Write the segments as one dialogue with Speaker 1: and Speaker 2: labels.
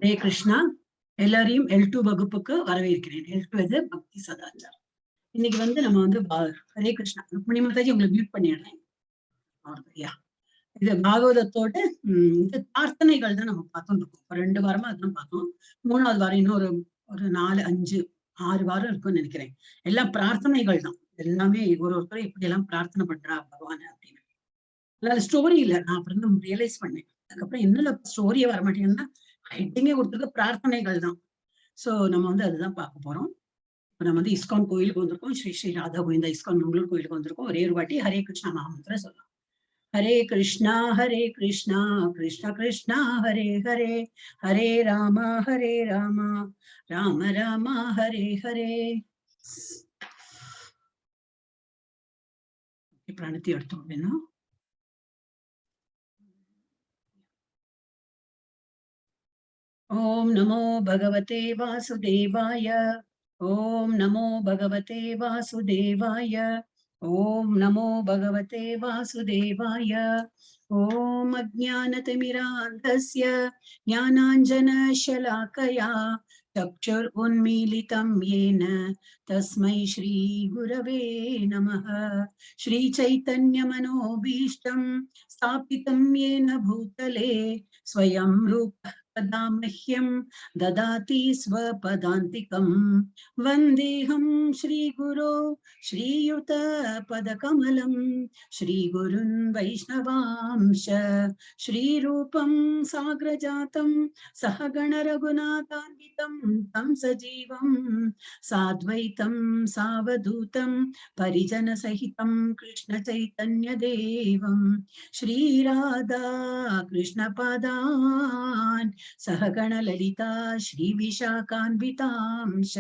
Speaker 1: Hare Krishna. எல்லாரையும் L2 வகுப்புக்கு வரவேற்கிறேன். L2 இது பக்தி சதாச்சார். இன்னைக்கு நம்ம ஹரே கிருஷ்ணா ருக்மிணி மாதாஜி உங்களை மியூட் பண்ணிடுறேன். இது பாகவதத்தோட இது பிரார்த்தனைகள் தான் நம்ம பார்த்துட்டு இருக்கோம். 2 வாரமா அதான் பார்த்தோம். 3வது வாரம் இன்னொரு 4, 5, 6 வாரம் இருக்கும்னு நினைக்கிறேன். எல்லாம் பிரார்த்தனைகள் தான். எல்லாமே ஒருத்தரும் இப்படி எல்லாம் பிரார்த்தனை பண்றா பகவான் அப்படின்னு. அதாவது ஸ்டோரி இல்ல. நான் அப்புறம் தான் ரியலைஸ் பண்ணேன். அதுக்கப்புறம் என்ன ஸ்டோரியே வர மாட்டேங்குதுன்னா ஹெட்டிங்கே கொடுத்துருக்க பிரார்த்தனைகள் தான். சோ நம்ம அதுதான் பார்க்க போறோம். நம்ம ISKCON கோயிலுக்கு வந்திருக்கோம். ஸ்ரீ ஸ்ரீ ராதா கோவிந்தா ISKCON மங்களூர் கோயிலுக்கு வந்திருக்கோம். ஒரே ஒரு வாட்டி ஹரே கிருஷ்ணா மகாமந்திரம் சொல்லலாம். ஹரே கிருஷ்ணா கிருஷ்ணா கிருஷ்ணா ஹரே ஹரே, ஹரே ராமா ராம ராமா ஹரே ஹரே. பிராணத்தை எடுத்தோம் அப்படின்னா ஓம் நமோ பகவதே வாசுதேவாய. ஓம் நமோ பகவதே வாசுதேவாய. ஓம் நமோ பகவதே வாசுதேவாய. ஓம் அஜ்ஞானதிமிராந்தஸ்ய ஞானாஞ்சனशलाकया चक्षुरुन्मीलितं येन तस्मै श्री गुरवे नमः. श्रीचैतन्यमनोभीष्टं स्थापितं येन भूतले स्वयं रूपः कदा मह्यं ददाति स्वपदान्तिकं. वन्देऽहं श्रीगुरो श्रीयुतपदकमलं श्रीगुरुन् वैष्णवांश श्रीरूपं साग्रजातं सहगण रघुनाथान्वितं तं सजीवं साद्वैतं सावधूतं परिजनसहितं कृष्ण चैतन्य देवं श्रीराधा कृष्णपादान् सहगण ललिता श्री विशाखान्वितांश.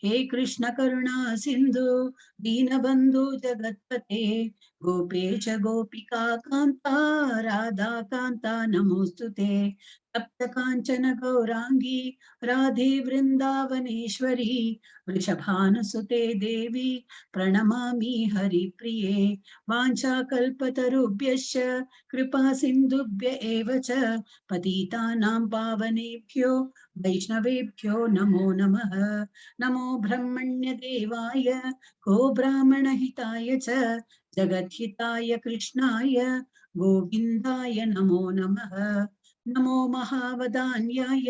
Speaker 1: हे कृष्ण करुणा सिंधु दीनबंधु जगत्पते गोपेश गोपिका कांता राधा कांता नमोस्तुते. तप्त कांचन गौरांगी राधे वृंदावनेश्वरी वृषभानुसुते देवी प्रणमामि हरिप्रिये. वाञ्छाकल्पतरुभ्यश्च कृपा सिन्धुभ्य एव च पतितानां पावनेभ्यो वैष्णवेभ्यो नमो नमः. नमो ब्रह्मण्य देवाय गो ब्राह्मणहिताय च जगद्हिताय कृष्णाय गोविन्दाय नमो नमः. नमो महावदान्याय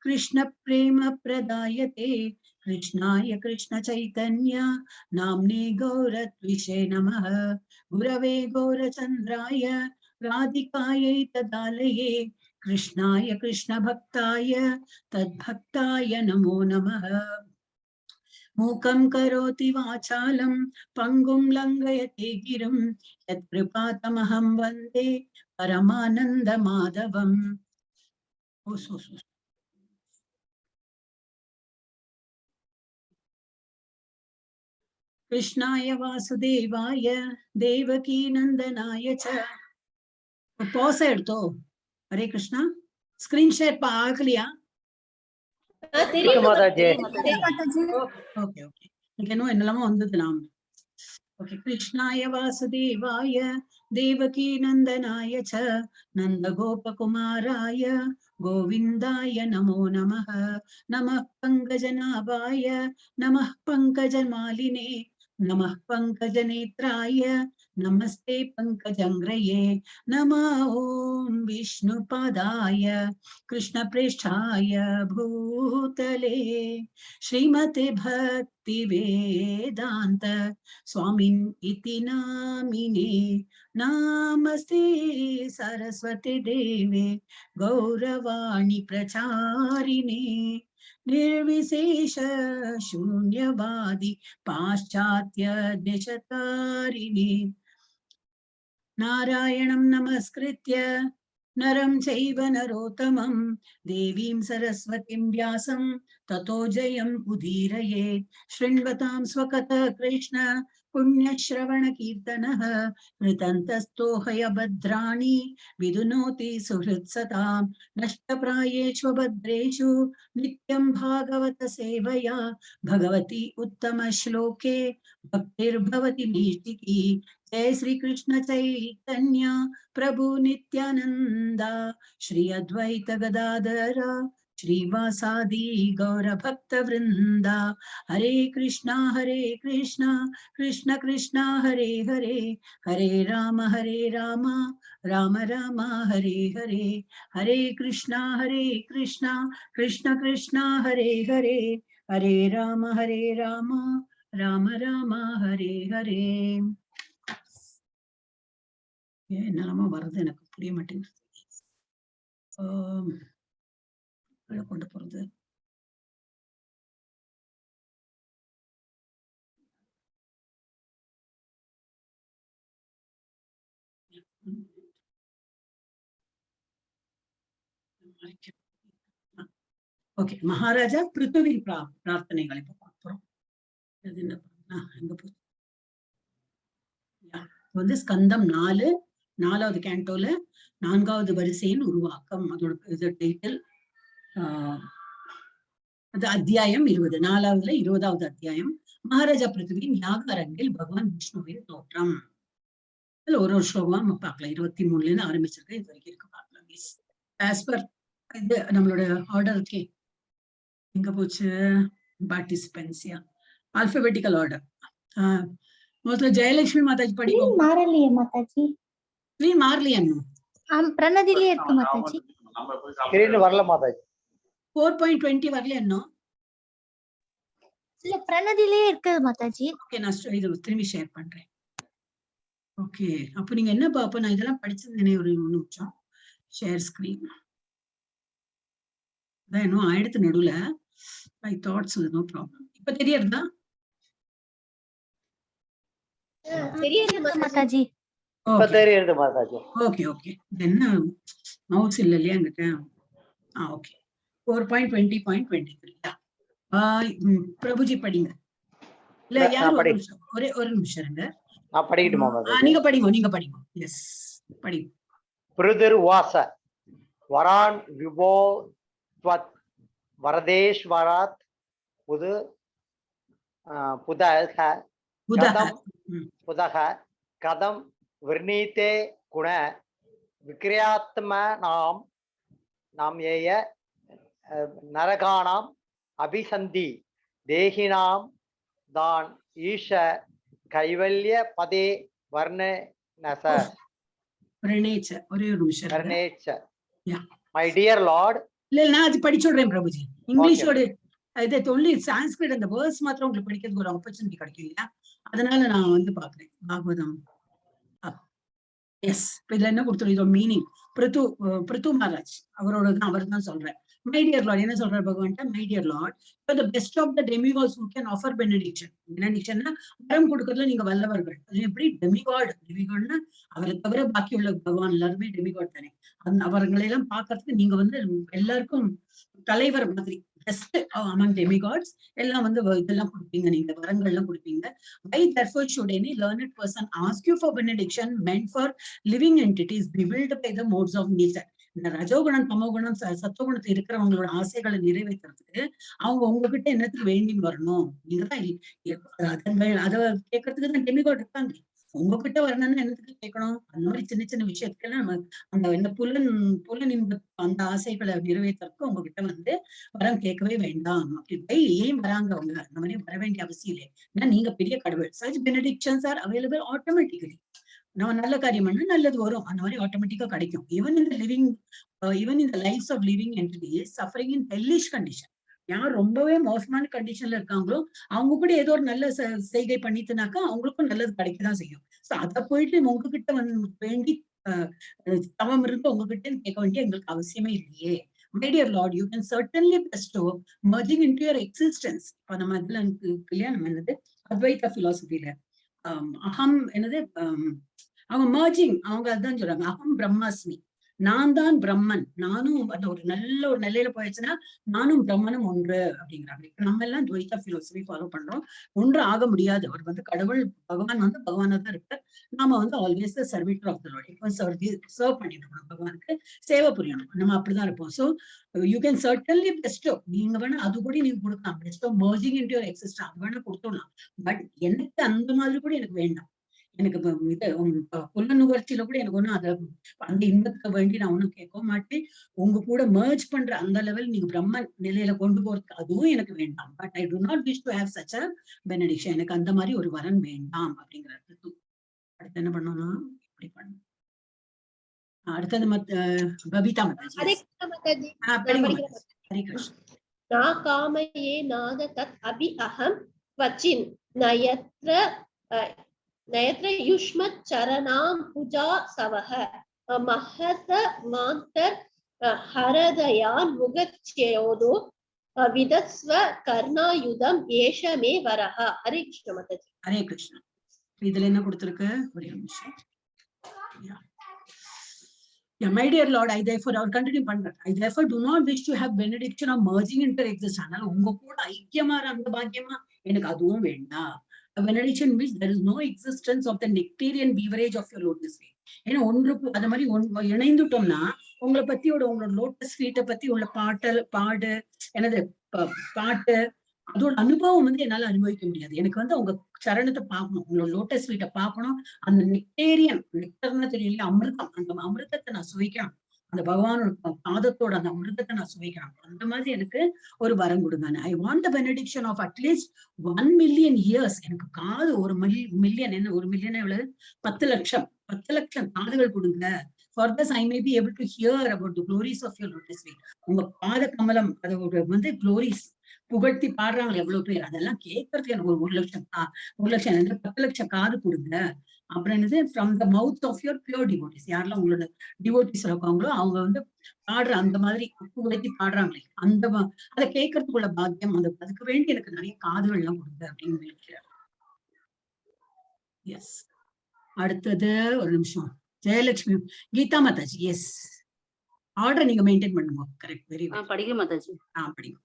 Speaker 1: कृष्ण प्रेम प्रदायते कृष्णाय कृष्ण चैतन्य नाम्ने गौरत्विषे नमः. गुरवे गौरचन्द्राय राधिकायै तदालये कृष्णाय कृष्ण भक्ताय तद्भक्ताय नमो नमः. मूकं करोति वाचालं पंगुं लंघयते गिरिं यत्कृपातमहं वन्दे परमानंद माधवम्. कृष्णाय वासुदेवाय देवकी नंदनाय च. पॉज எடுத்தோ. हरे कृष्णा स्क्रीन शेयर ஆகலையா?
Speaker 2: மாதாஜி.
Speaker 1: Okay okay. இன்னும் என்னெல்லாமோ வந்ததுலாம். ஓகே. कृष्णाय वासुदेवाय देवकी नंदनाय च नंदगोपकुमाराय गोविन्दाय नमो नमः. नमः पंकजनाभाय नमः पंकजमालिने नमः पंकजनेत्राय नमस्ते पंकजंग्रये. नमः ओं विष्णुपादाय कृष्णप्रेष्ठाय भूतले श्रीमते भक्ति वेदांत स्वामिन् इति नामिने. नमस्ते सरस्वती देवे गौरवाणी प्रचारिणे निर्विशेष शून्यवादी पाश्चात्य देशतारिणे. नारायणं नमस्कृत्य नरं चैव नरोत्तमं देवीं सरस्वतीं व्यासं ततो जयम् उदीरयेत्. शृण्वतां स्वकथः कृष्ण पुण्यश्रवण कीर्तनः कृतन्तस्तो हयभद्राणि विदुनोति सुहृत्सताम्. नष्टप्रायेषु भद्रेषु नित्यं भागवत सेवया भगवती उत्तम श्लोके भक्तिर्भवति नैष्टिकी. जय श्री कृष्ण चैतन्य प्रभु Nityananda Shri Advaita Gadadhar Shrivasadi Gaura Bhakta Vrinda Hare Krishna Krishna Krishna Hare Hare Hare Rama Rama Rama Hare Hare Hare Krishna Krishna Krishna Hare Hare Hare Rama Rama Rama Hare Hare. என்னெல்லாமோ வருது, எனக்கு புரிய மாட்டேங்குது. கொண்டு போறது ஓகே. மகாராஜா பிருத்துவி பிரார்த்தனைகள் இப்ப பார்க்கிறோம். வந்து ஸ்கந்தம் 4, 4வது கேண்டோல 4வது வரிசையின் உருவாக்கம். அதோட டைட்டில் அது அத்தியாயம் 20, 4வதுல 20வது அத்தியாயம். மகாராஜா பிருத்திவியின் யாக அரங்கில் பகவான் விஷ்ணுவின் தோற்றம். இதுல ஒரு ஸ்லோகமா நம்ம பார்க்கலாம். 23ல இருந்து ஆரம்பிச்சிருக்கேன், இது வரைக்கும் இருக்கு பார்க்கலாம். ஆஸ் பர் இது நம்மளோட ஆர்டர் இருக்கே, எங்க போச்சு பார்ட்டிசிபென்ட்ஸியா, ஆல்பபெட்டிக்கல் ஆர்டர். முதல்ல ஜெயலட்சுமி மாதாஜி படிக்கும். மாறலையே மாதாஜி, ஸ்கிரீன் மாறலையா?
Speaker 2: பிரணதிலே இருக்கு மாதாஜி,
Speaker 3: ஸ்கிரீன் வரல மாதாஜி.
Speaker 1: 4.20 வரல இன்னும்
Speaker 2: இல்ல, பிரணதிலே இருக்கு மாதாஜி.
Speaker 1: ஓகே, நான் இது திரும்பி ஷேர் பண்றேன். ஓகே, அப்ப நீங்க என்ன பாப்ப, நான் இதெல்லாம் படிச்சிருந்தேனே ஒரு நிமிஷம். ஷேர் ஸ்கிரீன் அதான் இன்னும் ஆயிடுத்து நடுவுல. I that's no problem. இப்ப தெரியுறதா?
Speaker 2: Mataji
Speaker 1: okay okay. என்ன மவுஸ் இல்ல இல்லையா என்கிட்ட? ஓகே. 4.20.23. பிரபுஜி படிங்க. இல்ல யாரும் ஒரு நிமிஷம் இருங்க. நீங்க படிங்க. எஸ், படிங்க.
Speaker 3: பிருதிர்வாச வரான் விபோ த்வத் வரதேஸ்வராத் புது புதக கதம் விர்ணீதே குண விக்ரியாத்ம நாம் ஏய நரகானாம் அபிசந்தி தேகினாம் தான் ஈஷ கைவல்ய பதே வர்ணநச.
Speaker 1: ஒரே ஒரு நிமிஷம்.
Speaker 3: My dear Lord.
Speaker 1: இல்ல, நான் அது படிச்சுடுறேன் பிரபுஜி. இங்கிலீஷோட இது ஒன்லி சான்ஸ்கிரிட், அந்த வேர்ட்ஸ் மாத்திரம் உங்களுக்கு படிக்கிறதுக்கு ஒரு ஆப்பர்ச்சுனிட்டி கிடைக்கும் இல்லையா, அதனால நான் வந்து பாக்குறேன். பாகவதம் எஸ், இதுல என்ன கொடுத்துரு, இதோட மீனிங் பிருத்து மகாராஜ் அவரோட தான், அவர் தான் சொல்றேன். மை டியர் லார்ட் என்ன சொல்றாரு பகவான்? My dear Lord, the best of the demigods who can offer benediction. benedictionனா வரம் கொடுக்கறதுல நீங்க வல்லவர்கள். அது எப்படி டெமிகாட்னா அவரை தவிர பாக்கி உள்ள பகவான் எல்லாருமே டெமிகாட் தானே. அவர்களை எல்லாம் பாக்குறதுக்கு நீங்க வந்து எல்லாருக்கும் தலைவர் மாதிரி, பெஸ்ட் among demigods. எல்லாம் வந்து இதெல்லாம் கொடுப்பீங்க, நீங்க வரங்கள் எல்லாம் கொடுப்பீங்க. Why therefore should any learned person ask you for benediction meant for living entities bewildered by the modes of nature? இந்த ரஜோகுணம் தமோகுணம் சத்துவகுணத்தை இருக்கிறவங்களோட ஆசைகளை நிறைவேற்றுறதுக்கு அவங்க உங்ககிட்ட என்னத்துக்கு வேண்டி வரணும்? நீங்கதான் அதை கேட்கறதுக்கு தான் டெமிகாட் இருக்காங்க. உங்ககிட்ட வரணும்னு என்னத்துக்கு கேட்கணும்? அந்த மாதிரி சின்ன சின்ன விஷயத்துக்கெல்லாம் நம்ம அந்த என்ன புலன் அந்த ஆசைகளை நிறைவேற்றுறதுக்கு உங்ககிட்ட வந்து வரம் கேட்கவே வேண்டாம். அப்படி ஏன் வராங்க அவங்க? அந்த மாதிரி வர வேண்டிய அவசியம் இல்லை. ஏன்னா நீங்க பெரிய கடவுள். such benedictions are available automatically. நம்ம நல்ல காரியம் பண்ணா நல்லது வரும், அந்த மாதிரி ஆட்டோமேட்டிக்கா கிடைக்கும். ஈவன் இந்த lifes of living entities suffering in hellish condition. யார் ரொம்பவே மோசமான கண்டிஷன்ல இருக்காங்களோ அவங்க கூட ஏதோ ஒரு நல்ல செய்கை பண்ணிட்டுனாக்கா அவங்களுக்கும் நல்லது கிடைக்கதான் செய்யும். சோ அத போயிட்டு உங்ககிட்ட வந்து வேண்டி தவம் இருந்து உங்ககிட்ட கேட்க வேண்டிய எங்களுக்கு அவசியமே இல்லையே. My dear Lord, you can certainly bestow merging into your existence. இப்ப நம்ம இதுல இல்லையா, நம்ம என்னது அத்வைத பிலாசபில அகம் என்னது அவங்க மர்ஜிங், அவங்க அதுதான் சொல்றாங்க, அகம் பிரம்மாஸ்மி, நான் தான் பிரம்மன், நானும் அந்த ஒரு நல்ல ஒரு நிலையில போயிடுச்சுன்னா நானும் பிரம்மனும் ஒன்று அப்படிங்கிறாங்க. இப்ப நம்ம எல்லாம் துவைதா பிலாசபி ஃபாலோ பண்றோம். ஒன்று ஆக முடியாது. அவர் வந்து கடவுள், பகவான் வந்து பகவானா தான் இருப்பார். நாம வந்து always the servitor of the lord. இப்போ சர்வ் பண்ணிட்டு இருக்கணும், பகவானுக்கு சேவை புரியணும். நம்ம அப்படிதான் இருப்போம். So you can certainly bestow, நீங்க வேணா அது கூட நீங்க கொடுக்கலாம். Bestow merging into your existence அது வேணா கொடுத்துடலாம். பட் எனக்கு அந்த மாதிரி கூட எனக்கு வேண்டாம். எனக்கு இது புல நுகர்ச்சியில கூட எனக்கு ஒண்ணும் அதை அந்த இன்பத்துக்கு வேண்டி நான் ஒண்ணும் கேட்க மாட்டேன். உங்க கூட மர்ஜ் பண்ற அந்த லெவல் நீங்க பிரம்ம நிலையில கொண்டு போறதுக்கு அதுவும் எனக்கு வேண்டாம். But I do not wish to have such a benediction. எனக்கு அந்த மாதிரி ஒரு வரன் வேண்டாம் அப்படிங்கிறது. அடுத்து என்ன பண்ணோம்னா இப்படி பண்ணணும். அடுத்தது பபிதா மாதாஜி. ஹரே கிருஷ்ண.
Speaker 4: நா காமயே நாத தத் அபி அஹம் வச்சின் நயத்ர யுஷ்மத் சரணாம் புஜா சவஹ மஹத மாந்தர் ஹரதயான் முகச்சேயோதோ விதஸ்வ கர்ணாயுதம் ஏஷமே வரஹ. ஹரே கிருஷ்ண மாதாஜி.
Speaker 1: ஹரே கிருஷ்ணா. இதுல என்ன கொடுத்திருக்கு ஒரே நிமிஷம். Yeah, my dear Lord, I therefore continue பண்றேன். I therefore do not wish to have benediction of merging into existence. ஆனால் உங்க கூட ஐக்கியமாற அந்த பாக்கியமா எனக்கு அதுவும் வேண்டாம். A benediction means there is no existence of the nectarian beverage of your lotus feet. ஏன்னா ஒன்று அது மாதிரி இணைந்துட்டோம்னா உங்களை பத்தியோட உங்களோட லோட்டஸ் ஃபீட்டை பத்தி உள்ள பாடு என்னது பாட்டு அதோட அனுபவம் என்னால அனுபவிக்க முடியாது. எனக்கு உங்க சரணத்தை பார்க்கணும், உங்களோட லோட்டஸ் ஃபீட்டை பார்க்கணும். அந்த நெக்டேரியன் நெக்டர்னா தெரியல அமிர்தம், அந்த அமிர்தத்தை நான் சுவைக்கணும். அந்த பகவானோட பாதத்தோட அந்த அமிர்தத்தை நான் சுவைக்கணும். அந்த மாதிரி எனக்கு ஒரு வரம் கொடுங்க. I want the benediction of at least 1 million years. எனக்கு காது 1 million என்ன 1 million எவ்வளவு 10 லட்சம் காதுகள் கொடுங்க. For this I may be able to hear about the glories of your lotus feet. உங்க பாத கமலம் அதோட glories புகழ்த்தி பாடுறாங்க எவ்வளவு பேர், அதெல்லாம் கேட்கறதுக்கு எனக்கு 1 லட்சம் 10 லட்சம் காது கொடுங்க. அப்புறம் என்னது from the mouth of your pure devotees. யாரெல்லாம் உங்களோட டிவோட்டிஸ் இருக்காங்களோ அவங்க பாடுற அந்த மாதிரி புகழ்த்தி பாடுறாங்களே அதை கேட்கறதுக்குள்ள பாக்கியம் அதுக்கு வேண்டி எனக்கு நிறைய காதுகள் எல்லாம் கொடுங்க அப்படின்னு நினைக்கிறார். எஸ். அடுத்தது ஒரு நிமிஷம். ஜெயலட்சுமி கீதா மாதாஜி. எஸ், ஆர்டர் நீங்க மெயின்டைன் பண்ணுங்க. கரெக்ட். Very good.
Speaker 5: படிங்க மாதாஜி.
Speaker 1: படிங்க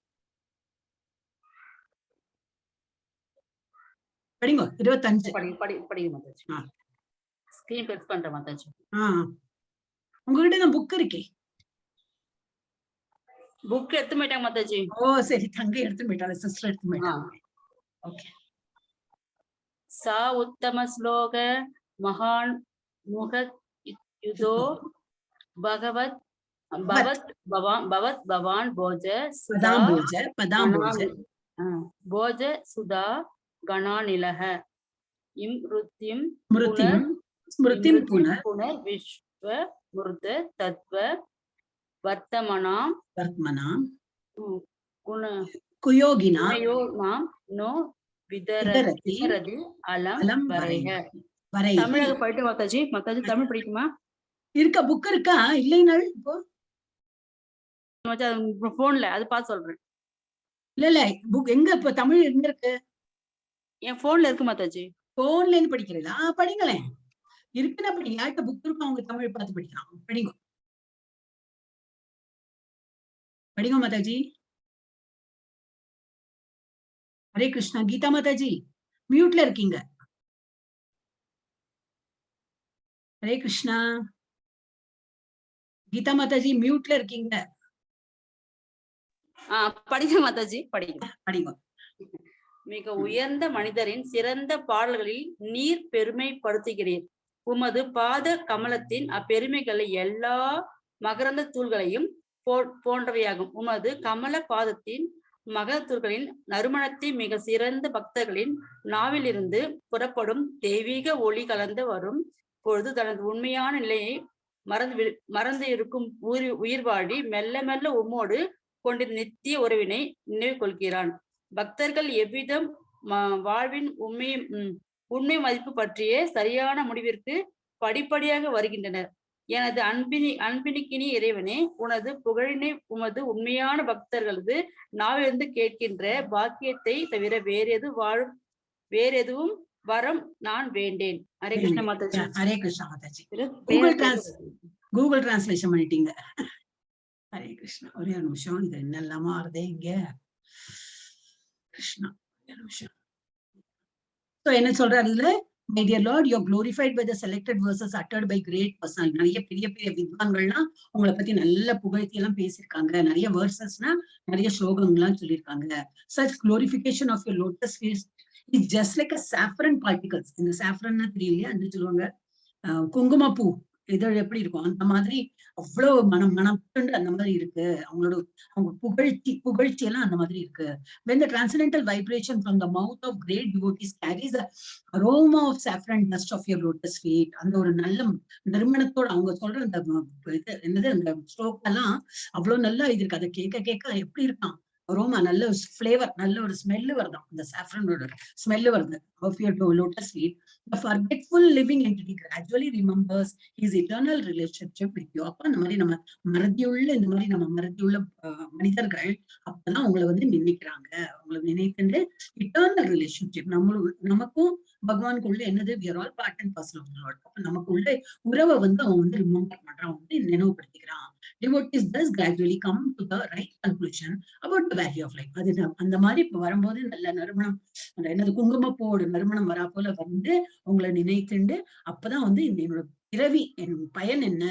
Speaker 1: படிங்க 25
Speaker 5: படிங்க மாதாஜி. ஸ்கிரீன் பிரெஸ் பண்றேன் மாதாஜி.
Speaker 1: உங்ககிட்ட நான் புக் இருக்கே.
Speaker 5: புக் எடுத்து போயிட்டாங்க மாதாஜி.
Speaker 1: ஓ சரி, தங்கை எடுத்து போயிட்டாங்க, சிஸ்டர் எடுத்து போயிட்டாங்க. ஓகே.
Speaker 5: சா உத்தம ஸ்லோக மகான் முக யுதோ பகவத் பவான் போஜ சுதா கணாநிலஹ இம்ருத்யம் புனர் விஸ்வ முர்த தத்வ வர்த்தமனாம் குயோகினாம் நோ விதரதி அலம் வரைக. தமிழக போயிட்டு மாதாஜி. மாதாஜி தமிழ் படிக்குமா?
Speaker 1: இருக்கா புக் இருக்கா? இல்லைனாள் இப்போ
Speaker 5: போன்ல அது பார்த்து சொல்றேன்.
Speaker 1: இல்ல புக் எங்க இப்ப தமிழ் எங்க இருக்கு?
Speaker 5: என் போன்ல இருக்கு மாதாஜி.
Speaker 1: போன்ல இருந்து படிக்கிறீங்களா? படிங்களேன். இருக்குன்னா படி. யார்கிட்ட புக் இருக்கும் அவங்க தமிழ் பார்த்து படிக்கலாம். படிங்க படிங்க மாதாஜி. ஹரே கிருஷ்ணா. கீதா மாதாஜி மியூட்ல இருக்கீங்க. ஹரே கிருஷ்ணா. கீதா மாதாஜி மியூட்ல இருக்கீங்க.
Speaker 5: படிங்க மாதாஜி. படிங்க. மிக உயர்ந்த மனிதரின் சிறந்த பாடல்களில் நீர் பெருமைப்படுத்துகிறீர். உமது பாத கமலத்தின் அப்பெருமைகளை எல்லா மகரந்த தூள்களையும் போன்றவையாகும். உமது கமல பாதத்தின் மகரத்தூள்களின் நறுமணத்தை மிக சிறந்த பக்தர்களின் நாவிலிருந்து புறப்படும் தெய்வீக ஒளி கலந்து வரும் பொழுது தனது உண்மையான நிலையை மறந்து இருக்கும் உயிர் வாழி மெல்ல மெல்ல உம்மோடு கொண்டிருந்த நித்திய உறவினை நினைவு கொள்கிறான். பக்தர்கள் எவ்விதம் வாழ்வின் உண்மை மதிப்பு பற்றிய சரியான முடிவிற்கு படிப்படியாக வருகின்றனர். எனது அன்பினிக்கினி இறைவனே, உனது புகழினை உமது உண்மையான பக்தர்களது நாவிலிருந்து கேட்கின்ற பாக்கியத்தை தவிர வேறெதுவும் வரம் நான் வேண்டேன். ஹரே கிருஷ்ண மாதாஜி.
Speaker 1: ஹரே கிருஷ்ண மாதாஜி. கூகுள் டிரான்ஸ்லேஷன் பண்ணிட்டீங்க. ஹரே கிருஷ்ணா. ஒரே ஒரு நிமிஷம். இது என்னெல்லாமா வருதே இங்க. கிருஷ்ணா நிமிஷம். என்ன சொல்றாரு இதுல? My dear Lord, you are glorified by the selected verses uttered by great persons. நிறைய பெரிய பெரிய வித்வான்கள்லாம் உங்களை பத்தி நல்ல புகழ்ச்சி எல்லாம் பேசியிருக்காங்க. நிறைய வேர்சஸ்னா நிறைய ஸ்லோகங்கள்லாம் சொல்லியிருக்காங்க. Such glorification of your lotus feet It's just like a saffron particles. இந்த saffron தெரியலையா என்ன சொல்லுவாங்க, குங்குமப்பூ இதழ் எப்படி இருக்கும் அந்த மாதிரி அவ்வளவு மனம் அந்த மாதிரி இருக்கு அவங்களோட, அவங்க புகழ்ச்சி எல்லாம் அந்த மாதிரி இருக்கு. When the transcendental vibration from the mouth of great devotees carries the aroma of saffron dust of your lotus feet, அந்த ஒரு நல்ல நறுமணத்தோட அவங்க சொல்ற அந்த என்னது அந்த ஸ்ட்ரோக் எல்லாம் அவ்வளவு நல்லா இது இருக்கு. அதை கேட்க எப்படி இருக்கான் அரோமா, நல்ல ஒரு ஃபிளேவர், நல்ல ஒரு ஸ்மெல்லு வருதான், அந்த சாஃப்ரனோட ஸ்மெல்லு வருது. of your lotus feet, the forgetful living entity gradually remembers his eternal relationship with you. அப்ப அந்த மாதிரி நம்ம மறதியுள்ள இந்த மாதிரி நம்ம மறதியுள்ள மனிதர்கள் அப்பதான் உங்களை வந்து நினைக்கிறாங்க. உங்களை நினைக்கின்ற இட்டர்னல் ரிலேஷன்ஷிப் நமக்கும் பகவானுக்குள்ள என்னது, we are all part and parcel of the Lord. அப்ப நமக்குள்ள உறவை வந்து அவன் வந்து ரிமெம்பர் பண்றான், வந்து நினைவுபடுத்திக்கிறான். Devotees thus gradually come to the right conclusion about the value of life. அது அந்த மாதிரி இப்ப வரும்போது நல்ல நறுமணம், என்னது குங்குமப்பூவோட நறுமணம் வரா போல வந்து உங்களை நினைத்துண்டு அப்பதான் வந்து என்னோட பிறவி என் பயன் என்ன,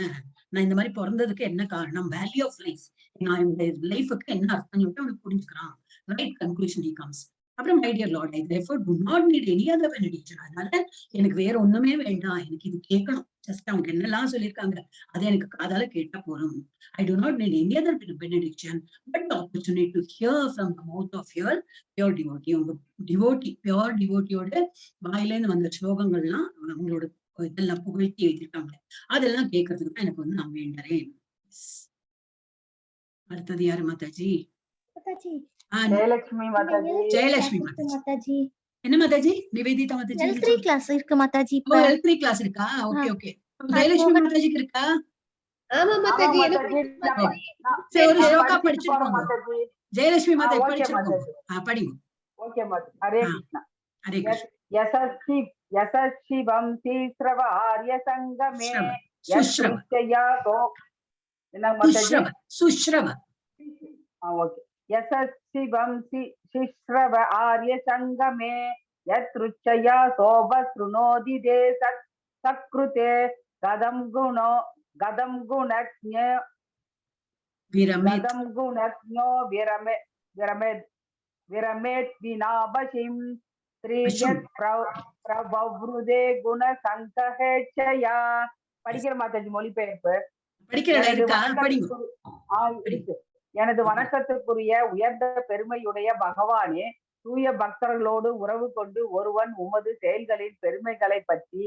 Speaker 1: நான் இந்த மாதிரி பிறந்ததுக்கு என்ன காரணம், வேல்யூ ஆஃப் லைஃப், நான் இந்த லைஃபுக்கு என்ன அர்த்தம் சொல்லிட்டு அவனுக்கு புரிஞ்சுக்கிறான். Right conclusion he comes. அப்புறம் my dear Lord, I therefore do not need any other benediction. அதனால எனக்கு வேற ஒண்ணுமே வேண்டாம், எனக்கு இது கேட்கணும். ஜஸ்ட் அவங்க என்னெல்லாம் சொல்லியிருக்காங்க அதை எனக்கு காதால கேட்டா போறோம். I do not need any other benediction but the opportunity to hear from the mouth of your pure devotee. உங்க டிவோட்டி, பியோர் டிவோட்டியோட வாயிலேருந்து வந்த ஸ்லோகங்கள்லாம் அவங்களோட இதெல்லாம் புகழ்ச்சி எழுதியிருக்காங்க, அதெல்லாம் கேட்கறதுக்கு தான் எனக்கு வந்து நான் வேண்டறேன். அடுத்தது யாரு மாதாஜி?
Speaker 6: ஜெயலட்சுமி மாதாஜி.
Speaker 1: ஜெயலட்சுமி மாதாஜி. என்ன மாதாஜி? நிவேதிதா மாதாஜி
Speaker 2: L3 கிளாஸ் இருக்கு மாதாஜி.
Speaker 1: ஓ L3 கிளாஸ் இருக்கா? Okay okay. ஜெயலட்சுமி மாதாஜிக்கு இருக்கா?
Speaker 4: ஆமா மாதாஜி,
Speaker 1: சரி ஒரு ஸ்லோகா படிச்சிட்டு போங்க. ஜெயலட்சுமி மாதாஜி படிச்சிட்டு போங்க. படிங்க.
Speaker 6: ஓகே மாதாஜி. ஹரே கிருஷ்ணா.
Speaker 1: ஹரே கிருஷ்ணா.
Speaker 6: யசசிவம் தீஸ்ரவ ஆர்ய சங்கமே
Speaker 1: சுஷ்ரவ.
Speaker 6: என்ன மாதாஜி?
Speaker 1: சுஷ்ரவ.
Speaker 6: ஓகே. யசசிவம் சிஸ்ரவ ஆர்ய சங்கமே யத்ருச்சயா சோப ஸ்ருணோதி தேசத் சக்ருதே கதம் குணக்ஞோ விரமேத் வினாபசிம் ஸ்ரீயத் பிரபவ்ருதே குண சங்கஹேச்சயா. படிக்கிற மாதாஜி மொழிபெயர்ப்பு. எனது வணக்கத்துக்குரிய உயர்ந்த பெருமையுடைய பகவானே, தூய பக்தர்களோடு உறவு கொண்டு ஒருவன் உமது செயல்களின் பெருமைகளை பற்றி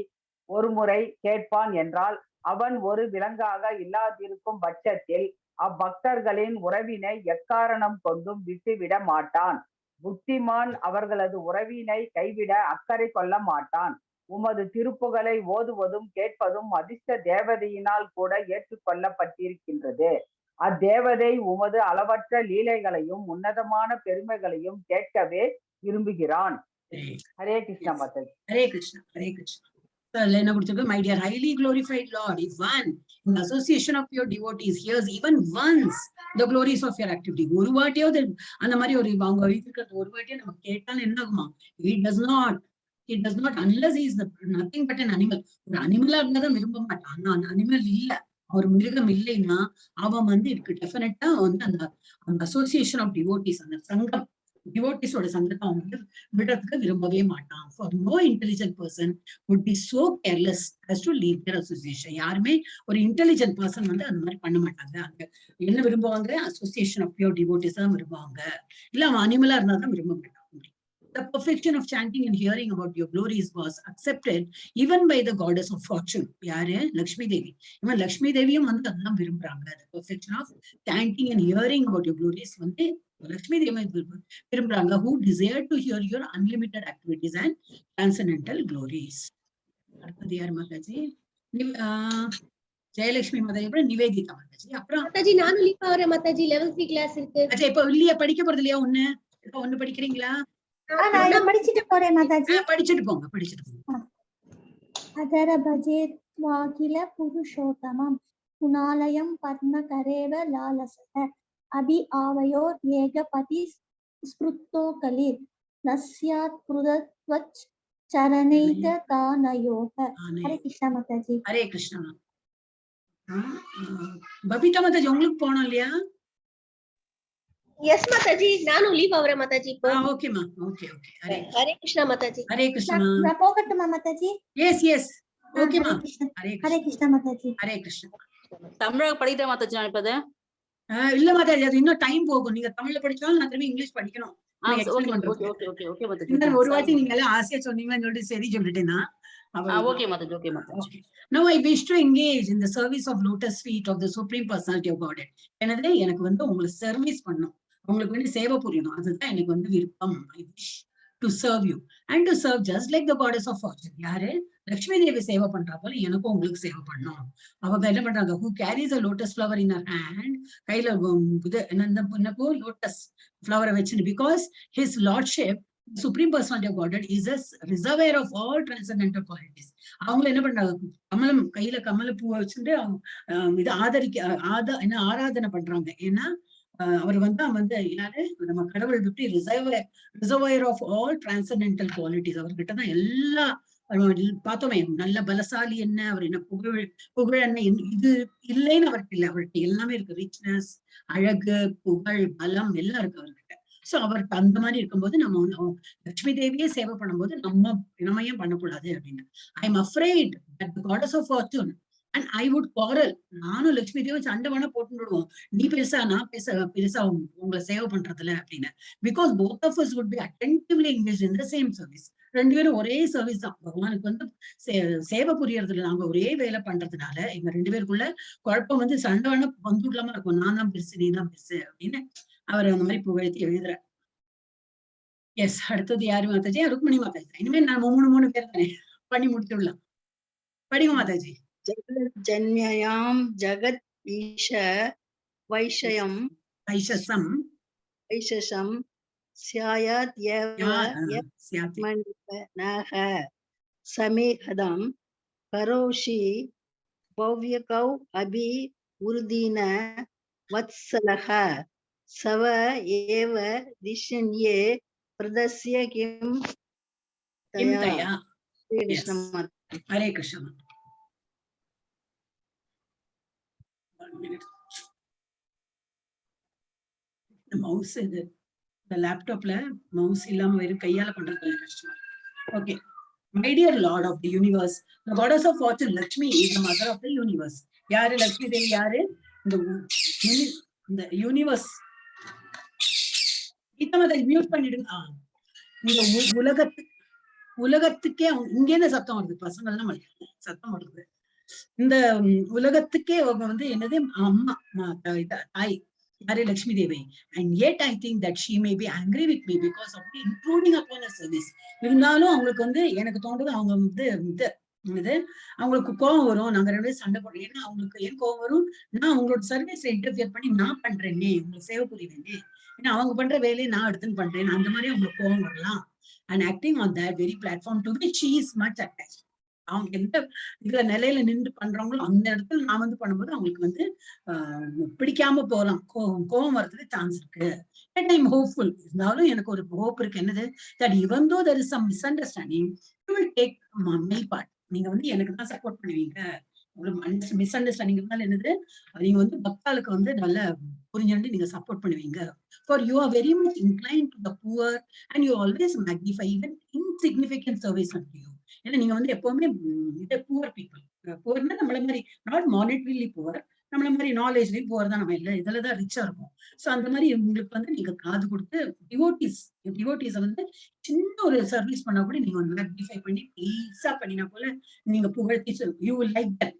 Speaker 6: ஒரு முறை கேட்பான் என்றால் அவன் ஒரு விலங்காக இல்லாதிருக்கும் பட்சத்தில் அவ்வக்தர்களின் உறவினை எக்காரணம் கொண்டும் விட்டுவிட மாட்டான். புத்திமான் அவர்களது உறவினை கைவிட அக்கறை கொள்ள மாட்டான். உமது திருப்புகளை ஓதுவதும் கேட்பதும் அதிர்ஷ்ட தேவதையினால் கூட ஏற்றுக்கொள்ளப்பட்டிருக்கின்றது. அத்தேவதை உமது அளவற்ற லீலைகளையும் உன்னதமான பெருமைகளையும் கேட்கவே விரும்புகிறான். ஹரே கிருஷ்ணா மாதாஜி.
Speaker 1: ஹரே கிருஷ்ணா. ஹரே கிருஷ்ணா. என்ன கொடுத்திருக்கு? My dear highly glorified Lord, if one in the association of your devotees hears even once the glories of your activity, ஒரு வாட்டியாவது அந்த மாதிரி ஒரு அவங்க இருக்கிறது ஒரு வாட்டியா நம்ம கேட்டாலும் என்ன ஆகுமா? He does not unless he is nothing but an animal. ஒரு அனிமலா இருந்தாதான் விரும்ப மாட்டான். ஆனா அனிமல் இல்ல, ஒரு மிருகம் இல்லைன்னா அவன் வந்து இருக்கு டெஃபினட்டா வந்து அந்த அசோசியேஷன் ஆஃப் டிவோட்டிஸ், அந்த சங்கம் டிவோட்டிஸோட சங்கத்தை அவன் வந்து விடுறதுக்கு விரும்பவே மாட்டான். For no intelligent person would be so careless as to leave their association. யாருமே ஒரு இன்டெலிஜென்ட் பர்சன் வந்து அந்த மாதிரி பண்ண மாட்டாங்க. அங்க என்ன விரும்புவாங்க? அசோசியேஷன் ஆஃப் பியூர் டிவோட்டிஸ் தான் விரும்புவாங்க. இல்ல அவன் அனிமலா இருந்தாதான் விரும்ப மாட்டான். The perfection of chanting and hearing about your glories was accepted even by the goddess of fortune. யாரு? லக்ஷ்மி தேவி. இவன் லக்ஷ்மி தேவியும் வந்து அதெல்லாம் விரும்புறாங்க. The perfection of chanting and hearing about your glories வந்து லக்ஷ்மி தேவி விரும்புறாங்க. Who desire to hear your unlimited activities and transcendental glories. அடுத்தது யார் மாதாஜி? ஜெயலட்சுமி மாதாஜி, அப்புறம் நிவேதிதா மாதாஜி, அப்புறம்
Speaker 4: மாதாஜி நானும் லீவ் ஆவறேன் மாதாஜி. லெவல் 3 கிளாஸ் இருக்கு.
Speaker 1: அச்சா இப்ப இல்லையா, படிக்க போறது இல்லையா? ஒண்ணு படிக்கிறீங்களா?
Speaker 2: நான் படிச்சிட்டு போறேன் மாதாஜி.
Speaker 1: படிச்சிட்டு போங்க.
Speaker 2: அதர பஜேத் வாகில புருஷோத்தமம் குணாலயம் பத்மகரேவ லாலசக அபி ஆவயோர் ஏகபதி ஸ்ப்ருத்தோ கலிர் நஸ்யாத் புருதத்வச் சரணைக தானயோக. ஹரே கிருஷ்ணா மாதாஜி.
Speaker 1: ஹரே கிருஷ்ணா. பபிதா மாதாஜி உங்களுக்கு போனோம் இல்லையா?
Speaker 4: Yes, Mataji. Nanu leave avare Mataji.
Speaker 1: Okay, ma. Okay.
Speaker 4: Hare Krishna, Mataji.
Speaker 1: Hare Krishna.
Speaker 2: Na pogatuma Mataji.
Speaker 1: Yes. Okay, ma.
Speaker 2: Hare Krishna Mataji.
Speaker 1: Hare Krishna.
Speaker 5: தமிழக படிக்கிற மாதாஜி நான் இப்ப
Speaker 1: இல்ல மாதாஜி, அது இன்னும் டைம் போகும். நீங்க தமிழ்ல படிச்சாலும் நான் திரும்பி இங்கிலீஷ் படிக்கணும். ஒரு வாட்டி நீங்க எல்லாம் ஆசையா சொன்னீங்கன்னு சொல்லிட்டு சரி சொல்லிட்டேன்னா.
Speaker 5: Okay, Mataji. Okay, Mataji.
Speaker 1: Okay. Now I wish to engage in the service of lotus feet of the Supreme Personality of Godhead. என்னது எனக்கு வந்து உங்களுக்கு சர்வீஸ் பண்ணணும், உங்களுக்கு வந்து சேவை புரியணும். அதுதான் எனக்கு வந்து விருப்பம். I wish to serve you and to serve just like the goddess of fortune. யாரு? லட்சுமி தேவி சேவை பண்றா போல எனக்கும் உங்களுக்கு சேவை பண்ணணும். அவங்க என்ன பண்றாங்க? Who carries a lotus flower in her hand, கையில என்னப்போ லோட்டஸ் ஃபிளவரை வச்சுட்டு, because his lordship Supreme Personality of Godhead is a reservoir of all transcendental qualities. அவங்க என்ன பண்றாங்க? கமலம் கையில கமல பூவை வச்சுட்டு இது ஆராதனை பண்றாங்க. ஏன்னா அவர் வந்து யாரு? நம்ம கடவுள் விட்டு reservoir of all transcendental qualities. அவர்கிட்டதான் எல்லா பார்த்தோமே. நல்ல பலசாலி என்ன, அவர் என்ன புகழ் என்ன, இது இல்லைன்னு அவர்கிட்ட இல்லை. அவர்கிட்ட எல்லாமே இருக்கு. ரிச்னஸ், அழகு, புகழ், பலம் எல்லாம் இருக்கு அவர்கிட்ட. சோ அவருக்கு அந்த மாதிரி இருக்கும்போது நம்ம லட்சுமி தேவியே சேவை பண்ணும்போது நம்ம ஏன் பண்ணக்கூடாது அப்படின்னு. I am afraid that the goddess of fortune and I would quarrel. நானும் லட்சுமி தேவி சண்டை வேணா போட்டு விடுவோம். நீ பெருசா நான் பெருசா உங்களை சேவை பண்றதுல அப்படின்னு. Because both of us would be attentively engaged in the same service. ரெண்டு பேரும் ஒரே சர்வீஸ் தான். பகவானுக்கு வந்து சேவை புரியறதுல நாங்க ஒரே வேலை பண்றதுனால எங்க ரெண்டு பேருக்குள்ள குழப்பம் வந்து சண்டை வேணா வந்துடலாமா இருக்கும். நான் தான் பெருசு, நீ தான் பெருசு அப்படின்னு அவர் அந்த மாதிரி புகழ்த்தி எழுதுற. எஸ், அடுத்தது யாரு மாதாஜி? ருக்மணி மாதாஜி. இனிமேல் நான் மூணு பேர் தானே பண்ணி முடிச்சுடலாம். படிங்க மாதாஜி.
Speaker 7: ஜன்யாம் ஜகத் ஈஷ வைஷயம் வைஷசம் ஸ்யாயாத் யவ சமேகதம் கரோஷி பவ்யகௌ அபி உருதீன வத்சலஹ சவ ஏவ திஷ்யன்யே பிரதஸ்ய கிம் தயா.
Speaker 1: ஹரே கிருஷ்ணா. மவுஸ் இது இந்த லேப்டாப்ல மவுஸ் இல்லாம வெறும் கையால பண்றது கஷ்டமா. Okay. My dear Lord of the universe, the goddess of fortune, Lakshmi, is the mother of the universe. யாரு லட்சுமி தேவி? யாரு? இந்த யூனிவர்ஸ். மியூட் பண்ணிடுங்க. இந்த உலகத்துக்கே இங்க என்ன சத்தம் வருது? பசங்க எல்லாம் சத்தம் வருது. இந்த உலகத்துக்கே அவங்க வந்து என்னது அம்மா, தாய். யாரு? Lakshmi Devi. And yet I think that she may be angry with me because of intruding upon her service. இருந்தாலும் அவங்களுக்கு வந்து எனக்கு தோன்றது அவங்க வந்து அவங்களுக்கு கோவம் வரும். நாங்க ரெண்டு பேரும் சண்டை போடுறோம். ஏன்னா அவங்களுக்கு ஏன் கோவம் வரும்? நான் அவங்களோட சர்வீஸ்ல இன்டர்ஃபியர் பண்ணி நான் பண்றேனே, உங்களுக்கு சேவை புரியுவேனே, ஏன்னா அவங்க பண்ற வேலையை நான் எடுத்துன்னு பண்றேன், அந்த மாதிரி அவங்களுக்கு கோவம் வரலாம். And acting on that very platform to which she is much attached. அவங்க எந்த இதுல நிலையில நின்று பண்றாங்களோ அந்த இடத்துல நான் வந்து பண்ணும்போது அவங்களுக்கு வந்து பிடிக்காம போகலாம், கோவம் வர்றதுக்கு சான்ஸ் இருக்கு. And I'm hopeful. இருந்தாலும் எனக்கு ஒரு ஹோப் இருக்கு. என்னது? that even though there is some misunderstanding, you will take my part. நீங்க வந்து எனக்கு தான் சப்போர்ட் பண்ணுவீங்க. மிஸ் அண்டர்ஸ்டாண்டிங் இருந்தாலும் என்னது, நீங்க வந்து பக்தாளுக்கு வந்து நல்ல புரிஞ்சுட்டு நீங்க சப்போர்ட் பண்ணுவீங்க. For you are very much inclined to the poor and you always magnify even insignificant service unto you. ஏன்னா நீங்க வந்து எப்பவுமே புவர் பீப்புள். புவர்னா நம்மள மாதிரி நாட் மானிட்டரிலி புவர், நம்மள மாதிரி நாலேஜ்லயும் புவர் தான். நம்ம இல்லை இதுலதான் ரிச்சா இருக்கும். சோ அந்த மாதிரி உங்களுக்கு வந்து நீங்க காது கொடுத்து டிவோட்டிஸ வந்து சின்ன ஒரு சர்வீஸ் பண்ணா கூட நீங்க மேக்னிஃபை பண்ணி ஈஸா பண்ணினா போல நீங்க புகழ்த்தி யூ வில் லைக் தட்.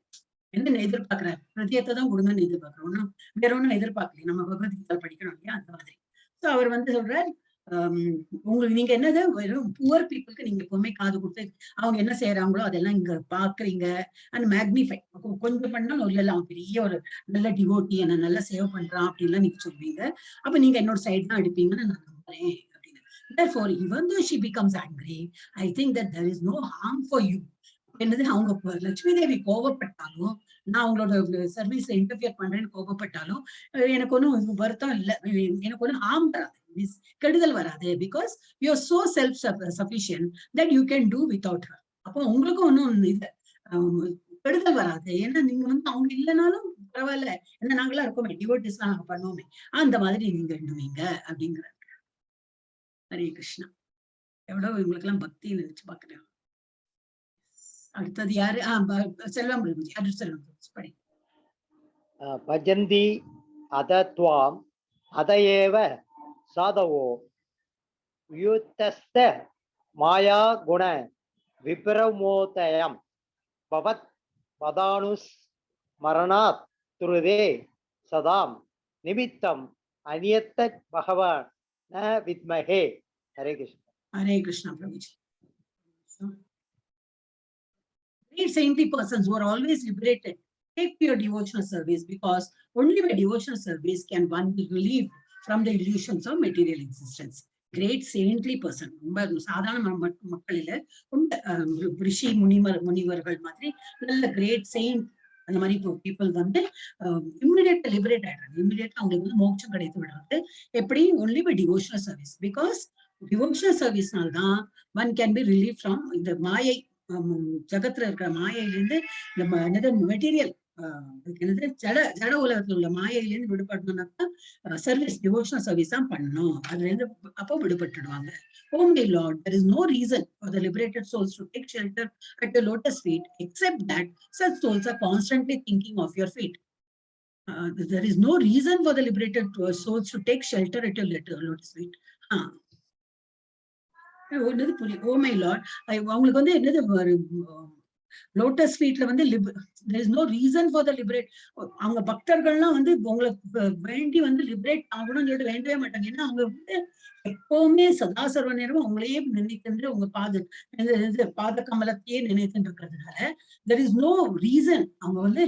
Speaker 1: என்ன எதிர்பார்க்கிறாரு? ஹிருதயத்தை தான் கொடுங்கன்னு எதிர்பார்க்கிறோம். ஒன்னும் வேற ஒன்னும் எதிர்பார்க்கல. நம்ம பகவத்கீதை படிக்கணும் இல்லையா, அந்த மாதிரி. சோ அவர் வந்து சொல்றாரு, உங்களுக்கு நீங்க என்னது வெறும் புவர் பீப்புளுக்கு நீங்க எப்பவுமே காது கொடுத்து அவங்க என்ன செய்யறாங்களோ அதெல்லாம் இங்க பாக்குறீங்க. அண்ட் மேக்னிஃபை கொஞ்சம் பண்ணாலும் இல்ல அவன் பெரிய ஒரு நல்ல டிவோட்டி, என்ன நல்லா சேவ் பண்றான் அப்படின்லாம் நீங்க சொல்வீங்க. அப்ப நீங்க என்னோட சைடு தான் எடுப்பீங்கன்னு நான் நம்புறேன் அப்படின்னு. Therefore, even though she becomes angry, I think that there is no harm for you. என்னது, அவங்க லட்சுமி தேவி கோபப்பட்டாலும், நான் அவங்களோட சர்வீஸ்ல இன்டர்ஃபியர் பண்றேன்னு கோபப்பட்டாலும் எனக்கு ஒன்னும் வருத்தம் இல்லை, எனக்கு ஒன்னும் ஹார்ம் தராது, கெடுதல் வராது. Because you are so self sufficient that you can do without her. அப்போ உங்களுக்கும் ஒன்னும் இது கெடுதல் வராது. ஏன்னா நீங்க வந்து அவங்க இல்லைனாலும் பரவாயில்ல, என்ன நாங்களா இருக்கோமே, டிவோட்டிஸ் எல்லாம் நாங்க பண்ணுவோமே, அந்த மாதிரி நீங்க எண்ணுவீங்க அப்படிங்கிற. ஹரே கிருஷ்ணா. எவ்வளவு இவங்களுக்கு எல்லாம் பக்தி நினைச்சு பாக்குறேன். அடுத்தது யாரு? செல்வம் அடுத்து செல்வம் படி.
Speaker 3: பஜந்தி அதத்வாம் அதயேவ சாதவோ யுத்தஸ்த மாயா குண விப்ரமோதயம் பவத் பதானுஸ் மரணாத் துருதே சதாம் நிமித்தம் அநியத்த பகவான் ந வித்மஹே. Hare Krishna.
Speaker 1: Hare Krishna Prabhuji. Great saintly persons who are always liberated take to your devotional service, because only by devotional service can one be relieved from the illusions of material existence. Great saintly person, ரொம்ப சாதாரண மக்கள் இல்ல, ரொம்ப ரிஷி முனிவர்கள் மாதிரி நல்ல கிரேட் செயின்ட் அந்த மாதிரி பீப்புள் வந்து இம்மிடியேட்டா லிபரேட் ஆயிடுறாங்க. இம்மிடியேட்டா அவங்களுக்கு வந்து மோட்சம் கிடைத்து விடுறது. எப்படி? Only by devotional service. Because devotional சர்வீஸ்னால்தான் one can be relieve from இந்த மாயை, ஜகத்துல இருக்கிற மாயையிலிருந்து நம்ம என்னது மெட்டீரியல் என்னது ஜட உலகத்துல உள்ள மாயையிலிருந்து விடுபடணும்னாக்கா சர்வீஸ், டிவோஷனல் சர்வீஸ் தான் பண்ணணும். அதுல இருந்து அப்போ விடுபட்டுடுவாங்க. Oh my Lord, there is no reason for the liberated souls to take shelter at your lotus feet, except that such souls are constantly thinking of your feet. There is no reason for the liberated souls to take shelter at your lotus feet. என்னது புரியும்? Oh my Lord, அவங்களுக்கு வந்து என்னது lotus ஃபீட்ல வந்து there is no reason for the liberate. அவங்க பக்தர்கள்லாம் வந்து உங்களுக்கு வேண்டி வந்து லிபரேட் ஆகணும்னு சொல்லிட்டு வேண்டவே மாட்டாங்க. ஏன்னா அவங்க வந்து எப்பவுமே சதா சர்வ நேரமும் அவங்களையே நினைக்கின்ற உங்க பாத கமலத்தையே நினைத்துட்டு இருக்கிறதுனால there is no reason. அவங்க வந்து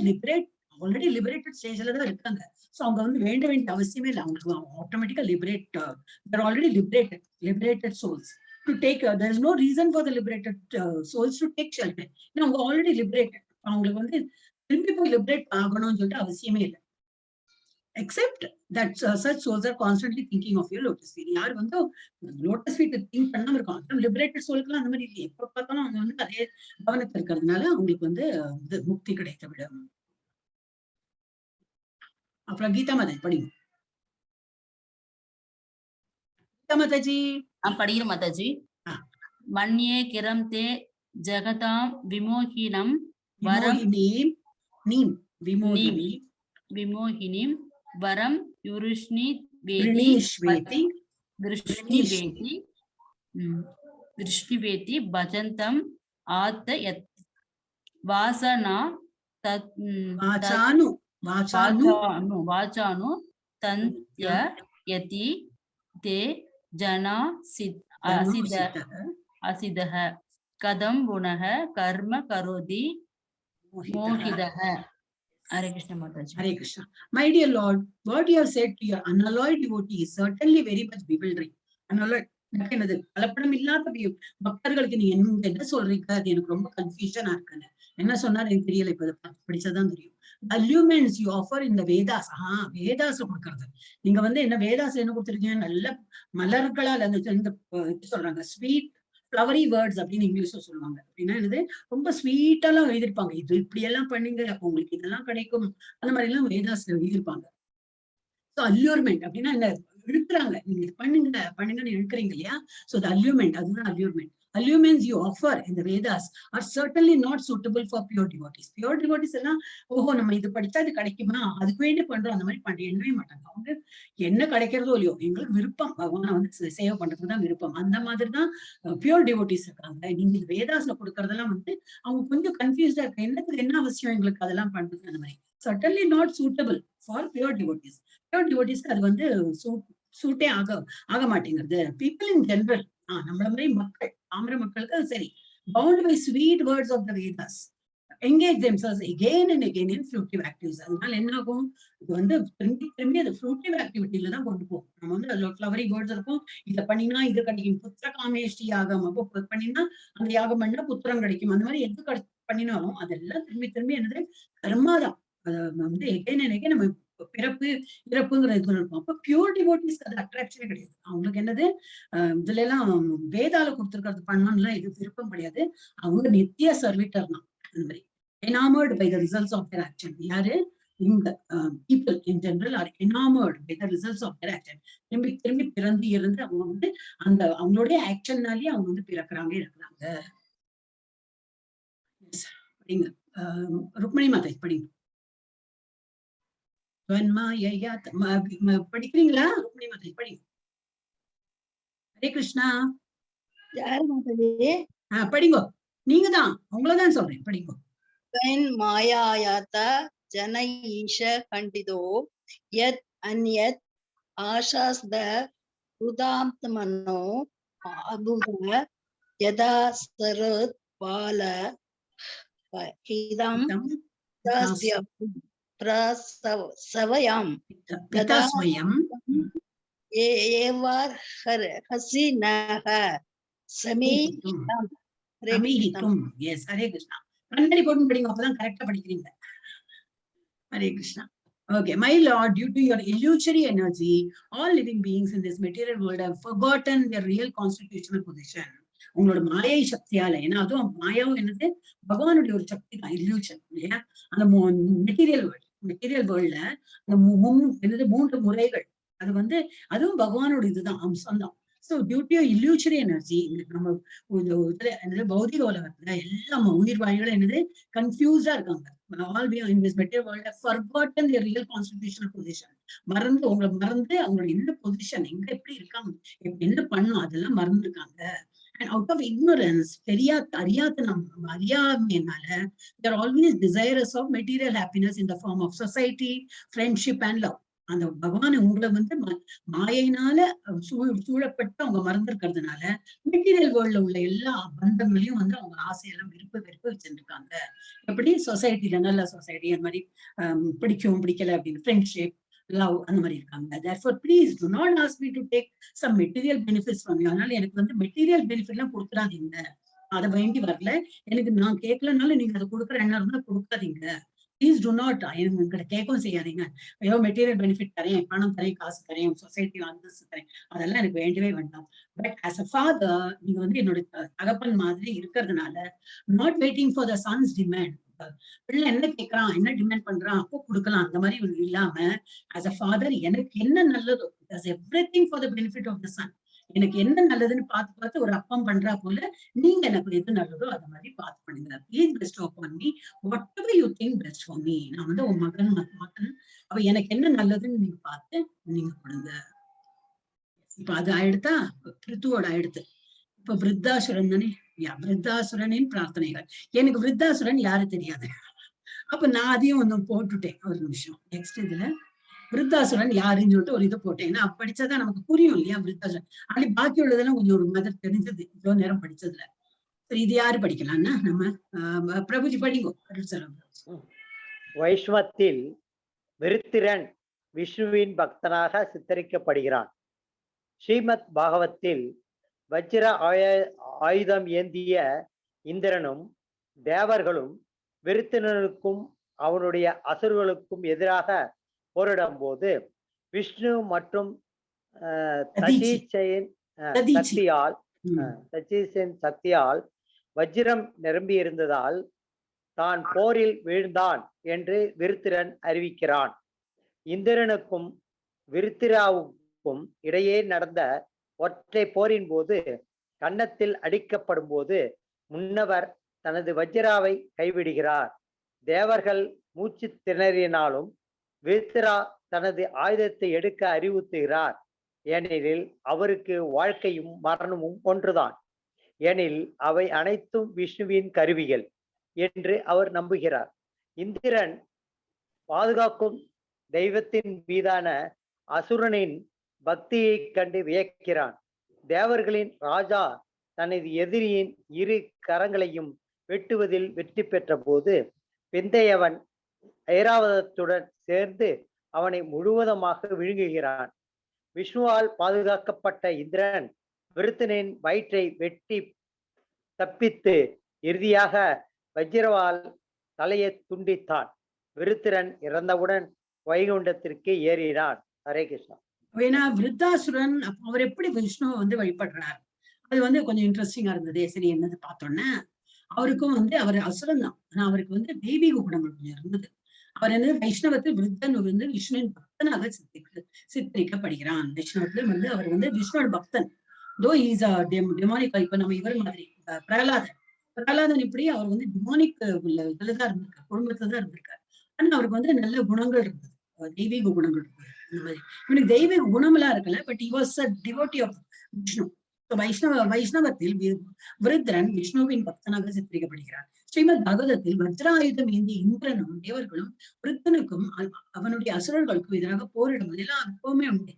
Speaker 1: ஆல்ரெடி லிபரேட்டட் ஸ்டேஜ்ல தான் இருக்காங்க. சோ அவங்க வந்து வேண்ட வேண்டிய அவசியமே இல்லை. அவங்களுக்கு ஆட்டோமேட்டிக்கா they're already liberated souls. To take, there is no reason for the liberated souls to take shelter. அவங்க ஆல்ரெடி லிபரேட்டட். அவங்களுக்கு வந்து திரும்பி போய் லிபரேட் ஆகணும்னு சொல்லிட்டு அவசியமே இல்லை. Except that such souls are constantly thinking of your lotus feet. யார் வந்து லோட்டஸ் ஃபீட் திங்க் பண்ணாம இருக்காங்க. லிபரேட்டட் சோல்க்குலாம் அந்த மாதிரி இல்லை. எப்ப பார்த்தாலும் அவங்க வந்து அதே கவனத்தில் இருக்கிறதுனால அவங்களுக்கு வந்து முக்தி கிடைத்து விடும். அப்புறம் கீதா மாதாஜி படிங்க. கீதா மாதாஜி
Speaker 5: படிக்கிற மாதாஜி. மன்யே கிரம் தே ஜகதாம் விமோகினம் வரம் விமோகினிம் வரம் யுருஷ்ணி வேதி பஜந்தம் ஆத்த யத் வாசனா வாசானு தந்த்ய யதி தே ஜனா அசிதஹ கதம் புனஹ கர்ம கரோதி மோகிதஹ. Hare Krishna Mataji.
Speaker 1: Hare Krishna. My dear Lord, what you have said to your unalloyed devotee is certainly very much bewildering. Unalloyed என்னது கலப்படம் இல்லாத பக்தர்களுக்கு நீ என்ன சொல்றீங்க? அது எனக்கு ரொம்ப கன்ஃபியூஷனா இருக்குன்னு. என்ன சொன்னாரு எனக்கு தெரியல. இப்ப படிச்சதான் தெரியும். Allurements you offer in the Vedas. Vedas கொடுக்கறது. நீங்க வந்து என்ன வேதாஸ் என்ன கொடுத்துருக்கீங்க? நல்ல மலர்களால் அந்த சொல்றாங்க ஸ்வீட் ஃப்ளவரி வேர்ட்ஸ் அப்படின்னு இங்கிலீஷ்ல சொல்லுவாங்க. அப்படின்னா என்னது ரொம்ப ஸ்வீட்டாலாம் எழுதிருப்பாங்க. இது இப்படி எல்லாம் பண்ணுங்க, உங்களுக்கு இதெல்லாம் கிடைக்கும், அந்த மாதிரி எல்லாம் வேதாஸ்ல எழுதிருப்பாங்க. ஸோ அல்யூர்மெண்ட் அப்படின்னா என்ன? இழுக்கிறாங்க. நீங்க இது பண்ணுங்கன்னு இழுக்கிறீங்க இல்லையா? ஸோ அல்யூர்மெண்ட், அதுதான் அல்யூர்மெண்ட். Allurements you offer in the Vedas are certainly not suitable for pure devotees. Pure devotees எல்லாம் ஓஹோ நம்ம இது படிச்சா இது கிடைக்குமா, அதுக்கு வேண்டி பண்றோம், அந்த மாதிரி எண்ணவே மாட்டாங்க. அவங்க என்ன கிடைக்கிறதோ இல்லையோ, எங்களுக்கு விருப்பம் பகவானை வந்து சேவை பண்றதுக்கு தான் விருப்பம். அந்த மாதிரிதான் பியூர் டிவோட்டிஸ் இருக்காங்க. நீங்க இது வேதாஸ்ல கொடுக்கறதெல்லாம் வந்து அவங்க கொஞ்சம் கன்ஃபியூஸ்டா இருக்கு. என்னத்துக்கு என்ன அவசியம் எங்களுக்கு அதெல்லாம் பண்றது? அந்த மாதிரி certainly not suitable for pure devotees. Pure devotees அது வந்து சூட்டே ஆக மாட்டேங்கிறது. பீப்புள் இன் ஜெனரல், நம்மள மாதிரி மக்கள், ஆம்பர மக்களுக்கு அது சரி. bound by sweet words of the Vedas engage themselves again and again in fruitive activities. அதனால என்ன ஆகும்? இது வந்து திரும்பி அது ஃப்ரூட்டிவ் ஆக்டிவிட்டியில தான் கொண்டு போகும். நம்ம வந்து அதுல ஃப்ளவரி வேர்ட்ஸ் இருக்கும். இதை பண்ணினா இது கிடைக்கும், புத்திர காமேஷ்டி யாகம், அப்போ பண்ணினா அந்த யாகம் பண்ணா புத்திரம் கிடைக்கும். அந்த மாதிரி எது பண்ணினாலும் அதெல்லாம் திரும்பி என்னது கர்மாதான். அதை வந்து எகைன் அண்ட் எகைன் நம்ம பிறப்பு இறப்புங்கிற இது இருக்கும். அப்ப பியூர் டிவோட்டிஸ்க்கு அது அட்ராக்ஷனே கிடையாது. அவங்களுக்கு என்னது இதுல எல்லாம் வேதால கொடுத்துருக்கிறது பண்ணணும்லாம் இது விருப்பம் கிடையாது. அவங்க நித்திய சர்வீட்டர் தான். அந்த மாதிரி enamored by the results of their action. யாரு? இந்த people in general are enamored by the results of their action. திரும்பி திரும்பி பிறந்து இருந்து அவங்க வந்து அந்த அவங்களுடைய ஆக்ஷன்னாலேயே அவங்க வந்து பிறக்கிறாங்க இருக்கிறாங்க. படிங்க ருக்மணி மாதா படிங்க. படிக்கிறீங்களா? ருக்மணி மாதா படிங்க. ஹரே கிருஷ்ணா.
Speaker 7: யாரு மாதாஜி?
Speaker 1: படிங்கோ. நீங்க தான், உங்களதான் சொல்றேன், படிங்கோ.
Speaker 7: மாயாயாத்தா ஜன ஈஷ கண்டிதோ யத் அன்யத் ஆசாஸ்த உதாம்தமனோ அபுத யதா சரத் பால ஹிதம் பிரசவயம்
Speaker 1: பிதாஸ்வயம்
Speaker 7: ஏவார் ஹசினஹ சமீஹிதம்.
Speaker 1: சமீஹிதும். எஸ், ஹரே கிருஷ்ணா. கண்ணாடி போட்டு படிங்க, அப்பதான் கரெக்டா படிக்கிறீங்க. Hare Krishna. Okay, my Lord, due to your illusory energy, all living beings in this material world have forgotten their real constitutional position. உங்களோட மாயை சக்தியால, ஏன்னா அதுவும் மாயாவும் என்னது, பகவானுடைய ஒரு சக்தி தான், illusion இல்லையா? அந்த மெட்டீரியல் வேர்ல்ட்ல அந்த என்னது 3 முறைகள், அது வந்து அதுவும் பகவானோட இதுதான், அம்சம் தான். So due to your illusory energy, நம்ம பௌதிக உலகத்துல எல்லாம் உயிர் வாய்களும் என்னது கன்ஃபியூஸ்டா இருக்காங்க. All we in this material world have forgotten their real constitutional position. மறந்து அவங்களோட என்ன பொசிஷன், எங்க எப்படி இருக்காங்க, என்ன பண்ணும், அதெல்லாம் மறந்துருக்காங்க. And out of ignorance, அறியாமையினால they are always desirous of material happiness in the form of society, friendship and love. அந்த பகவான் உங்களை வந்து மாயினால சூழப்பட்டு அவங்க மறந்துருக்கிறதுனால மெட்டீரியல் வேர்ல்ட்ல உள்ள எல்லா பந்தங்களையும் வந்து அவங்க ஆசையெல்லாம் விருப்ப வச்சிருக்காங்க. எப்படி சொசைட்டில நல்ல சொசைட்டி, அந்த மாதிரி பிடிக்கும் பிடிக்கல அப்படின்னு ஃப்ரெண்ட்ஷிப், லவ், அந்த மாதிரி இருக்காங்க. Therefore, please do not ask me to take some material benefits from you. அதனால எனக்கு வந்து மெட்டீரியல் பெனிஃபிட் எல்லாம் கொடுத்துடாதீங்க. அதை வேண்டி வரல, எனக்கு நான் கேட்கலனாலும் நீங்க அதை கொடுக்குற எண்ணம் இருந்தா கொடுக்காதீங்க. Please do not, என்கிட்ட கேட்கவும் செய்யாதீங்க. ஏதோ மெட்டீரியல் பெனிஃபிட் தரேன், பணம் தரேன், காசு தரேன், சொசைட்டி அந்தஸ்து தரேன், அதெல்லாம் எனக்கு வேண்டவே வேண்டாம். பட் ஆஸ் அ ஃபாதர், நீங்க வந்து என்னோட தகப்பன் மாதிரி இருக்கிறதுனால, not waiting for the sons demand. பிள்ளை என்ன கேட்கறான், என்ன டிமாண்ட் பண்றான், அப்போ கொடுக்கலாம், அந்த மாதிரி இல்லாம ஆஸ் அ ஃபாதர் எனக்கு என்ன நல்லதோ, everything for the benefit of the son. எனக்கு என்ன நல்லதுன்னு பார்த்து ஒரு அப்பம் பண்றா போல நீங்க எனக்கு எது நல்லதோ அதை மாதிரி பார்த்து பண்ணுங்க. Please best of me whatever you think best for me. நான் வந்து உன் மகன் அவ எனக்கு என்ன நல்லதுன்னு நீங்க பார்த்து நீங்க கொடுங்க. இப்ப அது ஆயிடுத்தா, பிருத்துவோட ஆயிடுத்து. இப்ப விருத்தாசுரன் தானே, விருத்தாசுரனின் பிரார்த்தனைகள். எனக்கு விருத்தாசுரன் யாரு தெரியாது, அப்ப நான் அதையும் ஒண்ணு போட்டுட்டேன். ஒரு நிமிஷம், நெக்ஸ்ட் இதுல விருத்தாசுரன் யாருன்னு சொல்லிட்டு ஒரு இதை போட்டேன். ஏன்னா படிச்சாதான் நமக்கு புரியும் இல்லையா விருத்தாசுரன். அப்படி பாக்கி உள்ளதெல்லாம் கொஞ்சம் ஒரு மாதிரி தெரிஞ்சது இவ்வளவு நேரம் படிச்சதுல. சரி, இது யாரு படிக்கலாம்னா நம்ம பிரபுஜி படிங்கோ.
Speaker 3: வைஷ்ணவத்தில் விருத்திரன் விஷ்ணுவின் பக்தனாக சித்தரிக்கப்படுகிறான். ஸ்ரீமத் பாகவத்தில் வஜ்ர ஆயுதம் ஏந்திய இந்திரனும் தேவர்களும் விருத்திரனுக்கும் அவனுடைய அசுரர்களுக்கும் எதிராக போரிடும் போது விஷ்ணு மற்றும் சக்தியால் வஜ்ரம் நிரம்பி இருந்ததால் தான் போரில் வீழ்ந்தான் என்று விருத்திரன் அறிவிக்கிறான். இந்திரனுக்கும் விருத்திராவுக்கும் இடையே நடந்த ஒற்றை போரின் போது கன்னத்தில் அடிக்கப்படும் போது முன்னவர் தனது வஜ்ராவை கைவிடுகிறார். தேவர்கள் மூச்சு திணறினாலும் விருத்திரா தனது ஆயுதத்தை எடுக்க அறிவுறுத்துகிறார். ஏனெனில் அவருக்கு வாழ்க்கையும் மரணமும் ஒன்றுதான். ஏனில் அவை அனைத்தும் விஷ்ணுவின் கருவிகள் என்று அவர் நம்புகிறார். இந்திரன் பாதுகாக்கும் தெய்வத்தின் மீதான அசுரனின் பக்தியை கண்டு வியக்கிறான். தேவர்களின் ராஜா தனது எதிரியின் இரு கரங்களையும் வெட்டுவதில் வெற்றி பெற்ற போது பிந்தையவன் ஐராவதத்துடன் சேர்ந்து அவனை முழுவதுமாக விழுங்குகிறான். விஷ்ணுவால் பாதுகாக்கப்பட்ட இந்திரன் விருத்தனின் வயிற்றை வெட்டி தப்பித்து இறுதியாக வஜ்ரவால் தலையை துண்டித்தான். விருத்திரன் இறந்தவுடன் வைகுண்டத்திற்கு ஏறினான். ஹரே கிருஷ்ணா.
Speaker 1: ஏன்னா விருத்தாசுரன் அவர் எப்படி விஷ்ணுவை வந்து வழிபடுறார், அது வந்து கொஞ்சம் இன்ட்ரெஸ்டிங்கா இருந்தது. சரி, என்னது பார்த்தோன்னா அவருக்கும் வந்து அவர் அசுரன் தான், ஆனா அவருக்கு வந்து தெய்வீக குணங்கள் கொஞ்சம் இருந்தது. அவர் வந்து வைஷ்ணவத்தில் விருத்தன் வந்து விஷ்ணுவின் பக்தனாக சித்தரிக்கப்படுகிறான். வைஷ்ணவத்தில் வந்து அவர் வந்து விஷ்ணுவோட பக்தன். Though is demonic. இப்ப நம்ம இவர் மாதிரி பிரகலாதன் இப்படி அவர் வந்து டிமானிக் இதுலதான் இருந்திருக்காரு, குடும்பத்துல தான் இருந்திருக்காரு. ஆனா அவருக்கு வந்து நல்ல குணங்கள் இருந்தது, தெய்வீக குணங்கள் இருந்தது. இந்த மாதிரி இவனுக்கு தெய்வீக குணம் எல்லாம் இருக்கல, but he was a devotee of Vishnu. வைஷ்ணவத்தில் விருத்ரன் விஷ்ணுவின் பக்தனாக சித்தரிக்கப்படுகிறார். ஸ்ரீமத் பாகவதத்தில் வஜ்ராயுதம் ஏந்தி இந்திரனும் தேவர்களும் விருத்தனுக்கும் அவனுடைய அசுரர்களுக்கும் எதிராக போரிடும் போதெல்லாம் எப்பவுமே உண்டு.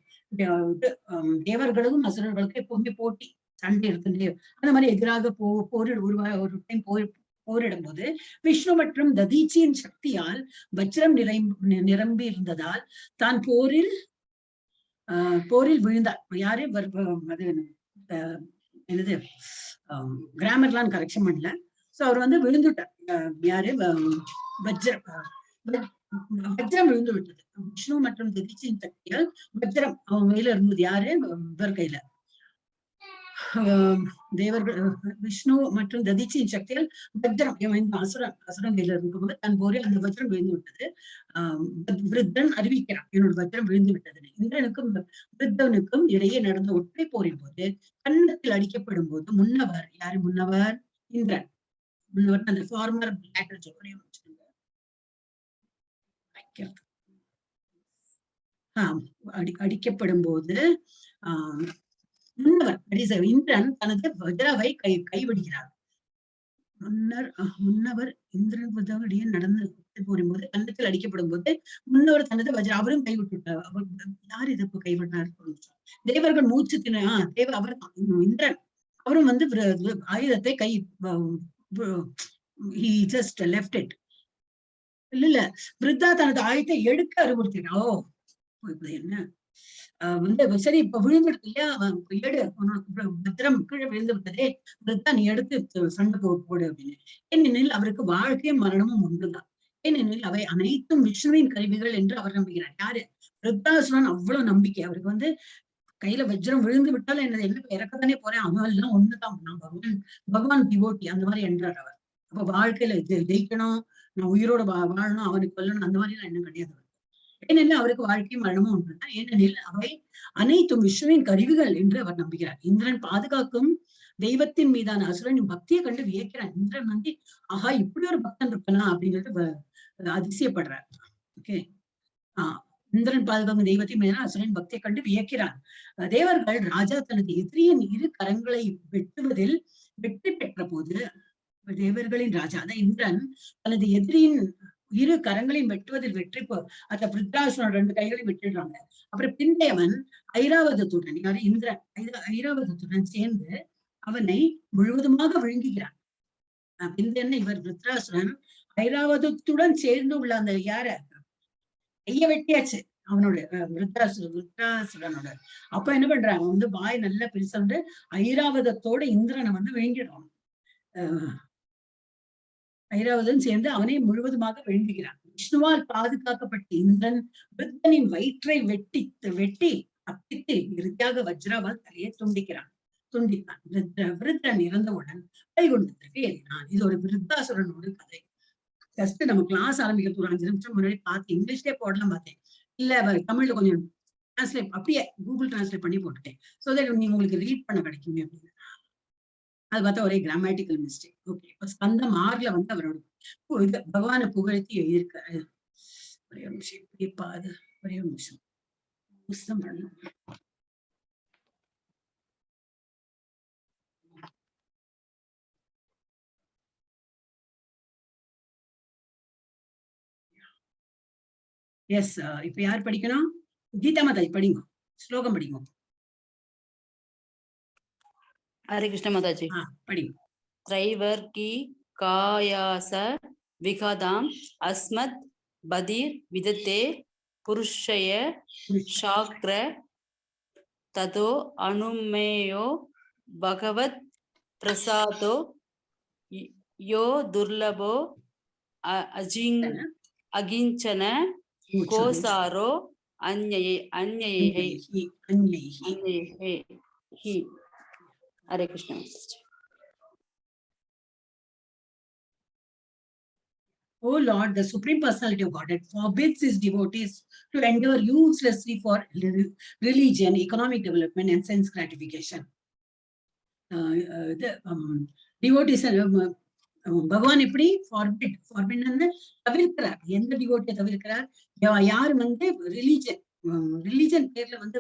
Speaker 1: தேவர்களுக்கும் அசுரர்களுக்கும் எப்பவுமே போட்டி, சண்டை இருக்கு. அந்த மாதிரி எதிராக ஒரு டைம் போரிடும் போது விஷ்ணு மற்றும் ததீச்சியின் சக்தியால் வஜ்ரம் நிரம்பி இருந்ததால் தான் போரில் விழுந்தார். யாரு அது என்னது கிராமர்லாம் கரெக்ஷன் பண்ணல. சோ அவர் வந்து விழுந்துட்டார். யாரு வஜ்ரம் விழுந்து விட்டது. விஷ்ணு மற்றும் ததீச்சியின் சக்தியால் வஜ்ரம் அவங்க கையில இருந்தது. யாரு இவர் கையில, தேவர்கள் விஷ்ணு மற்றும் ததீச்சியின் சக்தியால் வஜ்ரம் அசுரன் கையில இருக்கும்போது தன் போரில் அந்த வஜ்ரம் விழுந்து விட்டது. விருத்தன் அறிவிக்கிறான், என்னோட வஜ்ரம் விழுந்து விட்டது. இந்திரனுக்கும் விருத்தனுக்கும் இடையே நடந்த ஒற்றை போரின் போது கன்னத்தில் அடிக்கப்படும் போது முன்னவர், யாரு முன்னவர்? இந்திரன். முன்னவர் அந்த ஃபார்மர் அடிக்கப்படும் போது முன்னவர் இந்திரன் தனது வஜ்ராவை கைவிடுகிறார். முன்னவர் இந்திரன் இடையே நடந்து போகும்போது கன்னத்தில் அடிக்கப்படும் போது முன்னவர் தனது வஜ்ரா அவரும் கைவிட்டுட்டார். யார் இது இப்ப கைவிட்டார்? தேவர்கள் மூச்சு அவர் இந்திரன் அவரும் வந்து ஆயுதத்தை he just left it. இல்ல விருத்தா தனது ஆயுதத்தை எடுக்க அறிவுறுத்தினா. என்ன வந்து சரி இப்ப விழுந்துருக்கு இல்லையா, எடு, பத்திரம் கீழே விழுந்து விட்டதே, விருத்தா நீ எடுத்து சண்டை போடு அப்படின்னு. ஏனெனில் அவருக்கு வாழ்க்கையும் மரணமும் ஒன்றுதான். ஏனெனில் அவை அனைத்தும் விஷ்ணுவின் கருவிகள் என்று அவர் நம்புகிறார். யாரு? விருத்தாசுரன் அவ்வளவு நம்பிக்கை அவருக்கு. வந்து கையில வஜ்ரம் விழுந்து விட்டாலும் என்ன இறக்கத்தானே போறேன், அவன் எல்லாம் ஒண்ணுதான், நான் பகவான் டிவோட்டி அந்த மாதிரி என்றார் அவர். அப்ப வாழ்க்கையில ஜெயிக்கணும், நான் உயிரோட வாழணும், அவனுக்கு கொல்லணும், அந்த மாதிரி எல்லாம் எண்ணம் கிடையாது. ஏனெனில் அவருக்கு வாழ்க்கை மரணமும் ஒன்றுதான். ஏனெனில் அவை அனைத்தும் விஷ்ணுவின் கருவிகள் என்று அவர் நம்புகிறார். இந்திரன் பாதுகாக்கும் தெய்வத்தின் மீதான அசுரனின் பக்தியை கண்டு வியக்கிறான். இந்திரன் வந்து ஆஹா இப்படி ஒரு பக்தன் இருக்கலாம் அப்படின்னு சொல்லிட்டு அதிசயப்படுறார். ஓகே. இந்திரன் பாதுகாக்கும் தெய்வத்தின் மீதான அசுரனின் பக்தியை கண்டு வியக்கிறான். தேவர்கள் ராஜா தனது எதிரியின் இரு கரங்களை வெட்டுவதில் வெற்றி பெற்ற போது, தேவர்களின் ராஜா அதான் இந்திரன் தனது எதிரியின் இரு கரங்களையும் வெட்டுவதில் வெற்றி அந்த பிருத்ராசுரன் 2 கைகளையும் வெட்டிடுறாங்க. அப்புறம் பிந்தையவன் ஐராவதத்துடன், யாரு? இந்திரன் ஐராவதத்துடன் சேர்ந்து அவனை முழுவதுமாக விழுங்குகிறான். பிந்தையன் இவர் பிருத்ராசுரன் ஐராவதத்துடன் சேர்ந்து உள்ள அந்த யார கைய வெட்டியாச்சு அவனோட, விருத்தாசுரனோட. அப்ப என்ன பண்றான், அவன் வந்து வாய் நல்லா பெருசா வந்து ஐராவதத்தோட இந்திரனை வந்து விழுங்கிடுவான். ஐராவதன் சேர்ந்து அவனை முழுவதுமாக விழுங்குகிறான். விஷ்ணுவால் பாதுகாக்கப்பட்ட இந்திரன் விருத்தனின் வயிற்றை வெட்டி அப்பித்து இறுதியாக வஜ்ராவால் தலையை துண்டித்தான். விருத்தன் இறந்தவுடன் வைகுண்டத்திற்கு ஏறினான். இது ஒரு விருத்தாசுரனோட கதை. ஜஸ்ட் நம்ம கிளாஸ் ஆரம்பிக்கிறது ஒரு 5 நிமிஷம் முன்னாடி பார்த்து இங்கிலீஷ்லயே போடலாம் பார்த்தேன். இல்ல தமிழ்ல கொஞ்சம் டிரான்ஸ்லேட் அப்படியே கூகுள் டிரான்ஸ்லேட் பண்ணி போட்டுட்டேன். சோ தட் நீங்க உங்களுக்கு ரீட் பண்ண கிடைக்குமே அப்படின்னு. அது பார்த்தா ஒரே கிராமட்டிக்கல் மிஸ்டேக். ஓகே. இப்ப ஸ்கந்தம் 6ல வந்து அவரோட பகவானை புகழ்த்தி எழுதியிருக்காரு. ஒரே ஒரு நிமிஷம் இப்படிப்பா, அது ஒரே ஒரு நிமிஷம் புஸ்தம் பண்ணணும். எஸ். இப்ப யார் படிக்கணும்? கீதா மாதாஜி படிங்க, ஸ்லோகம் படிங்க.
Speaker 5: ஹரே கிருஷ்ண மாதாஜி.
Speaker 1: படிங்க.
Speaker 5: த்ரைவர்கி காயாச விகதாம் அஸ்மத் பதிர் விதத்தே புருஷய சாக்ர ததோ அனுமேயோ பகவத் பிரசாதோ யோ துர்லபோ Akinchana கோசாரோ அந்யயே. Hare Krishna.
Speaker 1: Oh Lord, the Supreme Personality of Godhead forbids his devotees to endure uselessly for religion, economic development, and sense gratification. Devotees, பகவான் எப்படி ஃபார்பிட் தவிர்க்கிறார். எந்த டிவோட்டியை தவிர்க்கிறார்? யாரு வந்து ரிலிஜன் பேர்ல வந்து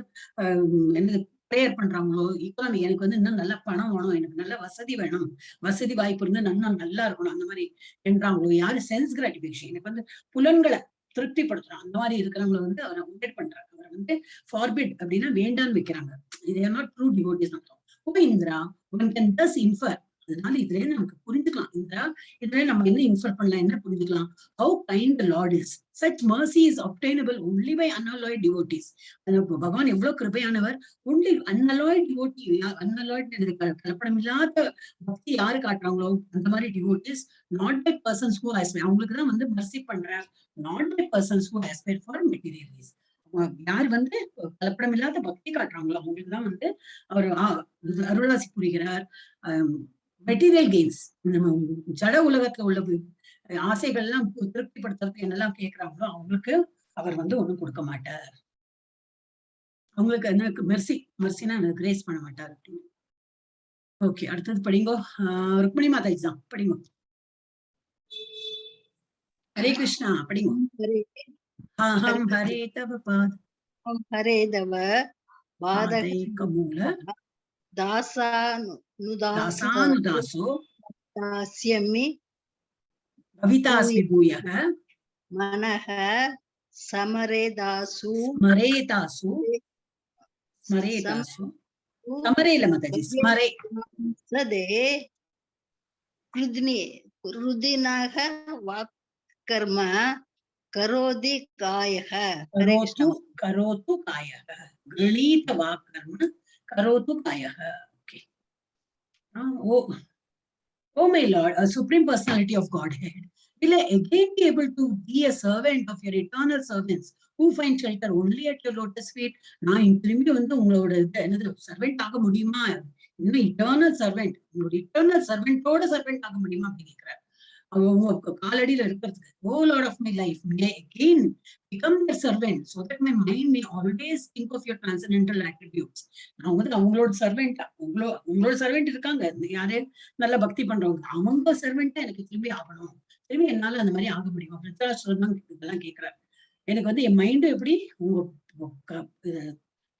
Speaker 1: என்ன ப்ரேயர் பண்றாங்களோ, இக்கானமி, எனக்கு வந்து இன்னும் நல்ல பணம் வேணும், எனக்கு நல்ல வசதி வேணும், வசதி வாய்ப்பு இருந்து நல்லா இருக்கணும், அந்த மாதிரி என்றாங்களோ, யாரு சென்ஸ் கிராட்டிபிகேஷன், எனக்கு வந்து புலன்களை திருப்திப்படுத்துறான், அந்த மாதிரி இருக்கிறவங்களை வந்து அவரை அவாய்ட் பண்றாங்க. அவரை வந்து ஃபார்பிட் அப்படின்னா வேண்டான்னு வைக்கிறாங்க. இது நாட் ட்ரூ டிவோட்டிஸ் அர்த்தம். Indira one can thus infer, அதனால இதுல நமக்கு புரிஞ்சுக்கலாம். இதுல நம்ம என்ன இன்ஃபர் பண்ணலாம், என்ன புரிஞ்சுக்கலாம்? How kind the Lord is. Such mercy is obtainable only by unalloyed devotees. பகவான் எவ்வளவு கிருபையானவர். only unalloyed devotee, unalloyed கலப்படம் இல்லாத பக்தி யாரு காட்டுறாங்களோ அந்த மாதிரி devotees, not by persons who aspire, அவங்களுக்கு தான் வந்து mercy பண்றார், not by persons who aspire for materialism. யார் வந்து கலப்படம் இல்லாத பக்தி காட்டுறாங்களோ அவங்களுக்கு தான் வந்து அவர் அருளாசி புரிகிறார். மெட்டீரியல் கெயின்ஸ், ஜட உலகத்துல உள்ள ஆசைகள் எல்லாம் திருப்திப்படுத்துறதுக்கு என்னெல்லாம் கேட்கிறாங்களோ அவங்களுக்கு அவர் வந்து ஒண்ணும் கொடுக்க மாட்டார். அவங்களுக்கு எனக்கு மெர்சினா கிரேஸ் பண்ண மாட்டார் அப்படின்னு. ஓகே, அடுத்தது படிங்கோ. ருக்மிணி மாதாஜி தான் படிங்கோ. ஹரே கிருஷ்ணா படிங்கோ. அஹம் ஹரே தவ பாத
Speaker 7: ஹரே தவ
Speaker 1: பாதைகமூல
Speaker 7: தாசானுதாசோ தாஸ்யமி
Speaker 1: பவிதாஸ்மி பூயக
Speaker 7: மனஹ சமரேதாசு
Speaker 1: சமரேல மதஜி ஸ்மரே
Speaker 7: சதே ருதினஹ வாக்கர்ம கரோதி காயக
Speaker 1: கரோத்து காயக கிரணீத வாக்கர்ம கரோத்து காயக. Okay. Oh my Lord, a supreme personality of Godhead, will I again be able to be a servant of your eternal servants who find shelter only at your lotus feet? நான் திரும்பி வந்து உங்களோட என்னது சர்வெண்ட் ஆக முடியுமா? இன்னும் eternal servant, உங்களோட eternal சர்வெண்டோட servant ஆக முடியுமா அப்படின்னு கேட்கிறார். அவங்க காலடியில இருக்கிறதுக்கு. Oh Lord of my life, may I again become their servant so that my mind may always think of your transcendental attributes. நான் வந்து அவங்களோட சர்வெண்டா, உங்களோட சர்வெண்ட் இருக்காங்க யாரே நல்ல பக்தி பண்றவங்க, அவங்க சர்வெண்டா எனக்கு திரும்பி ஆகணும், திரும்பி என்னால அந்த மாதிரி ஆக முடியுமா? இதெல்லாம் கேட்கிறாரு. எனக்கு வந்து என் மைண்டு எப்படி உங்க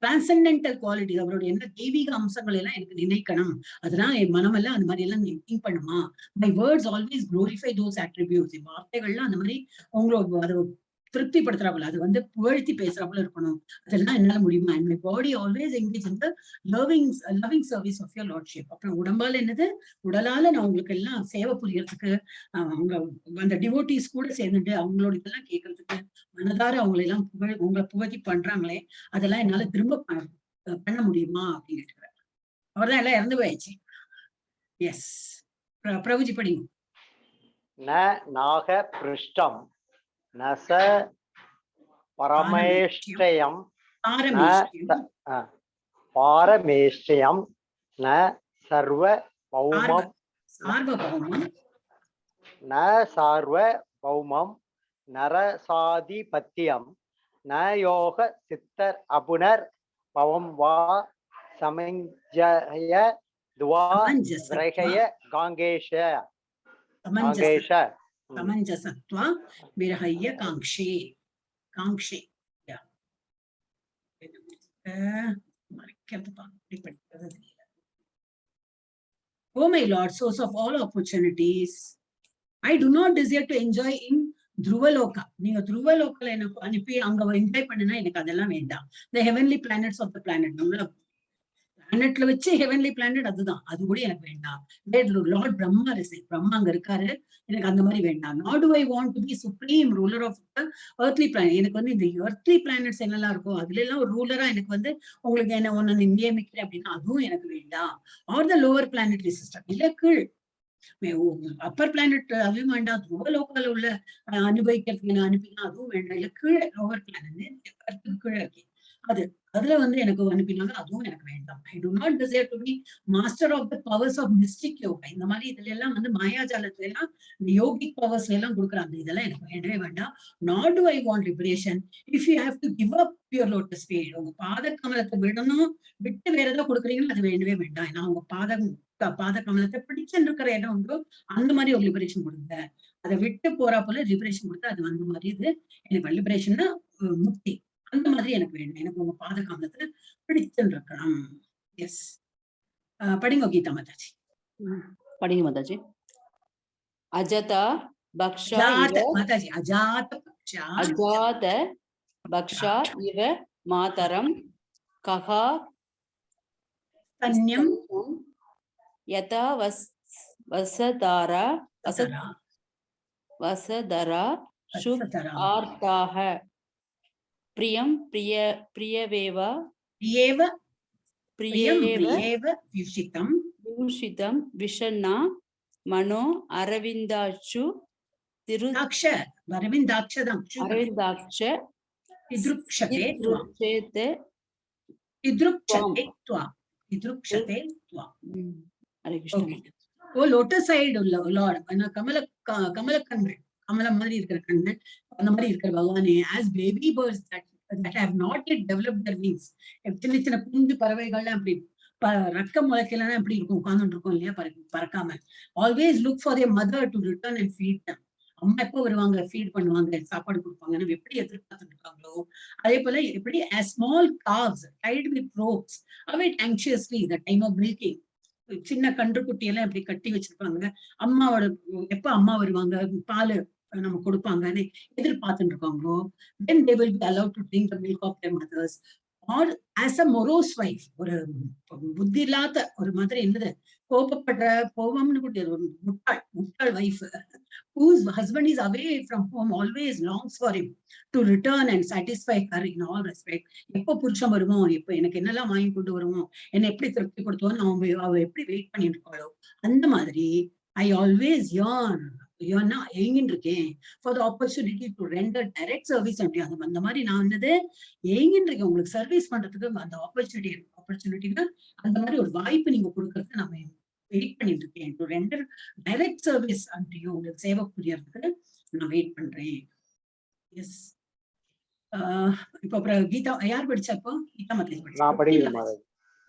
Speaker 1: டிரான்சென்டென்டல் குவாலிட்டி, அவரோட என்ன தெய்வீக அம்சங்கள் எல்லாம் எனக்கு நினைக்கணும், அதெல்லாம் என் மனமெல்லாம் அந்த மாதிரி எல்லாம் திங்க் பண்ணுமா? My words always glorify those attributes. என் வார்த்தைகள்லாம் அந்த மாதிரி உங்களோட அதை திருப்திப்படுத்துறாப்புல, அது வந்து புகழ்த்தி பேசுறாப்புல இருக்கணும், அதெல்லாம் என்னால முடியுமா? And my body always engage in the loving service of your lordship. அப்புறம் உடம்பால என்னது, உடலால நான் உங்களுக்கு எல்லாம் சேவை புரியறதுக்கு, அவங்க அந்த டிவோட்டிஸ் கூட சேர்ந்துட்டு அவங்களோட இதெல்லாம் கேட்கறதுக்கு, மனதார அவங்களெல்லாம் உங்களை புகழ்த்தி பண்றாங்களே, அதெல்லாம் என்னால திரும்ப பண்ண முடியுமா அப்படின்னு கேட்டுக்கிறார். அவர்தான் எல்லாம் இறந்து போயாச்சு. எஸ், பிரபுஜி படிங்க.
Speaker 3: நாக பிருஷ்டம் நச பரமேஷ்டயம் பாரமேஷ்டயம் ந சர்வ பௌமம் ந சார்வ பௌமம் நரசாதிபத்தியம் ந யோக சித்தர் அபுனர் பவம் வா சமஞ்சய துவா விரகய காங்கேஷ
Speaker 1: சமஞ்சசத்வா விரஹய்ய காங்ஷே. Oh my Lord, source of all opportunities, I do not desire to enjoy in Dhruvaloka. நீங்க Dhruvaloka எனக்கு அனுப்பி அங்க என்ஜாய் பண்ணுனா எனக்கு அதெல்லாம் வேண்டாம். The heavenly planets of the planet, நம்மள பிளானட்ல வச்சு ஹெவன்லி பிளானட், அதுதான், அது கூட எனக்கு வேண்டாம். லார்ட் பிரம்மா பிரம்மா அங்க இருக்காரு, எனக்கு அந்த மாதிரி வேண்டாம். Not do I want to be supreme ruler of the earthly planet. எனக்கு வந்து இந்த எர்த்லி பிளானட்ஸ் என்னெல்லாம் இருக்கும் அதுல எல்லாம் ஒரு ரூலரா எனக்கு வந்து உங்களுக்கு என்ன ஒண்ணு நியமிக்கிறேன் அப்படின்னா அதுவும் எனக்கு வேண்டாம். R the lower planetary system, இல்ல கீழ் அப்பர் பிளானட் அதுவும் வேண்டாம். துருவலோகால உள்ள அனுபவிக்கிறதுக்கு அனுப்பினா அதுவும் வேண்டாம். இல்ல கீழே லோவர் பிளானட் கீழே இருக்கு அதுல வந்து எனக்கு அனுப்பினாங்க. அதுவும் எனக்கு வேண்டாம். I do not desire to be master of the powers of mystic yoga. இந்த மாதிரி இதுல எல்லாம் வந்து மாயாஜாலத்துல எல்லாம் யோகிக் பவர்ஸ்ல எல்லாம் கொடுக்குறாங்க. இதெல்லாம் எனக்கு வேண்டவே வேண்டாம். Not do I want liberation. If you have to give up your lotus feet, உங்க பாத கமலத்தை விடணும், விட்டு வேற ஏதாவது கொடுக்குறீங்கன்னா அது வேண்டவே வேண்டாம். ஏன்னா உங்க பாத கமலத்தை பிடிச்சுட்டு இருக்கிற இடம் உண்டோ அந்த மாதிரி ஒரு லிபரேஷன் கொடுங்க. அதை விட்டு போறா போல லிபரேஷன் கொடுத்தா அது வந்து மாதிரி இது எனக்கு லிபரேஷன்னா முக்தி. அந்த மாதிரி எனக்கு வேணும். எனக்கு உங்க பாத கமலத்துல பிடிச்சுட்டு இருக்கணும். எஸ், படிங்க கீதா மாதாஜி.
Speaker 5: படிங்க மாதாஜி. அஜதா பக்ஷா
Speaker 1: மாதாஜி அஜாத
Speaker 5: பக்ஷா இவ மாதரம் கஹா
Speaker 1: தன்யம்
Speaker 5: யதா வசதாரா ஆர்த்தாக பிரியம் பிரியவேவ யூஷிதம் விஷண்ணா மனோ அரவிந்தாட்சு
Speaker 1: லோட்டஸ் சைடு உள்ள லார்ட் கமலக்கண்ணு, கமலம் மாதிரி இருக்கிற கண்ணு, அந்த மாதிரி இருக்கிற பகவானே, as baby birds that have not yet developed their wings, சின்ன சின்ன குஞ்சு பறவைகள்லாம் அப்படி ரக்க முளைக்கலாம் எப்படி இருக்கும், உட்கார்ந்துட்டு இருக்கும் இல்லையா, பறக்காம. Always look for their mother to return and feed them. அம்மா எப்போ வருவாங்க, ஃபீட் பண்ணுவாங்க, சாப்பாடு கொடுப்பாங்க, நம்ம எப்படி எதிர்பார்த்துட்டு இருக்காங்களோ அதே போல எப்படி as small calves tied with ropes await anxiously the time of milking. சின்ன கன்றுக்குட்டி எல்லாம் எப்படி கட்டி வச்சிருப்பாங்க, அம்மாவோட எப்ப அம்மா வருவாங்க, பால் நம்ம கொடுப்பாங்கன்னு எதிர்பார்த்துட்டு இருக்காங்களோ, then they will be allowed to drink the milk of their mothers. Or as a morose wife, ஒரு புத்தி இல்லாத ஒரு மாதிரி என்னது கோபப்படுற கோபம்னு கூட ஒரு முட்டாள் wife whose husband is away from home always longs for him to return and satisfy her in all respect. எப்போ புருஷன் வருமோ, எப்போ எனக்கு என்னெல்லாம் வாங்கி கொண்டு வருமோ, என்னை எப்படி திருப்தி கொடுத்தோன்னு அவ எப்படி வெயிட் பண்ணிட்டு இருக்காளோ அந்த மாதிரி I always ஏங்கின்னு இருக்கேன் for the opportunity to render direct service. அந்த மாதிரி நான் வந்தது ஏங்கின்னு இருக்கேன் உங்களுக்கு சர்வீஸ் பண்றதுக்கு. அந்த ஆப்பர்ச்சுனிட்டிக்கு அந்த மாதிரி ஒரு வாய்ப்பு நீங்க கொடுக்கறது நம்ம வெயிட் பண்ணிட்டு இருக்கேன். To render direct service unto you, உங்களுக்கு சேவை புரியறதுக்கு நான் வெயிட் பண்றேன். எஸ், இப்போ அப்புறம் கீதா யார் படிச்சா? இப்போ கீதா மாதாஜி படிச்சா,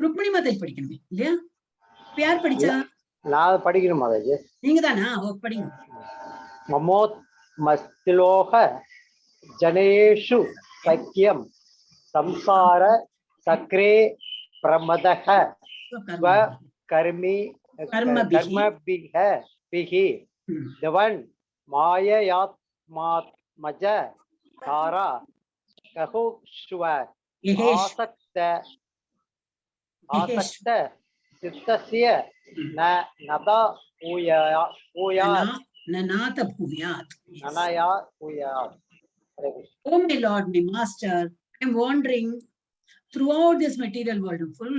Speaker 1: ருக்மிணி மாதாஜி படிக்கணுமே இல்லையா? இப்ப யார் படிச்சா?
Speaker 3: நான் படிக்கணும் மாதாஜி.
Speaker 1: நீங்க தானா? படிங்க.
Speaker 3: மமோத் மஸ்திலோக ஜனேஷு சக்கியம் சம்சார சக்ரே பிரமதஹ ஸ்வ கர்மபிஹ பிஹி தவன் மாயயாத்மாத்மஜ தாரா கஹுஷ்வ ஆசக்த சித்தஸ்ய நதா பூயாத்.
Speaker 1: Oh my Lord, my Master, I am wandering throughout this material world, full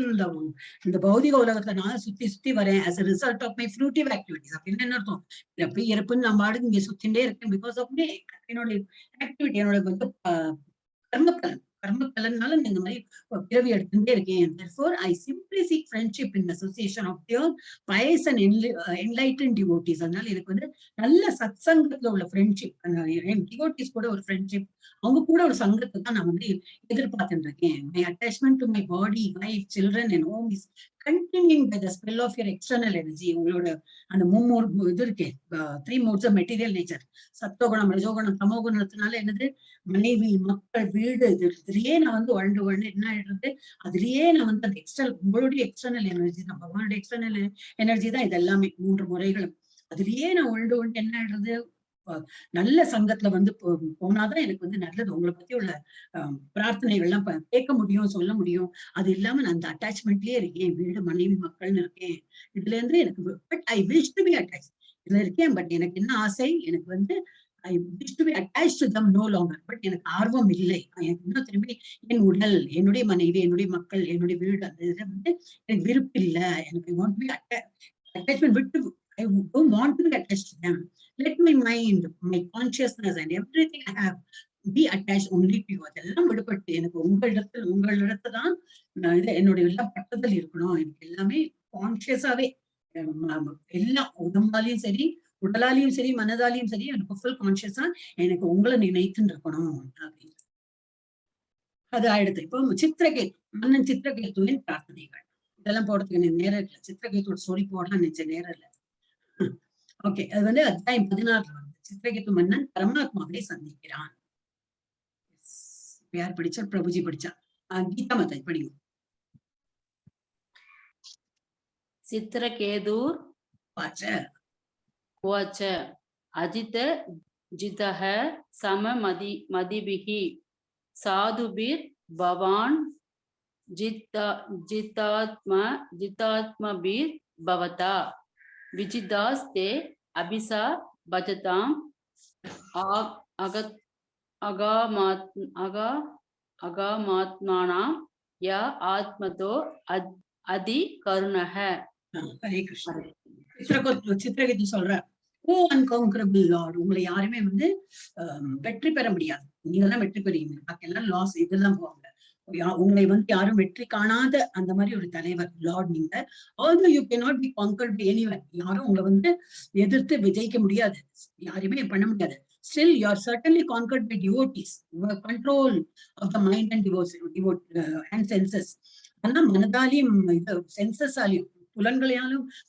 Speaker 1: இந்த பௌதிக உலகத்துல நான் சுத்தி வரேன் as a result of my fruitive activities. அப்படின்னு என்ன அர்த்தம்? எப்படி இருப்புன்னு நான் பாடுங்க இங்க சுத்திண்டே இருக்கேன் because of me, என்னோட ஆக்டிவிட்டி, என்னோட வந்து கர்மக்கலனால இந்த மாதிரி பிறவி எடுத்துட்டே இருக்கேன். Therefore, I simply seek friendship in association of pure, pious and enlightened devotees. அதனால எனக்கு வந்து நல்ல சத்சங்கத்துல உள்ள ஃப்ரெண்ட்ஷிப், டிவோட்டிஸ் கூட ஒரு ஃப்ரெண்ட்ஷிப், அவங்க கூட ஒரு சங்கத்தை தான் நான் வந்து எதிர்பார்த்துட்டு இருக்கேன். My attachment to my body, wife, children and home is continuing by the spell of your external energy. உங்களோட அந்த இது இருக்கே, 3 modes of material nature, சத்தோகுணம், ரஜோகுணம், தமோகுணத்தினால என்னது, மனைவி, மக்கள், வீடு, இதுலயே நான் வந்து வாழ்ந்து என்ன ஆயிடுறது, அதுலயே நான் வந்து அந்த உங்களுடைய எக்ஸ்டர்னல் எனர்ஜி தான், பகவானுடைய எக்ஸ்டர்னல் எனர்ஜி தான் இது எல்லாமே 3 முறைகளும். அதுலயே நான் வாழ்ந்து என்ன ஆயிடுறது, நல்ல சங்கத்துல வந்து போனாதான் எனக்கு வந்து நல்லது. உங்களை பத்தி உள்ள பிரார்த்தனைகள்லாம் கேட்க முடியும், சொல்ல முடியும். அது இல்லாம நான் அந்த அட்டாச்மெண்ட்லயே இருக்கேன், வீடு, மனைவி, மக்கள்னு இருக்கேன். இதுல இருந்து எனக்கு but I wish to be attach, இதுல இருக்கேன். பட் எனக்கு என்ன ஆசை, எனக்கு வந்து I wish to be attached to them no longer. But எனக்கு ஆர்வம் இல்லை. எனக்கு இன்னும் திரும்பி என் உடல், என்னுடைய மனைவி, என்னுடைய மக்கள், என்னுடைய வீடு, அந்த இதுல வந்து எனக்கு விருப்பம் இல்லை. எனக்கு I want to be attachment விட்டு, I don't want to be attached to them. Let my mind, my consciousness and everything I have B attach only to you. அதெல்லாம் விடுபட்டு எனக்கு உங்களிடத்துல தான் இது என்னுடைய எல்லாம் பட்டதல் இருக்கணும். எனக்கு எல்லாமே கான்சியஸாவே எல்லாம் உடம்பாலையும் சரி, உடலாலையும் சரி, மனதாலையும் சரி, எனக்கு ஃபுல் கான்சியஸா எனக்கு உங்களை நினைத்துன்னு இருக்கணும் அப்படின்னு. அது ஆயிடுது. இப்போ சித்திரகேது, மன்னன் சித்திரகேதுவின் பிரார்த்தனைகள் இதெல்லாம் போடுறதுக்கு எனக்கு நேரம் இல்லை. சித்திரகேதுவோட ஸ்டோரி போடலாம் நினைச்ச நேரம் இல்லை. ஓகே, அது வந்து அத்தியாயம் 16 வந்து சித்திரகேது மன்னன் பரமாத்மாவை சந்திக்கிறான். யார் படிச்சா? பிரபுஜி படிச்சா. கீதா மாதாஜி படிங்க.
Speaker 5: சித்திரகேதுர் உவாச்ச அஜித ஜிதஹ சம மதிபிஹி சாதுபிர் பவான் ஜிதாத்மபிர் பவதா விஜிதாஸ்தே அபிசா பஜதாம் அகாமாத்மானாம் யா ஆத்மதோ அதி கருணஹ.
Speaker 1: ஹரே கிருஷ்ணா. சித்திரகேது சொல்ற, ஓ அன்கான்கரபிள் லார்ட், உங்களை யாருமே வந்து வெற்றி பெற முடியாது. நீங்க தான் வெற்றி பெறுவீங்க, பாக்கெல்லாம் லாஸ் இதெல்லாம் போவாங்க. உங்களை வந்து யாரும் வெற்றி காணாத அந்த மாதிரி ஒரு தலைவர் லார்ட் நீங்க. Although you cannot be conquered by anyone, யாரும் உங்களை வந்து எதிர்த்து விஜயிக்க முடியாது, யாருமே பண்ண முடியாது. Still, you are certainly conquered by devotees, control of the mind and and senses. ஆனா மனதாலையும் சென்சஸாலையும்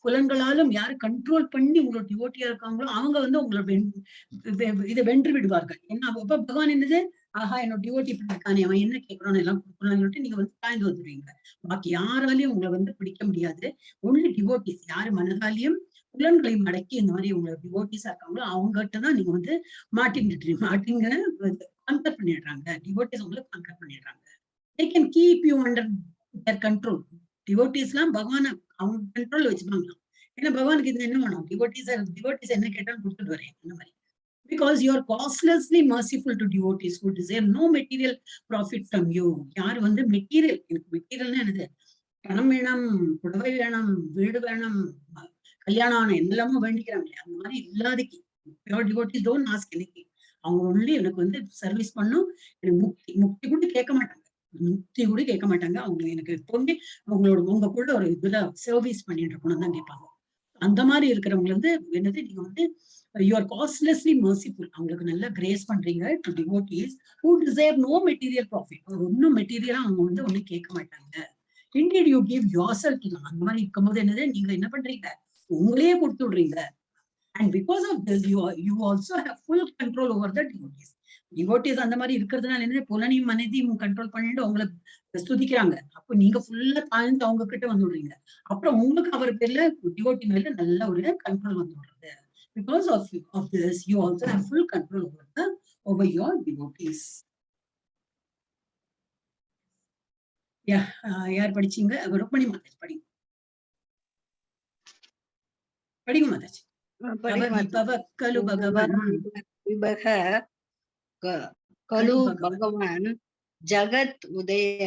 Speaker 1: புலன்களாலும் யாரு கண்ட்ரோல் பண்ணி உங்களோட டிவோட்டியா இருக்காங்களோ அவங்க வந்து உங்களோட இதை வென்று விடுவார்கள். ஏன்னா அப்ப பகவான் என்னது, ஆஹா என்னோட டிவோட்டி இப்படி இருக்கானே, அவன் என்ன கேட்கறான்னு எல்லாம் கொடுக்கணும்னு சொல்லிட்டு நீங்க வந்து தாழ்ந்து வந்துடுவீங்க. பாக்கி யாராலையும் உங்களை வந்து பிடிக்க முடியாது. ஒன்லி டிவோட்டிஸ், யாரு மனதாலையும் புலன்களையும் அடக்கி இந்த மாதிரி உங்களோட டிவோட்டிஸா இருக்காங்களோ அவங்ககிட்ட தான் நீங்க வந்து கான்கர் பண்ணிடுறாங்க. டிவோட்டிஸ் உங்களை கான்கர் பண்ணிடுறாங்க. They can keep you under their control. Devotees எல்லாம் பகவான அவங்க கண்ட்ரோல் வச்சுப்பாங்களாம். ஏன்னா பகவானுக்கு இது என்ன வேணும், டிவோட்டிஸ் என்ன கேட்டாலும் கொடுத்துட்டு வரேன் அந்த மாதிரி. Because you are costlessly merciful to devotees who deserve no material profit from you. யாரு வந்து மெட்டீரியல், எனக்கு மெட்டீரியல்னா என்னது, பணம் வேணும், புடவை வேணும், வீடு வேணும், கல்யாணம் எல்லாமும் வேண்டிக்கிறாங்க, அந்த மாதிரி இல்லாதக்கு pure devotees don't ask anything. அவங்க ஒன்லி எனக்கு வந்து சர்வீஸ் பண்ணும், எனக்கு முக்தி கூட கேட்க மாட்டாங்க, அவங்க எனக்கு எப்பவுமே உங்க கூட ஒரு இதுல சர்வீஸ் பண்ணிட்டு இருக்கணும் தான் கேட்பாங்க. அந்த மாதிரி இருக்கிறவங்க வந்து என்னது, நீங்க வந்து you are costlessly merciful, அவங்களுக்கு நல்ல கிரேஸ் பண்றீங்க to devotees who deserve no material profit. ஒன்னும் மெட்டீரியலா அவங்க வந்து ஒன்னும் கேட்க மாட்டாங்க. Indeed you give yourself to them. அந்த மாதிரி இருக்கும்போது என்னது, நீங்க என்ன பண்றீங்க, உங்களையே கொடுத்து விடுறீங்க. And because of this you also have full control over the devotees. Devotees அந்த மாதிரி இருக்கிறதுனால என்ன, புலனையும் மனதையும் கண்ட்ரோல் பண்ணிட்டு அவங்களை ஸ்துதிக்கிறாங்க. அப்போ நீங்க ஃபுல்லா தாழ்ந்து அவங்க கிட்ட வந்துடுறீங்க. அப்புறம் உங்களுக்கு அவர் பேர்ல டிவோட்டி மேல நல்ல ஒரு கண்ட்ரோல் வந்து விடுறது. Because of this you also have full control over your devotees. யார் படிச்சீங்க? ருக்மணி மாதாஜி படிங்க. மாதாஜி. கலு பகவான்
Speaker 7: கலு பகவான் ஜகத் உதய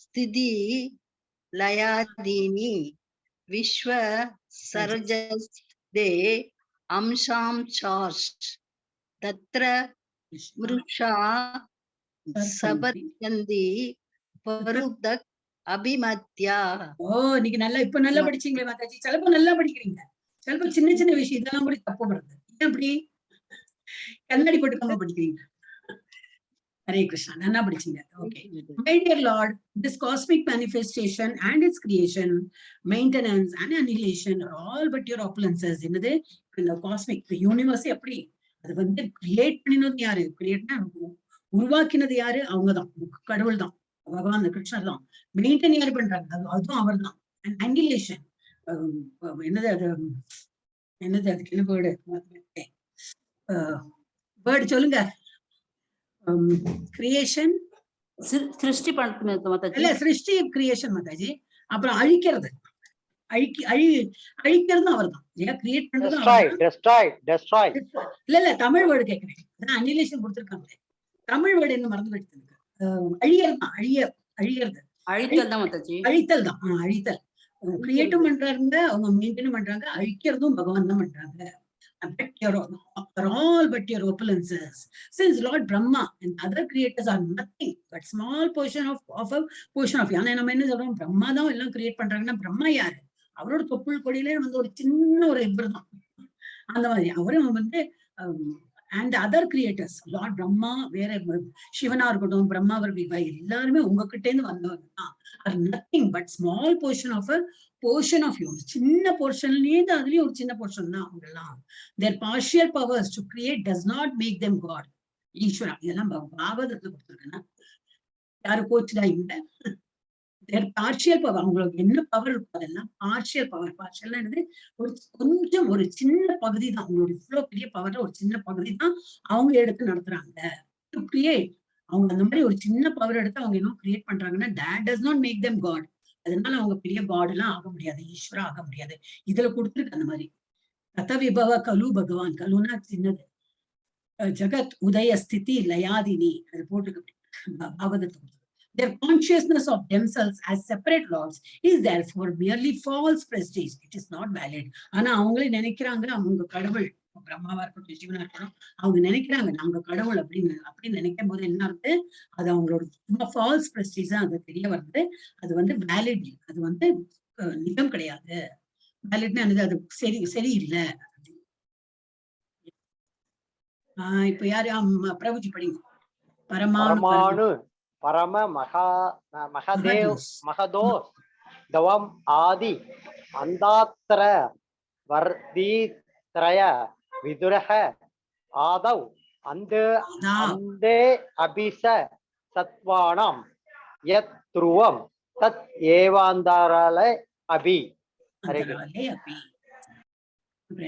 Speaker 7: ஸ்திதி லயாதீனி விஸ்வ சர்ஜஸ்தே அம்சாம் சார்ஷ் தத்ர மிருஷா சபத்யந்தி பருதக் அபிமத்யா.
Speaker 1: நீங்க நல்லா இப்ப நல்லா படிச்சீங்களே மாதாஜி. சிலப்போ நல்லா படிக்கிறீங்க, சிலப்போ சின்ன சின்ன விஷயம் இதெல்லாம் கூட தப்பு வருது. ஏன் அப்படி கண்ணாடி போட்டுக்காம படிக்கிறீங்க? ஹரே கிருஷ்ணா, நல்லா படிச்சீங்க. Okay. My dear Lord, this cosmic manifestation and its creation, maintenance and annihilation are all but your opulences. என்னது இந்த காஸ்மிக் யூனிவர்ஸ் எப்படி அது வந்து கிரியேட் பண்ணினது யாரு, கிரியேட்னா உருவாக்கினது யாரு, அவங்கதான், கடவுள் தான், பகவான் கிருஷ்ணர் தான். மெயின்டைன் யாரு பண்றாங்க, அதுவும் அவர் தான். அனிலேஷன் என்னது, அது என்னது, அதுக்கு என்ன வேர்டு சொல்லுங்க. கிரியேஷன்
Speaker 5: சிருஷ்டி பண்றது
Speaker 1: இல்ல, சிருஷ்டி கிரியேஷன் மாதாஜி. அப்புறம் அழிக்கிறது, அழிக்கிறதும் அவர் தான். கிரியேட் பண்றதும் இல்ல தமிழ் வேர்டு கேட்கிறேன். அனிலேஷன் கொடுத்துருக்காங்களே, தமிழ் வேர்டு என்ன மறந்து போயிட்டு இருக்கு. அழியறது தான், அழியறது, அழித்தல் தான். அழித்தல் கிரியேட்டும் பண்றாங்க, அவங்க மெயின்டைனும் பண்றாங்க, அழிக்கிறதும் பகவான் தான் பண்றாங்க. all but your opulences. Since Lord Brahma and other creators are nothing but small portion of a portion of Yana. நம்ம என்ன சொல்றோம், பிரம்மா தான் எல்லாம் கிரியேட் பண்றாங்கன்னா பிரம்மா யாரு? அவரோட தொப்புள் கொடியிலே வந்து ஒரு சின்ன ஒரு இவர் தான். அந்த மாதிரி அவரும் வந்து and other creators, Lord Brahma, வேற சிவனா இருக்கட்டும், பிரம்மா எல்லாருமே உங்ககிட்ட இருந்து வந்தவங்க தான். are nothing but small portion of a portion of you. சின்ன போர்ஷன்லயே அதுலயும் ஒரு சின்ன போர்ஷன் தான் அவங்க எல்லாம். Their partial powers to create does not make them God. ஈஸ்வரா இதெல்லாம் பாகவதத்துல கொடுத்துருக்கேன்னா யாரு கோச்சுடா இல்ல. Their partial power, அவங்களுக்கு என்ன பவர் இருக்கும் அதெல்லாம் பார்ஷியல் பவர். பார்ஷியல் என்னது, ஒரு கொஞ்சம் ஒரு சின்ன பகுதி தான். அவங்களோட இவ்வளவு பெரிய பவர்ல ஒரு சின்ன பகுதி தான் அவங்க எடுத்து நடத்துறாங்க. டு கிரியேட், அவங்க அந்த மாதிரி ஒரு சின்ன பவர் எடுத்து அவங்க என்ன கிரியேட் பண்றாங்கன்னா that does not make them God. அதனால அவங்க பெரிய காட் எல்லாம் ஆக முடியாது, ஈஸ்வரா ஆக முடியாது. இதுல கொடுத்துருக்கு அந்த மாதிரி. தத விபவ கலு பகவான், கலுனா சின்னது, ஜகத் உதய ஸ்திதி லயாதினி, அது போட்டுக்கு பாகவதத்துக்கு. Their consciousness of themselves as separate lords is therefore merely false prestige. It is not valid. ஆனா அவங்களே நினைக்கிறாங்க அவங்க கடவுள், பிரம்மாவா இருக்கட்டும் சிவனா இருக்கட்டும், அவங்க நினைக்கிறாங்க நாங்க கடவுள் அப்படின்னு நினைக்கும் போது என்ன ஆகுது, அது அவங்களோட சும்மா ஃபால்ஸ் பிரஸ்டீஜ் தான். அது தெரிய வருது. அது வந்து வேலிட், அது வந்து நிஜம் கிடையாது. வேலிட்னா அது சரியில்லை. இப்ப யாரு பிரபுஜி படிங்க.
Speaker 3: பரமாணு பரம மகதோ தவம் ஆதி அந்தாத்திர வர்தீத்ரய விதுரஹ ஆதவ் அந்தே அபிச சத்வானாம் யத் த்ருவம் தத் ஏவாந்தாரலே அபி.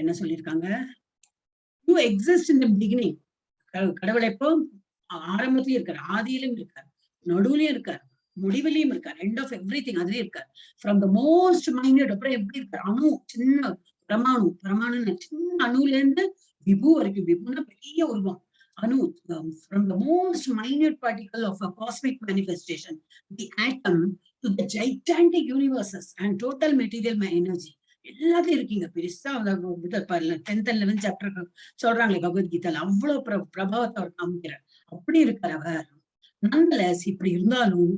Speaker 1: என்ன சொல்லிருக்காங்க, you exist in the beginning. கடவுள் எப்போ ஆரம்பத்திலயும் இருக்காரு, ஆதியிலும் இருக்காரு, நடுவுலயும் இருக்காரு, முடிவிலையும் இருக்காரு, எண்ட் ஆஃப் எவ்ரி திங் அதுலயும் இருக்காரு. ஃப்ரம் த மோஸ்ட் மைன்யூட், அப்புறம் எப்படி இருக்காரு, அணு சின்ன பரமாணு சின்ன அணுல இருந்து விபு வரைக்கும். விபுனா பெரிய உருவம். அணு, from the most minute particle of a cosmic manifestation, the atom to the gigantic universes and total material energy. எல்லாத்தையும் இருக்கீங்க. பெருசா 10th and 11th சாப்டர் சொல்றாங்களே பகவத்கீதால, அவ்வளவு பிரபாவத்தை அவர் காமிக்கிறார். அப்படி இருக்கார் அவர். nonetheless இப்படி இருந்தாலும்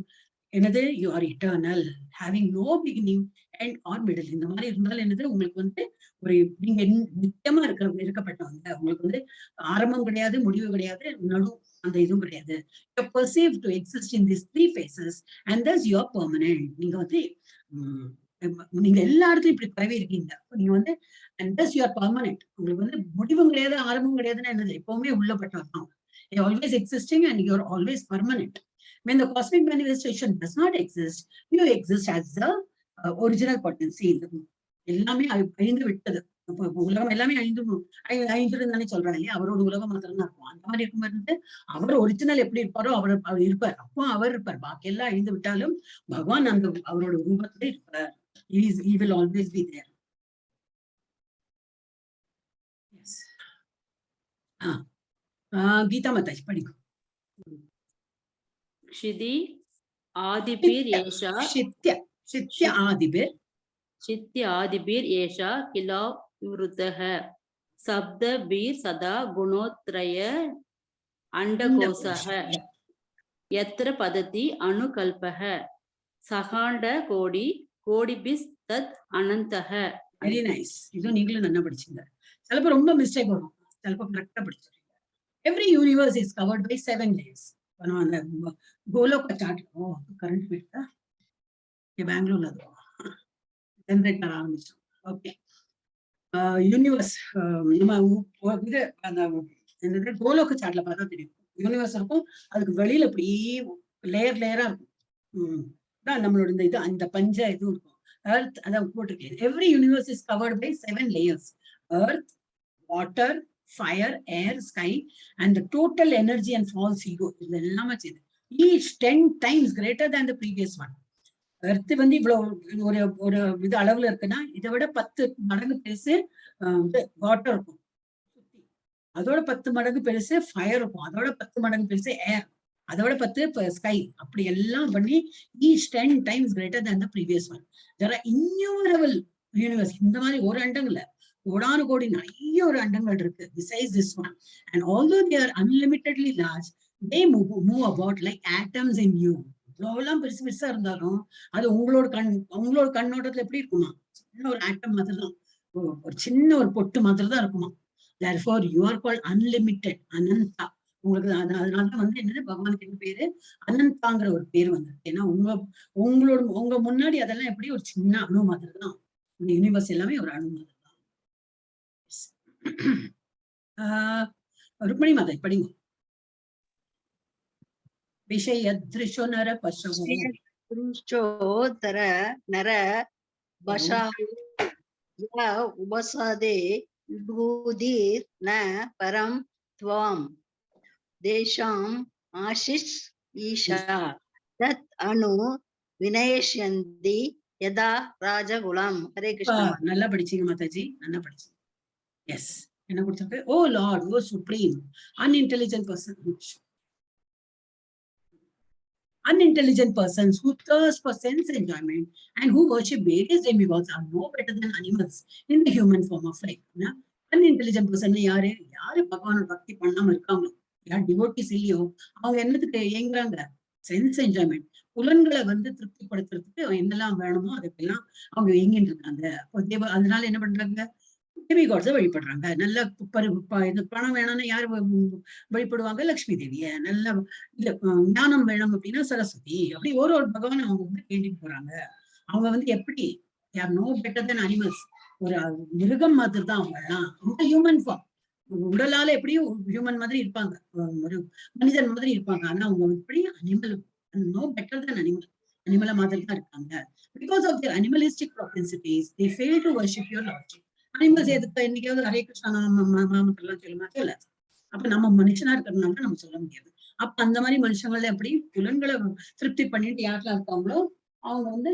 Speaker 1: என்னது, you are eternal, having no beginning end or middle. இந்த மாதிரி இருந்தாலும் என்னது, உங்களுக்கு வந்து ஒரு நீங்க நிச்சயமா இருக்கப்பட்டவங்க. உங்களுக்கு வந்து ஆரம்பம் கிடையாது, முடிவு கிடையாது, நடு அந்த இதுவும் கிடையாது. You are perceived to exist in these 3 phases and thus you are permanent. நீங்க வந்து நீங்க எல்லா இடத்துலயும் இப்படி பரவி இருக்கீங்க. நீங்க வந்து and thus you are permanent. உங்களுக்கு வந்து முடிவும் கிடையாது, ஆரம்பம் கிடையாதுன்னா என்னது, எப்பவுமே உள்ளப்பட்டவர் தான். You're always existing and you're always permanent. When the cosmic manifestation does not exist, you exist as the original potency. எல்லாமே அழிந்து விட்டது. உலகம் எல்லாமே அழிந்துருந்தானே சொல்றாங்க இல்லையா, அவரோட உலகம் மாத்திரம் தான் இருக்கும். அந்த மாதிரி இருக்கும்போது அவர் ஒரிஜினல் எப்படி இருப்பாரோ அவர் இருப்பார். அப்போ அவர் இருப்பார். பாக்கி எல்லாம் அழிந்து விட்டாலும் பகவான் அந்த அவரோட ரூபத்துல இருப்பார். He will always be there. Yes. Geetha Mataji படிக்கும்.
Speaker 5: क्षिति आदिभिर् एषा शित्य आदिभिर् एषा किला विवृतः शब्दभिर् सदा गुणोत्रय अंडकोशः यत्र पदति अनुकल्पः सहांड कोडिभिस्तत् अनन्तः.
Speaker 1: Very nice. இதுவும் நீங்களும் நல்லா படிச்சீங்க. சிலப்போ ரொம்ப மிஸ்டேக் வரும், சிலப்போ கரெக்டா படிச்சிருக்கீங்க. Every universe is covered by 7 layers. அந்த கோலோக சார்ட் கரண்ட் போயிட்டா பெங்களூர்ல ஜெனரேட்டர் ஆரம்பிச்சோம். ஓகே, யூனிவர்ஸ் நம்ம இது அந்த என்னது கோலோக சார்ட்ல பார்த்தா தெரியும். யூனிவர்ஸ் இருக்கும், அதுக்கு வெளியில இப்படி லேயரா இருக்கும். நம்மளோட இந்த இது அந்த பஞ்ச இதுவும் இருக்கும். எர்த் அதான் போட்டிருக்கேன். Every universe is covered by 7 layers. Earth, water, fire, air, sky, and the total energy and false ego. இதெல்லாம் சேர்ந்து each 10 times greater than the previous one. Earth வந்து இவ்வளவு ஒரு இது அளவுல இருக்குன்னா இதை விட 10 மடங்கு பெருசு வாட்டர் இருக்கும், அதோட 10 மடங்கு பெருசு ஃபயர் இருக்கும், அதோட 10 மடங்கு பெருசு ஏர், அதோட 10 ஸ்கை. அப்படி எல்லாம் பண்ணி each 10 times greater than the previous one. There are innumerable universe. இந்த மாதிரி ஒரு அண்டம் இல்ல, கோடானு கோடி நிறைய ஒரு அண்டங்கள் இருக்கு besides this one. And although they are unlimitedly large, they move about like atoms in you. இவ்வளவுலாம் பெருசு பெருசா இருந்தாலும் அது உங்களோட கண்ணோட்டத்துல எப்படி இருக்குமா? சின்ன ஒரு ஆட்டம் மாதிரி தான், ஒரு சின்ன ஒரு பொட்டு மாதிரி தான் இருக்குமா. Therefore you are called unlimited, Ananda. உங்களுக்கு அதனாலதான் வந்து என்னது பகவானுக்கு என்ன பேரு அனந்தாங்கிற ஒரு பேர் வந்து. ஏன்னா உங்க முன்னாடி அதெல்லாம் எப்படி ஒரு சின்ன அணு மாதிரி தான். இந்த யூனிவர்ஸ் எல்லாமே ஒரு அணு மாதிரி தான். ருக்மணி மாதா படிங்க. விஷயத்ருஷோ நர
Speaker 7: பசுவோதர நர பஷாய உபசாதே விபூதிர் ந பரம் த்வாம் தேஷாம் ஆஷிஷ் ஈஷா தத் அணு வினயஷ்யந்தி யதா ராஜகுலம். ஹரே கிருஷ்ணா.
Speaker 1: நல்லா படிச்சீங்க மாதாஜி, நல்லா படிச்சீங்க. எஸ், என்ன கொடுத்திருக்கு? Oh lord, oh supreme, unintelligent persons who thirst for sense enjoyment and who worship various demigods are no better than animals in the human form of life. Unintelligent person யாரு பகவானோட பக்தி பண்ணாம இருக்காங்க, யார் டிவோட்டிஸ் இல்லையோ அவங்க என்னத்துக்கு ஏங்குறாங்க? சென்ஸ் என்ஜாய்மெண்ட், புலன்களை வந்து திருப்திப்படுத்துறதுக்கு என்னெல்லாம் வேணுமோ அதுக்கெல்லாம் அவங்க ஏங்கிட்டு இருக்காங்க. அதனால என்ன பண்றாங்க? டெமிகாட்ஸை வழிபடுறாங்க. நல்ல பணம் வேணும்னா யாரு வழிபடுவாங்க? லட்சுமி தேவிய. நல்ல இல்ல ஞானம் வேணும் அப்படின்னா சரஸ்வதி. அப்படி ஒரு பகவான் அவங்க வந்து வேண்டிட்டு போறாங்க. அவங்க வந்து எப்படி நோ பெட்டர் தென் அனிமல்ஸ், ஒரு மிருகம் மாதிரி தான் அவங்க எல்லாம். இந்த ஹியூமன் ஃபார்ம், உடலால எப்படியும் ஹியூமன் மாதிரி இருப்பாங்க, ஒரு மனிதன் மாதிரி இருப்பாங்க. ஆனா அவங்க எப்படி அனிமல், நோ பெட்டர் தென் அனிமல மாதிரி தான் இருக்காங்க. Because of their animalistic propensities they fail to worship your lordship. Animals எதுக்கு இன்னைக்காவது ஹரே கிருஷ்ணா நாமக்கெல்லாம் சொல்லுமா? சொல்லாது. அப்ப நம்ம மனுஷனா இருக்கிறதுனால நம்ம சொல்ல முடியாது. அப்ப அந்த மாதிரி மனுஷங்கள்ல எப்படி புலன்களை திருப்தி பண்ணிட்டு யாரெல்லாம் இருக்காங்களோ அவங்க வந்து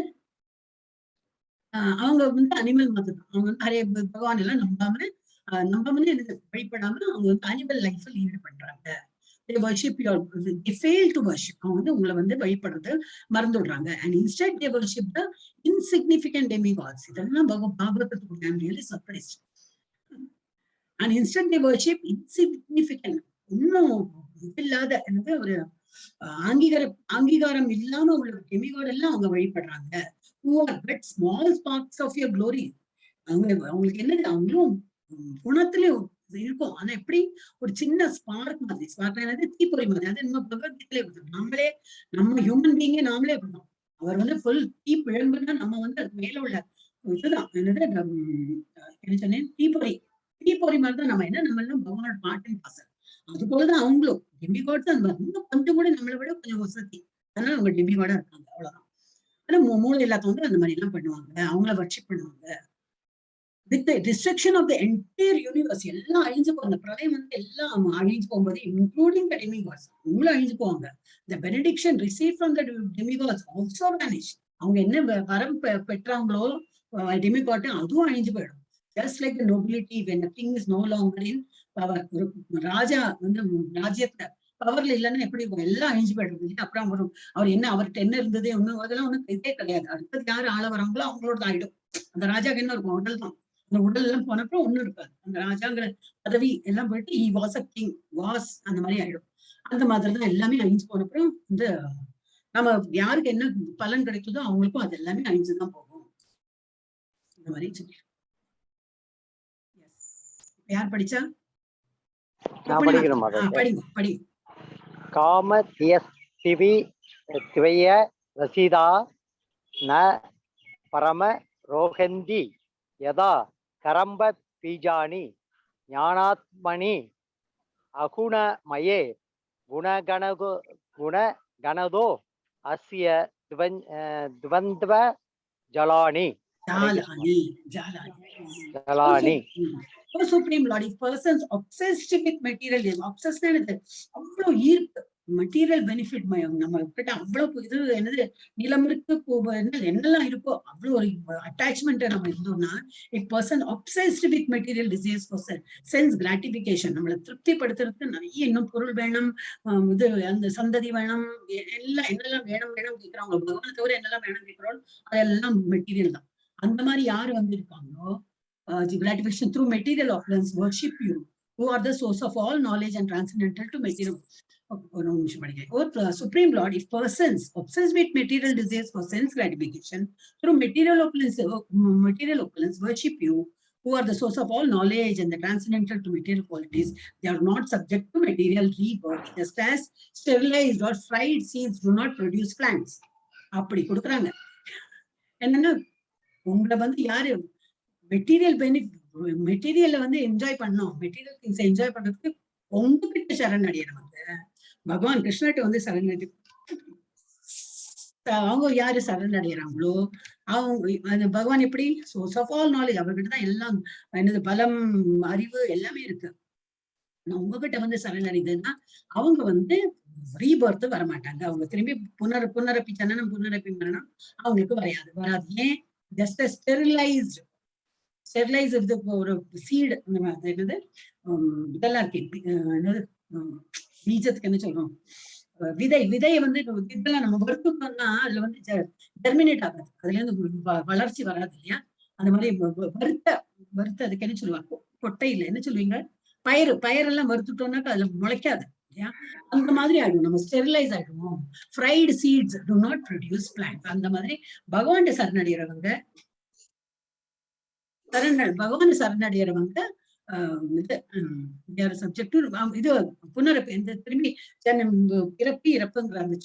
Speaker 1: அனிமல் மாதிரி தான். அவங்க வந்து ஹரே பகவான் எல்லாம் நம்பாம எனக்கு வழிபடாம அவங்க வந்து அனிமல் லைஃப்ல லீட் பண்றாங்க. They worship they fail to worship. அவங்க வந்து உங்களை வந்து வழிபடுறது மறந்து விடுறாங்க. And instead they worship the insignificant demigods. இதெல்லாம் பாகவதத்துக்கு I'm really surprised. And instead they worship insignificant, இன்னும் இல்லாத ஒரு அங்கீகாரம் இல்லாம உள்ள டெமிகாட் எல்லாம் அவங்க வழிபடுறாங்க. Who are but small sparks of your glory. அவங்களுக்கு என்னது? அவங்களும் குணத்திலே இருக்கும், ஆனா எப்படி ஒரு சின்ன ஸ்பார்க் மாதிரி. ஸ்பார்க் என்னது? தீப்பொறி மாதிரி. அது நம்ம பகவத்கீதையிலே நம்மளே, நம்ம ஹியூமன் பீயிங்கே நாமளே பண்ணோம். அவர் வந்து ஃபுல் தீ பிழம்புன்னா நம்ம வந்து அது மேல உள்ள இதுதான் என்னது என்ன சொன்னேன்? தீப்பொறி மாதிரிதான் நம்ம. என்ன நம்ம எல்லாம் பகவானோட பாட்டின் பாசல். அது போலதான் அவங்களும் டெமிகாட்ஸ். அந்த இன்னும் கொஞ்சம் கூட நம்மளை விட கொஞ்சம் வசதி, அதனால அவங்க டெமிகாடா இருக்காங்க, அவ்வளவுதான். ஆனா மூளை இல்லாதவங்க அந்த மாதிரி எல்லாம் பண்ணுவாங்க, அவங்கள வர்ஷிப் பண்ணுவாங்க. With the destruction of the entire universe, எல்லாம் அழிஞ்சு போவாங்க. பிரளயம் வந்து எல்லாம் அழிஞ்சு போகும்போது including the demigods, அவங்களும் அழிஞ்சு போவாங்க. The benediction received from the demigods also vanish. அவங்க என்ன வரம் பெற்றாங்களோ டெமிகாட், அதுவும் அழிஞ்சு போயிடும். Just like the nobility, when the king is no longer in power, ராஜா வந்து ராஜ்யத்துல பவர்ல இல்லைன்னா எப்படி எல்லாம் அழிஞ்சு போயிடுறது. அப்புறம் அவர் என்ன, அவர்கிட்ட என்ன இருந்ததே ஒண்ணும் அதெல்லாம் ஒண்ணும் இதே கிடையாது. அடுத்தது யாரு ஆள வராங்களோ அவங்களோட ஆயிடும். அந்த ராஜாக்கு என்ன இருக்கும்? உடல் தான். அந்த உடல் எல்லாம் போனப்ப ஒண்ணும் இருக்காது. அந்த ராஜாங்கிற பதவி எல்லாம் போயிட்டு he was a king, was அந்த மாதிரி ஆயிடும். அந்த மாதிரிதான் எல்லாமே அழிஞ்சு போனப்புறம் இந்த நம்ம யாருக்கு என்ன பலன் கிடைக்குதோ அவங்களுக்கும் அது எல்லாமே அழிஞ்சுதான் போகும். இந்த மாதிரி சொல்லி யார் படிச்சா? படிங்க.
Speaker 3: காம தியஸ்திவி த்வய ரசிதா ந பரம ரோஹந்தி யதா கரம்ப பீஜானி ஞானாத்மனி அகுணமயே குணகணதோ அஸ்ய துவந்த்வ Jalani.
Speaker 1: Supreme Lord, if persons obsessed with materialism, obsessed அவ்வளவு ஈர்ப்பு, மெட்டீரியல் பெனிஃபிட் நம்ம கிட்ட அவ்வளவு இது என்னது நிலம் இருக்கு, என்னெல்லாம் இருக்கோ அவ்வளவு ஒரு அட்டாச்மெண்ட் நம்ம இருந்தோம்னா, if person obsessed with material desires for sense gratification, நம்மளை திருப்திப்படுத்துறதுக்கு நிறைய இன்னும் பொருள் வேணும், இது அந்த சந்ததி வேணும், என்னெல்லாம் வேணும் கேட்கிறவங்க, பகவானை தவிர என்னெல்லாம் வேணும் கேட்கிறோம், அதெல்லாம் மெட்டீரியல் தான். அந்த மாதிரி யாரு வந்திருக்காங்களோ the gratification through material opulence worship you, who are the source of all knowledge and transcendental to material. Supreme Lord, if persons obsessed with material desires for sense gratification through material opulence worship you, who are the source of all knowledge and the transcendental to material qualities, they are not subject to material rebirth, just as sterilized or fried seeds do not produce plants. அப்படி கொடுக்குறாங்க. என்னன்னா உங்களை வந்து யாரு material மெட்டீரியல்ல வந்து enjoy பண்ணோம், material things enjoy பண்றதுக்கு உங்ககிட்ட சரண் அடையணும். பகவான் கிருஷ்ணர்கிட்ட வந்து சரண் அவங்க யாரு சரண் அடைகிறாங்களோ அவங்க பகவான் எப்படி சோர்ஸ் ஆஃப் ஆல் நாலேஜ், அவர்கிட்ட தான் எல்லாம் என்னது பலம் அறிவு எல்லாமே இருக்கு. உங்ககிட்ட வந்து சரண் அடைந்ததுன்னா அவங்க வந்து ரீபர்த் வரமாட்டாங்க. அவங்க திரும்பி புனரப்பி ஜனனம் புனரப்பி மரணம் அவங்களுக்கு வராது. ஏன்? ஜஸ்ட் ஸ்டெரிலைஸ்டு ஒரு சீடு, என்னது இதெல்லாம் இருக்கு, என்னது பீஜத்துக்கு என்ன சொல்றோம், விதையை வந்து இதெல்லாம் நம்ம வறுத்தோம்னா அதுல வந்து ஜெர்மினேட் ஆகாது, அதுல இருந்து வளர்ச்சி வராது இல்லையா? அந்த மாதிரி வறுத்த அதுக்கு என்ன சொல்லுவாங்க, கொட்டையில என்ன சொல்லுவீங்க, பயரெல்லாம் வறுத்துட்டோம்னாக்கா அதுல முளைக்காது இல்லையா? அந்த மாதிரி ஆயிடும், நம்ம ஸ்டெரிலைஸ் ஆயிடுவோம். Fried seeds do not produce plant. அந்த மாதிரி பகவான் சரணடைகிறவங்க சரணடைகிறவங்க சப்ஜெக்ட் இது புனரப்பி, இந்த திரும்பி பிறப்பி இறப்புங்கிற அந்த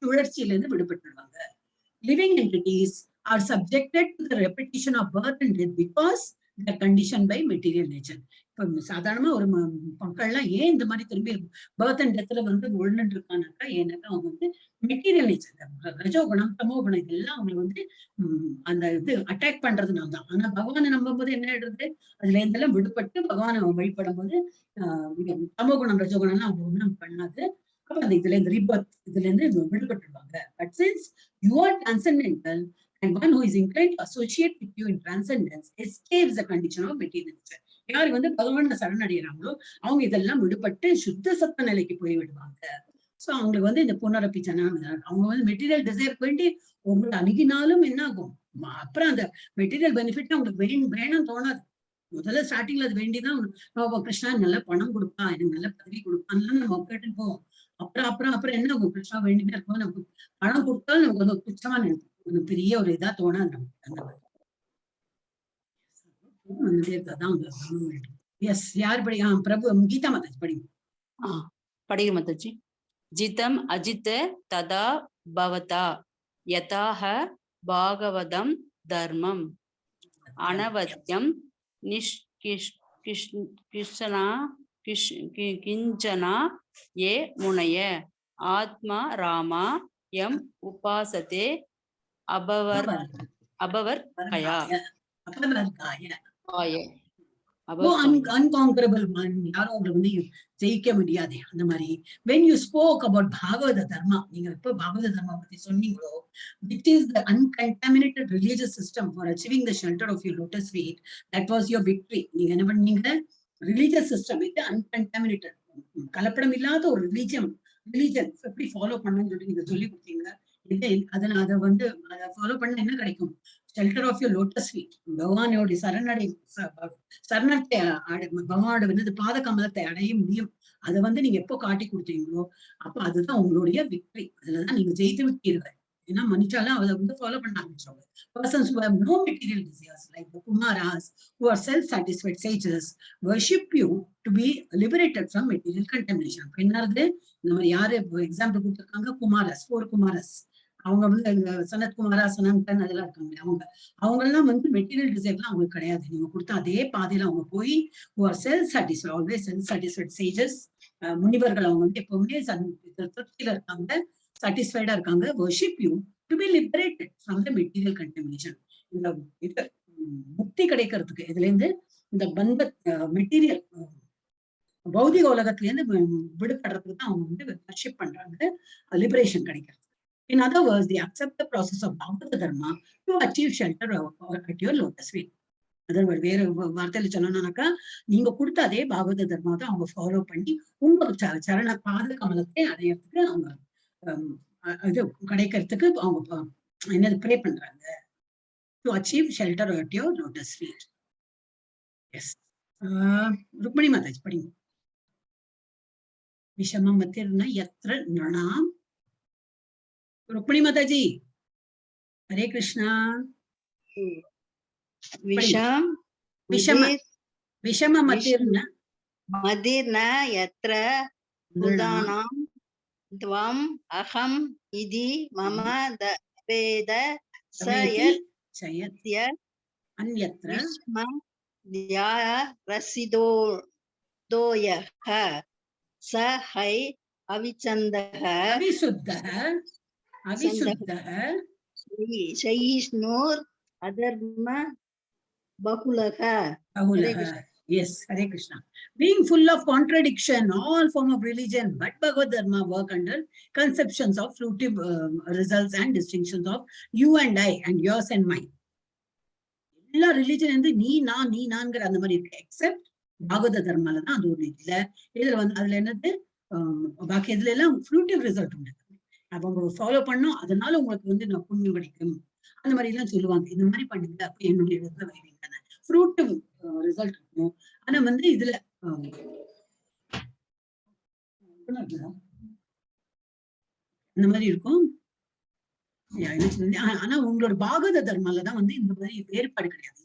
Speaker 1: சுழற்சியில இருந்து விடுபட்டுருவாங்க. Living entities are subjected to the repetition of birth and death because they are conditioned by material nature. இப்ப சாதாரணமா ஒரு மக்கள்லாம் ஏன் இந்த மாதிரி திரும்பி பர்த் அண்ட் டெத்ல வந்து ஒழுண்டு இருக்கானாக்கா, ஏன்னாக்கா அவங்க வந்து மெட்டீரியல் நேச்சர், ரஜோகுணம் தமோகுணம் இதெல்லாம் அவங்க வந்து அந்த இது அட்டாக் பண்றதுனால தான். ஆனா பகவானை நம்பும் போது என்ன ஆயிடுறது, அதுல இருந்தெல்லாம் விடுபட்டு பகவானை வழிபடும் போது தமோகுணம் ரஜோகுணம் எல்லாம் அவங்க ஒண்ணும் பண்ணாது. அப்ப அந்த இதுல இருந்து ரீபர்த் இதுல இருந்து விடுபட்டுருவாங்க. But since you are transcendental and one who is inclined to associate with you in transcendence escapes the condition of material nature. யார் வந்து பகவான சரணடைகிறாங்களோ அவங்க இதெல்லாம் விடுபட்டு சுத்த சத்த நிலைக்கு போய் விடுவாங்க. சோ அவங்களுக்கு வந்து இந்த புனரப்பி ஜனனம், அவங்க வந்து மெட்டீரியல் டிசைருக்கு வேண்டி உங்களை அணுகினாலும் என்ன ஆகும், அப்புறம் அந்த மெட்டீரியல் பெனிஃபிட் அவங்களுக்கு வேணும்னு தோணாது. முதல்ல ஸ்டார்டிங்ல அது வேண்டிதான் கிருஷ்ணா நல்ல பணம் கொடுப்பா, எனக்கு நல்ல பதவி கொடுப்பான்னு நம்ம கேட்டுட்டு போவோம். அப்புறம் என்ன ஆகும், கிருஷ்ணா வேண்டிதான் இருக்கும், நமக்கு பணம் கொடுத்தாலும் நமக்கு வந்து துச்சமா நினைப்போம், பெரிய ஒரு இதா தோணாது நமக்கு. அந்த மாதிரி எஸ் யார் படி பிரபு கீதா மாதாஜி படிங்க.
Speaker 5: படிங்க மாதாஜி. ஜிதம் அஜித் ததா பவதா யதாஹ பாகவதம் தர்மம் அனவத்யம் கிஞ்சனா ஏ முனைய ஆத்மா ராமா எம் உபாசதே
Speaker 1: unconquerable man, யாரும் உங்களை வந்து ஜெயிக்க முடியாது. அந்த மாதிரி when you spoke about Bhagavata Dharma, நீங்க எப்ப Bhagavata Dharma பத்தி சொன்னீங்களோ, which is the uncontaminated religious system for achieving the shelter of your lotus feet, that was your victory. நீங்க என்ன பண்ணீங்க, religious system இது uncontaminated, கலப்படம் இல்லாத ஒரு ரிலிஜன் எப்படி ஃபாலோ பண்ணணும்னு சொல்லி நீங்க சொல்லி கொடுத்தீங்க. அதை வந்து அதை ஃபாலோ பண்ண என்ன கிடைக்கும், shelter of your lotus feet, பகவானோட சரணத்தை பகவானோட வந்து பாத கமலத்தை அடைய முடியும். அதை வந்து நீங்க எப்போ காட்டி கொடுத்தீங்களோ அப்ப அதுதான் உங்களுடைய விக்டரி, அதுலதான் நீங்க ஜெயித்து விட்டீர்கள். ஏன்னா மனுஷாலாம் அதை வந்து ஃபாலோ பண்ண ஆரம்பிச்சிருவாங்க. Persons who have no material desires like the Kumaras, who are self-satisfied sages, worship you to be liberated from material contamination. அப்ப என்னது, இந்த மாதிரி யாரு எக்ஸாம்பிள் கொடுத்துருக்காங்க, குமாரஸ், 4 குமாரஸ், அவங்க வந்து சனத் குமாரா சனந்தன் அதெல்லாம் இருக்காங்க. அவங்க எல்லாம் வந்து மெட்டீரியல் டிசைர்லாம் அவங்களுக்கு கிடையாது. நீங்க கொடுத்த அதே பாதையில அவங்க போய் self-satisfied, always self-satisfied sages, முனிவர்கள், அவங்க வந்து எப்பவுமே திருப்தியில இருக்காங்க, satisfied இருக்காங்க. worship you to be liberated from the material contamination. இந்த முக்தி கிடைக்கிறதுக்கு இதுல இருந்து இந்த பந்த மெட்டீரியல் பௌதிக உலகத்துல இருந்து விடுபடுறதுக்கு தான் அவங்க வந்து worship பண்றாங்க, லிபரேஷன் கிடைக்கிறது. In other words, they accept the process of Bhagavata Dharma to achieve shelter at your lotus feet. Otherwise வேற வார்த்தையில சொல்லணும்னாக்கா, நீங்க கொடுத்த அதே பாகவத தர்மா தான் அவங்க ஃபாலோ பண்ணி உங்க சரண பாத கமலத்தை அடையறதுக்கு அவங்க இது கிடைக்கிறதுக்கு அவங்க என்னது ப்ரே பண்றாங்க. To achieve shelter at your lotus feet. Yes. Rukmini Mataji படிங்க. விஷமமதிர்ன யத்ர நணாம். ருக்மணி மாதாஜி, ஹரே கிருஷ்ணா.
Speaker 7: விஷம்
Speaker 1: விஷமமதிர்ன
Speaker 7: மதிர்ன யத்ர புதானாம் த்வம் அகம் இதி மம வேத சயத்ய
Speaker 1: அன்யத்ர
Speaker 7: விஸ்ம த்யா ரசிதோயஹ ச ஹை அவிச்சந்தஹ
Speaker 1: அவிசுத்தஹ
Speaker 7: சயிஷ்ணோர் அதர்ம பகுலக.
Speaker 1: Yes, Hare Krishna. Being full of contradiction, all form of religion, but Bhagavad Dharma work under conceptions of fruitive results and distinctions of you and I and yours and mine. எல்லா religion வந்து நீ நான்ங்கிற அந்த மாதிரி இருக்கு. Accept பாகவத தர்மால தான் அது ஒரு இல்ல. இதுல வந்து அதுல என்னது பாக்கி இதுல எல்லாம் ஃப்ரூட்டிவ் ரிசல்ட் உண்டு. அவங்க ஃபாலோ பண்ணோம், அதனால உங்களுக்கு வந்து நான் புண்ணியம் கிடைக்கும் அந்த மாதிரி எல்லாம் சொல்லுவாங்க. இந்த மாதிரி பண்ணுங்க அப்ப என்னுடைய இதுல வருவீங்க, ஃப்ரூட்டிவ் ரிசல்ட் இருக்கும். ஆனா வந்து இதுல இந்த மாதிரி இருக்கும். ஆனா உங்களோட பாகவத தர்மாலதான் வந்து இந்த மாதிரி வேறுபாடு கிடையாது.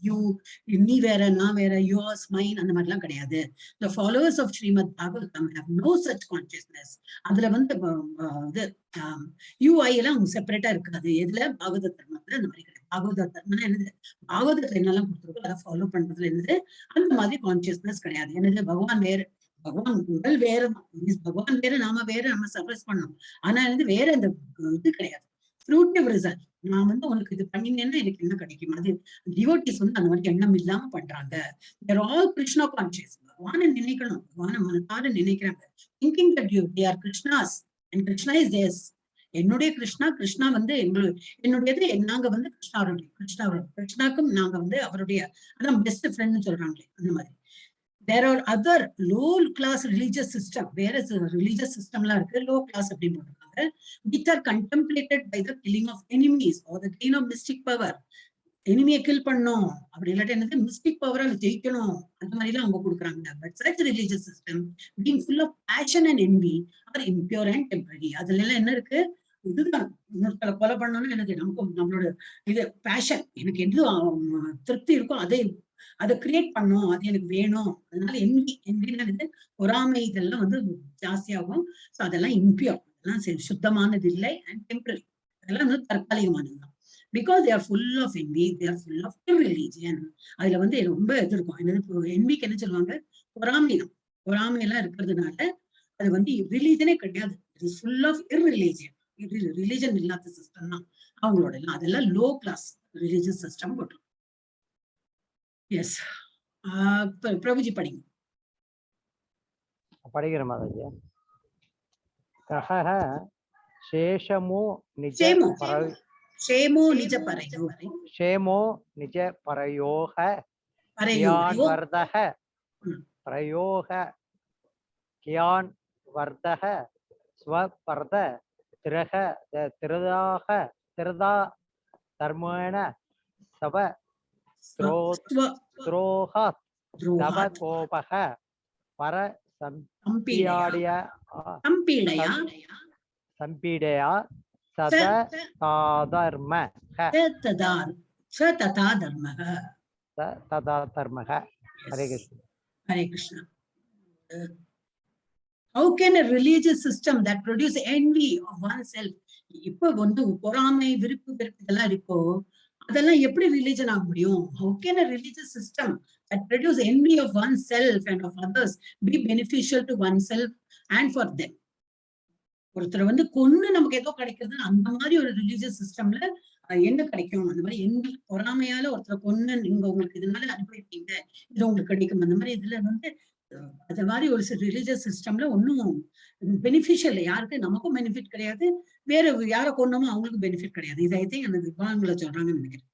Speaker 1: நீ வேற நான் வேற, யோர்ஸ் மைன் அந்த மாதிரி எல்லாம் கிடையாது. The followers of Srimad Bhagavatam have no such consciousness. அதுல வந்து இது யூஐ எல்லாம் செப்பரேட்டா இருக்காது. எதுல பாகவத தர்மத்துல அந்த மாதிரி கிடையாது. பாகவத தர்மம்னா என்னது, பாகவதத்துல என்னெல்லாம் கொடுத்துருக்கோ அதை ஃபாலோ பண்றதுல என்னது அந்த மாதிரி கான்சியஸ்னஸ் கிடையாது. என்னது பகவான் வேறு, பகவான் உடல் வேறதான், பகவான் வேற நாம வேற, நம்ம சர்வஸ் பண்ணோம். ஆனா வந்து வேற அந்த இது கிடையாது, ஃப்ரூட்டிவ் ரிசல்ட். நான் வந்து உனக்கு இது பண்ணினேன்னா எனக்கு என்ன கிடைக்கும். அது டிவோட்டிஸ் வந்து அந்த மாதிரி எண்ணம் இல்லாம பண்றாங்க. They're all Krishna conscious. பகவான நினைக்கணும், பகவான மனதார நினைக்கிறாங்க. Thinking that they are Krishnas and Krishna is theirs. என்னுடைய கிருஷ்ணா, கிருஷ்ணா வந்து என்னுடையது, நாங்க வந்து கிருஷ்ணாக்கும் நாங்க வந்து அவருடைய அதான் பெஸ்ட் ஃப்ரெண்ட்னு சொல்றாங்களே அந்த மாதிரி. There are other low class religious system, whereas religious system la irukku low class appdi potranga, which are contemplated by the killing of enemies or the gain of mystic power. enemy kill பண்ணோம் அப்படி இல்லாட்டி என்னது mystic பவரா ஜெயிக்கணும் அந்த மாதிரி எல்லாம் அவங்க கொடுக்குறாங்க. But such religious system being full of passion and envy are impure and temporary. அதுல எல்லாம் என்ன இருக்கு, இதுதான் இன்னொருத்தரை கொலை பண்ணணும்னு எனக்கு நமக்கு நம்மளோட இது பேஷன், எனக்கு எது திருப்தி இருக்கும் அதை கிரியேட் பண்ணும், அது எனக்கு வேணும். அதனால என்வி பொறாமை இதெல்லாம் வந்து ஜாஸ்தியாகும். ஸோ அதெல்லாம் இம்பியூர், அதெல்லாம் சுத்தமானது இல்லை அண்ட் டெம்பரரி, அதெல்லாம் வந்து தற்காலிகமானதுதான். Because they are full of envy, they are full of irreligion. அதுல வந்து ரொம்ப இது இருக்கும். என்னது envyக்கு என்ன சொல்லுவாங்க, பொறாமை எல்லாம் இருக்கிறதுனால அது வந்து ரிலீஜனே கிடையாது. It is full of irreligion. Religion இல்லாத சிஸ்டம் தான் அவங்களோட எல்லாம். அதெல்லாம் லோ கிளாஸ் ரிலிஜியஸ் சிஸ்டம் போட்டு. எஸ், பிரபுஜி படிங்க.
Speaker 3: படிக்கிறேன் மாதாஜி. கஹஹ சேஷமோ நிஜ பரயோக கியான் வர்தக ஸ்வபர்த திருதா தர்மேண சப ஸ்ரோஹாத் தவ கோபக பர சம்பீடயா ததா தர்மக. Hare Krishna.
Speaker 1: Hare Krishna. How can a religious system that produce envy of oneself, இப்போ வந்து பொறாமை விருப்பு இதெல்லாம் இருக்கோ அதெல்லாம் எப்படி ரிலிஜன் ஆக முடியும்? How can a religious system that produce envy of oneself and of others be beneficial to oneself and for them? ஒருத்தர் வந்து கொன்னு நமக்கு ஏதோ கிடைக்கிறது, அந்த மாதிரி ஒரு ரிலிஜியஸ் சிஸ்டம்ல என்ன கிடைக்கும்? அந்த மாதிரி எங்க பொறாமையால ஒருத்தரை கொன்னு நீங்க உங்களுக்கு இதனால அனுபவிப்பீங்க, இது உங்களுக்கு கிடைக்கும். அந்த மாதிரி இதுல வந்து அது மாதிரி ஒரு ரிலிஜியஸ் சிஸ்டம்ல ஒன்னும் பெனிஃபிஷியல், யாருக்கு நமக்கும் பெனிஃபிட் கிடையாது, வேற யாரை கொன்னமோ அவங்களுக்கு பெனிஃபிட் கிடையாது. இதைத்தே எனக்கு விவாதங்களை சொல்றாங்கன்னு நினைக்கிறேன்.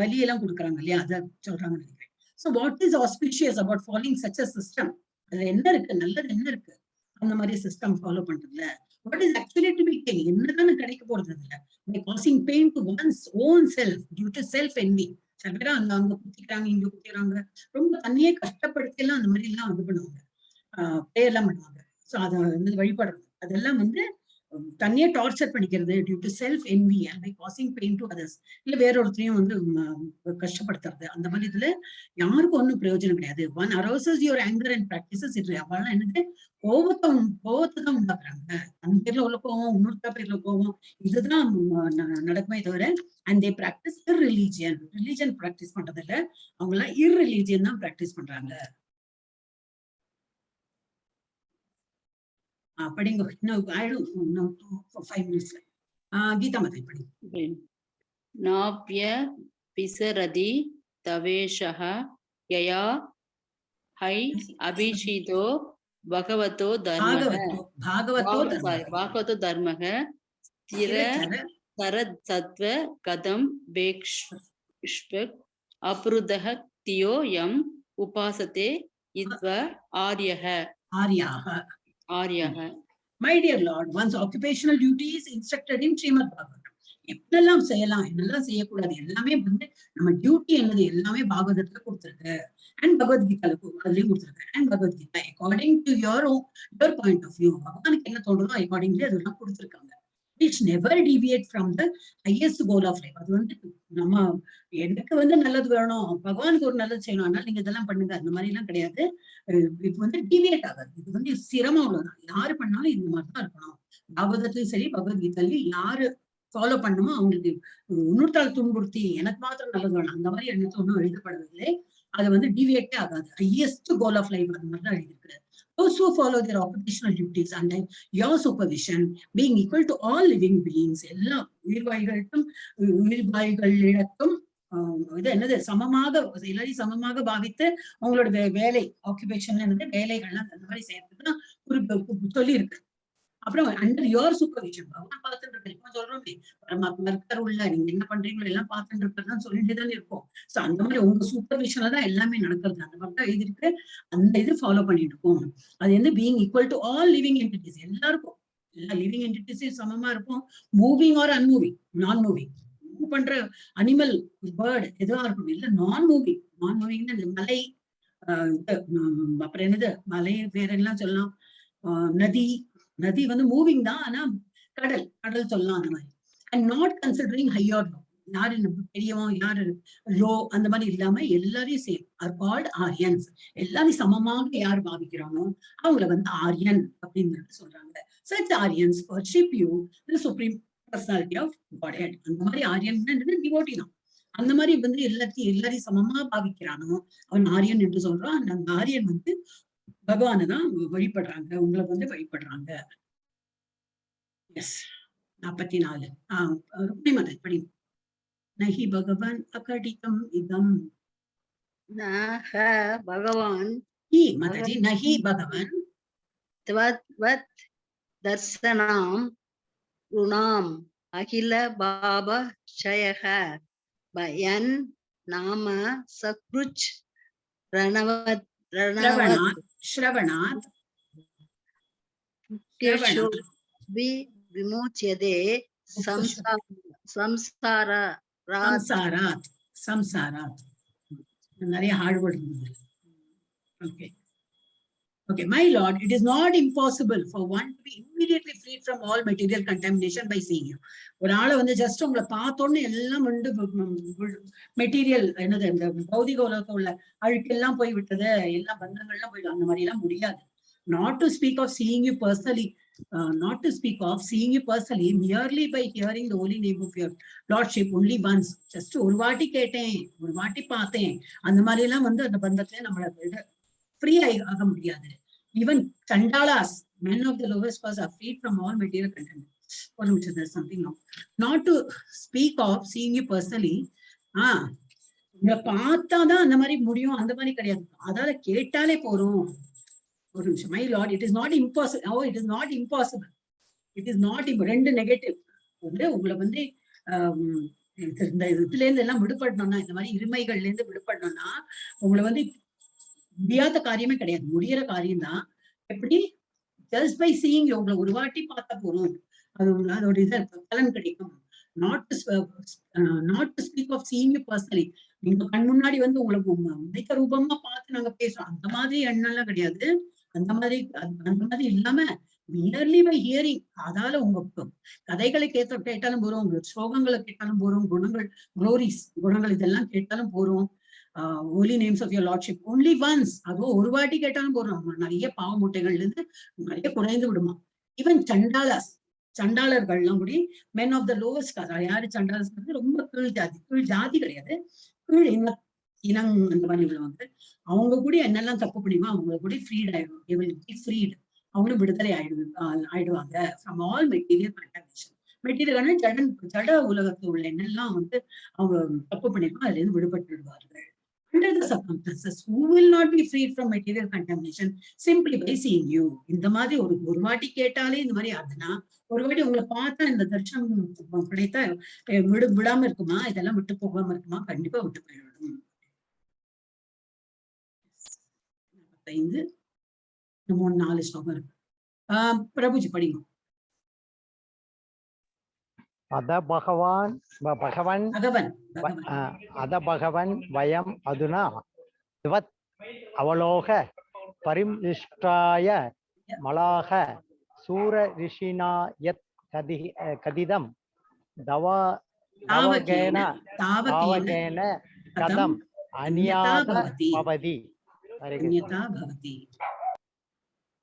Speaker 1: பலியெல்லாம் கொடுக்குறாங்க இல்லையா, அதை சொல்றாங்கன்னு நினைக்கிறேன். So what is auspicious about following such a system? அதுல என்ன இருக்கு, நல்லது என்ன இருக்கு அந்த மாதிரி சிஸ்டம் ஃபாலோ பண்றதுல? What is actually to be gained? என்னதானே கிடைக்க போறது இல்ல? By causing pain to one's own self due to self envy. சில பேரா அங்க குத்திக்கிறாங்க, இங்க குத்திக்கிறாங்க. ரொம்ப தண்ணியே கஷ்டப்படுத்தி எல்லாம் அந்த மாதிரி எல்லாம் இது பண்ணுவாங்க. ப்ரேயர் எல்லாம் பண்ணுவாங்க. சோ அதை வந்து வழிபடுறது அதெல்லாம் வந்து தனியே டார்ச்சர் பண்ணிக்கிறது due to self envy and by causing pain to others. இல்ல வேற ஒருத்தரையும் வந்து கஷ்டப்படுத்துறது. அந்த மாதிரி இதுல யாருக்கும் ஒன்றும் பிரயோஜனம் கிடையாது. One arouses your anger and practises it அவெல்லாம் என்னது கோபத்தை தான் உண்டாக்குறாங்க. அந்த பேர்ல உள்ள கோவம், இன்னொருத்தா பேர்ல கோவம், இதுதான் நடக்குமே தவிர and they practise irreligion. Religion practice பண்றது இல்ல, அவங்க எல்லாம் இர்ரிலிஜியன் தான் பிராக்டிஸ் பண்றாங்க. படிங்க. இன்னும் ஆயிடும், இன்னும் 5 minutes. கீதா மாதா படி.
Speaker 5: நாப்ய பிசரதி தவேஷஹ யயா ஹை அபிஷிதோ பகவதோ தர்மஹ பாகவதோ தர்மஹ ஸ்திர தரத் சத்வ கதம் பேக்ஷ்வக் அப்ருதஹ தியோ யம் உபாசதே இத்வ ஆர்யஹ. My dear Lord, one's occupational duty is instructed in Srimad Bhagavatam. என்னெல்லாம் செய்யலாம், என்னெல்லாம் செய்யக்கூடாது, எல்லாமே வந்து நம்ம டியூட்டி என்னது எல்லாமே பாகவதத்துல கொடுத்துருக்கு. அண்ட் பகவத்கீதால அதுலயும் கொடுத்துருக்கு. And Bhagavad Gita according to your point of view, பகவானுக்கு என்ன தோணுதோ அக்கார்டிங்லி அதெல்லாம் கொடுத்துருக்காங்க. Which never deviate from the highest goal of life. அது வந்து நம்ம எனக்கு வந்து நல்லது வேணும், பகவானுக்கு ஒரு நல்லது செய்யணும், அதனால நீங்க இதெல்லாம் பண்ணுங்க, அந்த மாதிரி எல்லாம் கிடையாது. இது வந்து டிவியேட் ஆகாது. இது வந்து சிரமம் உள்ளதான். யாரு பண்ணாலும் இந்த மாதிரிதான் இருக்கணும். பாகவதத்திலும் சரி பகவத்கீதையிலும் யாரு ஃபாலோ பண்ணுமோ அவங்களுக்கு இன்னொருத்தால் துன்புறுத்தி எனக்கு மாத்திரம் நல்லது வேணும் அந்த மாதிரி எண்ணத்தை ஒன்றும் எழுதப்படவில்லை. அது வந்து டிவியேட்டே ஆகாது. ஹையஸ்ட் கோல் ஆஃப் லைஃப் அந்த மாதிரி தான் எழுதியிருக்கிறது. Those who follow their occupational duties under your supervision, being equal to all living beings, எல்லா உயிர்வாய்களுக்கும் இது என்னது சமமாக எல்லாரையும் சமமாக பாவித்து அவங்களோட வேலை ஆக்குபேஷன் என்னது வேலைகள்லாம் அந்த மாதிரி செய்யறதுக்கு தான் ஒரு சொல்லி இருக்கு. அப்புறம் அண்டர் யோர் சூப்பர்விஷன் பகவான் பார்த்துட்டு இருக்க. இப்போ சொல்றோமே பரமாத்மா இருக்காரு உள்ள, நீங்க என்ன பண்றீங்களோ எல்லாம் பார்த்துட்டு இருக்கிறதான் சொல்லிட்டு தான் இருக்கும். சோ அந்த மாதிரி உங்க சூப்பர்விஷன்ல தான் எல்லாமே நடக்கிறது. அந்த மாதிரி தான் எழுதிருக்கு. அந்த இது ஃபாலோ பண்ணிட்டு இருக்கோம். அது வந்து being equal to all living entities, எல்லாருக்கும் எல்லா லிவிங் என்டிட்டிஸும் சமமா இருக்கும். மூவிங் ஆர் அன்மூவிங், நான் மூவிங் மூவ் பண்ற அனிமல் பேர்டு எதுவா இருக்கும், இல்ல நான் மூவிங். நான் மூவிங்னா இந்த மலை, அப்புறம் என்னது மலை வேற எல்லாம் சொல்லலாம். நதி வந்து மூவிங் தான், ஆனா கடல் சொல்லலாம் அந்த மாதிரி. And not considering higher low, யாரு பெரியவன் யாரு லோ அந்த மாதிரி இல்லாம எல்லாரையும் சேம் ஆர் கால்ட் ஆரியன்ஸ். எல்லாரையும் சமமாக யார் பாவிக்கிறானோ அவங்களை வந்து ஆரியன் அப்படின்னு சொல்றாங்க. Such Aryans worship you the supreme personality of godhead. அந்த மாதிரி ஆரியன் டிவோட்டி தான். அந்த மாதிரி வந்து எல்லாரையும் சமமா பாவிக்கிறானோ அவன் ஆரியன் என்று சொல்றான். அந்த ஆரியன் வந்து பகவானை தான் வழிபடுறாங்க, உங்களை வந்து வழிபடுறாங்க. எஸ் 44. ருக்மி மாதா படி. நஹி பகவான் அகடிகம் இதம்.
Speaker 7: பகவான்
Speaker 1: மாதாஜி நஹி பகவான்
Speaker 7: त्वत् दर्शनाम ऋणाम अखिल बाब क्षयः भयन नाम सकृच रणवत्
Speaker 1: श्रवणात्
Speaker 7: विमुच्यते
Speaker 1: संसारात्. நிறைய ஹார்ட் வேர்ட் இருந்தது. Okay, my Lord, it is not impossible for one to be immediately freed from all material contamination by seeing you. ஒரு ஆளை வந்து ஜஸ்ட் உங்களை பார்த்தோன்னு எல்லாம் வந்து மெட்டீரியல் என்னது இந்த பௌதிக உலகத்துல உள்ள அழுக்கெல்லாம் போய் விட்டது, எல்லா பந்தங்கள்லாம் போயிடும், அந்த மாதிரி எல்லாம் முடியாது. Not to speak of seeing you personally, merely by hearing the holy name of your Lordship only once, just ஒரு வாட்டி கேட்டேன், ஒரு வாட்டி பார்த்தேன், அந்த மாதிரி எல்லாம் வந்து அந்த பந்தத்துல நம்மள free ஆக முடியாது. Even Chandalas, men of the lowest class, are freed from all material contamination. There's something now. Not to speak of seeing you personally, உங்களை பார்த்தாதான் அந்த மாதிரி முடியும், அந்த மாதிரி கிடையாது. அதால கேட்டாலே போறோம். ஒரு நிமிஷம். My Lord, it is not impossible. Oh, it is not impossible. It is not ரெண்டு நெகட்டிவ் வந்து உங்களை வந்து இந்த இதுல இருந்து எல்லாம் விடுபடணும்னா, இந்த மாதிரி இருமைகள்ல இருந்து விடுபடணும்னா உங்களை வந்து முடியாத காரியமே கிடையாது, முடியற காரியம் தான். எப்படி? ஜஸ்ட் பை சீயிங், உங்களை ஒரு வாட்டி பார்த்தா போறோம், அது அதோட இது பலன் கிடைக்கும்.
Speaker 5: not to speak of seeing you personally. நீங்க கண் முன்னாடி வந்து உங்களுக்கு மிக ரூபமா பார்த்து நாங்க பேசுறோம், அந்த மாதிரி எண்ணம் எல்லாம் கிடையாது. அந்த மாதிரி இல்லாம merely by hearing, அதால உங்க கதைகளை கேட்டாலும் போறோம், உங்க ஸ்லோகங்களை கேட்டாலும் போறோம், குணங்கள் குணங்கள் இதெல்லாம் கேட்டாலும் போறோம். holy names of your lordship only once, அதுவும் ஒரு வாட்டி கேட்டாலும் போறோம். நிறைய பாவ மூட்டைகள்ல இருந்து நிறைய குறைந்து விடுமா. ஈவன் சண்டாளர்கள்லாம் கூட men of the lowest caste, யாரு சண்டாளஸ் ரொம்ப கீழ் ஜாதி கிடையாது, கீழ் இனங் அந்த மாதிரி உள்ளவங்க, அவங்க கூட என்னெல்லாம் தப்பு பண்ணியுமோ அவங்க கூட ஃப்ரீட் ஆயிடும், அவங்களும் விடுதலை ஆயிடுவாங்க from all material contamination. Material ஜட உலகத்துல உள்ள என்னெல்லாம் வந்து அவங்க தப்பு பண்ணிருக்கோம் அதுல இருந்து விடுபட்டு விடுவார்கள். Under the circumstances, who will not be freed from material contamination simply by seeing you? இந்த மாதிரி ஒரு வாட்டி கேட்டாலே இந்த மாதிரி ஆகுதுன்னா, ஒரு வாட்டி உங்களை பார்த்தா இந்த தரிசனம் கிடைத்தா விடாம இருக்குமா? இதெல்லாம் விட்டு போகாம இருக்குமா? கண்டிப்பா விட்டு போயிடும். 45 4 ஸ்லோகம் இருக்கு. பிரபுஜி படிங்க.
Speaker 3: அத பகவான் வயம் அதுனா திவத் அவலோக பரிமிஷ்டாய மலாக சூர ரிஷினா யத் கதிதம் தவகேன கதம் அநியாத பவதி.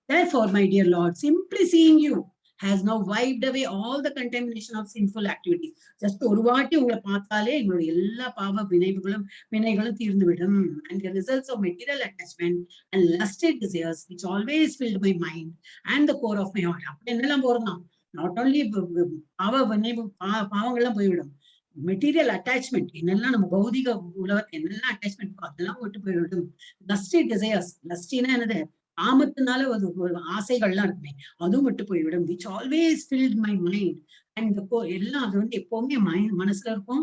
Speaker 5: Therefore, my dear Lord, simply seeing you has now wiped away all the contamination of sinful activities. Just ஒரு வாட்டி உங்களை பார்த்தாலே எங்களுடைய எல்லா பாவ வினைகளும் தீர்ந்துவிடும். And the results of material attachment and lusted desires which always filled my mind and the core of my heart. அப்படி என்னெல்லாம் போறதாம், not only பாவங்கள்லாம் போய்விடும், மெட்டீரியல் அட்டாச்மெண்ட் என்னெல்லாம் நம்ம பௌதிக உலகத்தை என்னெல்லாம் அட்டாச்மெண்ட் அதெல்லாம் விட்டு போய்விடும். லஸ்டட் டிசையர்ஸ், லஸ்டினா என்னது, ஆமத்தினால ஒரு ஆசைகள்லாம் இருக்குமே அதுவும் விட்டு போய்விடும். which always filled my mind and எல்லாம் அது வந்து எப்பவுமே மனசுல இருக்கும்,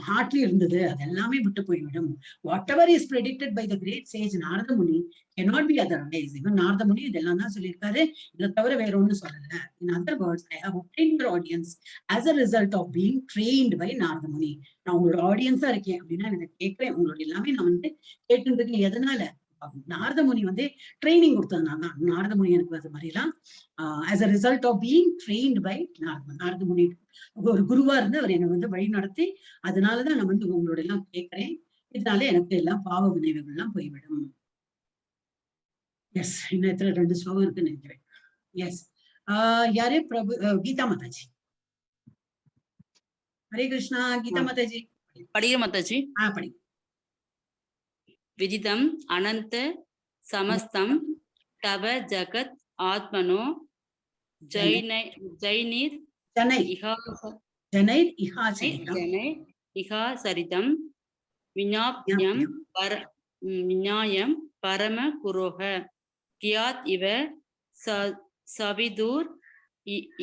Speaker 5: ஹார்ட்லயும் இருந்தது, அது எல்லாமே விட்டு போய்விடும். whatever is predicted by the great sage Narada Muni cannot be otherwise. இவன் நாரத முனி இதெல்லாம் தான் சொல்லியிருக்காரு, இதை தவிர வேற ஒண்ணும் சொல்லல. in other words, I have obtained your audience as a result of being trained by Narada Muni. நான் உங்களோட ஆடியன்ஸா இருக்கேன் அப்படின்னா எனக்கு கேட்கிறேன், உங்களோட எல்லாமே நான் வந்து கேட்டுருக்கேன். எதனால? நாரத முனி வந்து ட்ரைனிங் கொடுத்ததுனால. நாரத முனி எனக்கு அது மாதிரி எல்லாம் as a result of being trained by Narada முனி ஒரு குருவா இருந்து அவர் என்னை வந்து வழி நடத்தி, அதனாலதான் நான் வந்து உங்களோட எல்லாம் கேட்கிறேன். இதனால எனக்கு எல்லாம் பாவ வினைவுகள் எல்லாம் போய்விடும். எஸ், இன்னும் 2 ஸ்லோகம் இருக்குன்னு நினைக்கிறேன். எஸ், யாரு பிரபு கீதா மாதாஜி. ஹரே கிருஷ்ணா. கீதா மாதாஜி
Speaker 8: படிக்கிற மாதாஜி.
Speaker 5: படி.
Speaker 8: விதிதம் அனந்த சமஸ்தம் தவ ஜகத் ஆத்மனோ ஜைனிர் இஹா சரிதம் விஞாப்யம் பரம குரோஹ கியாத் இவ சவிதூர்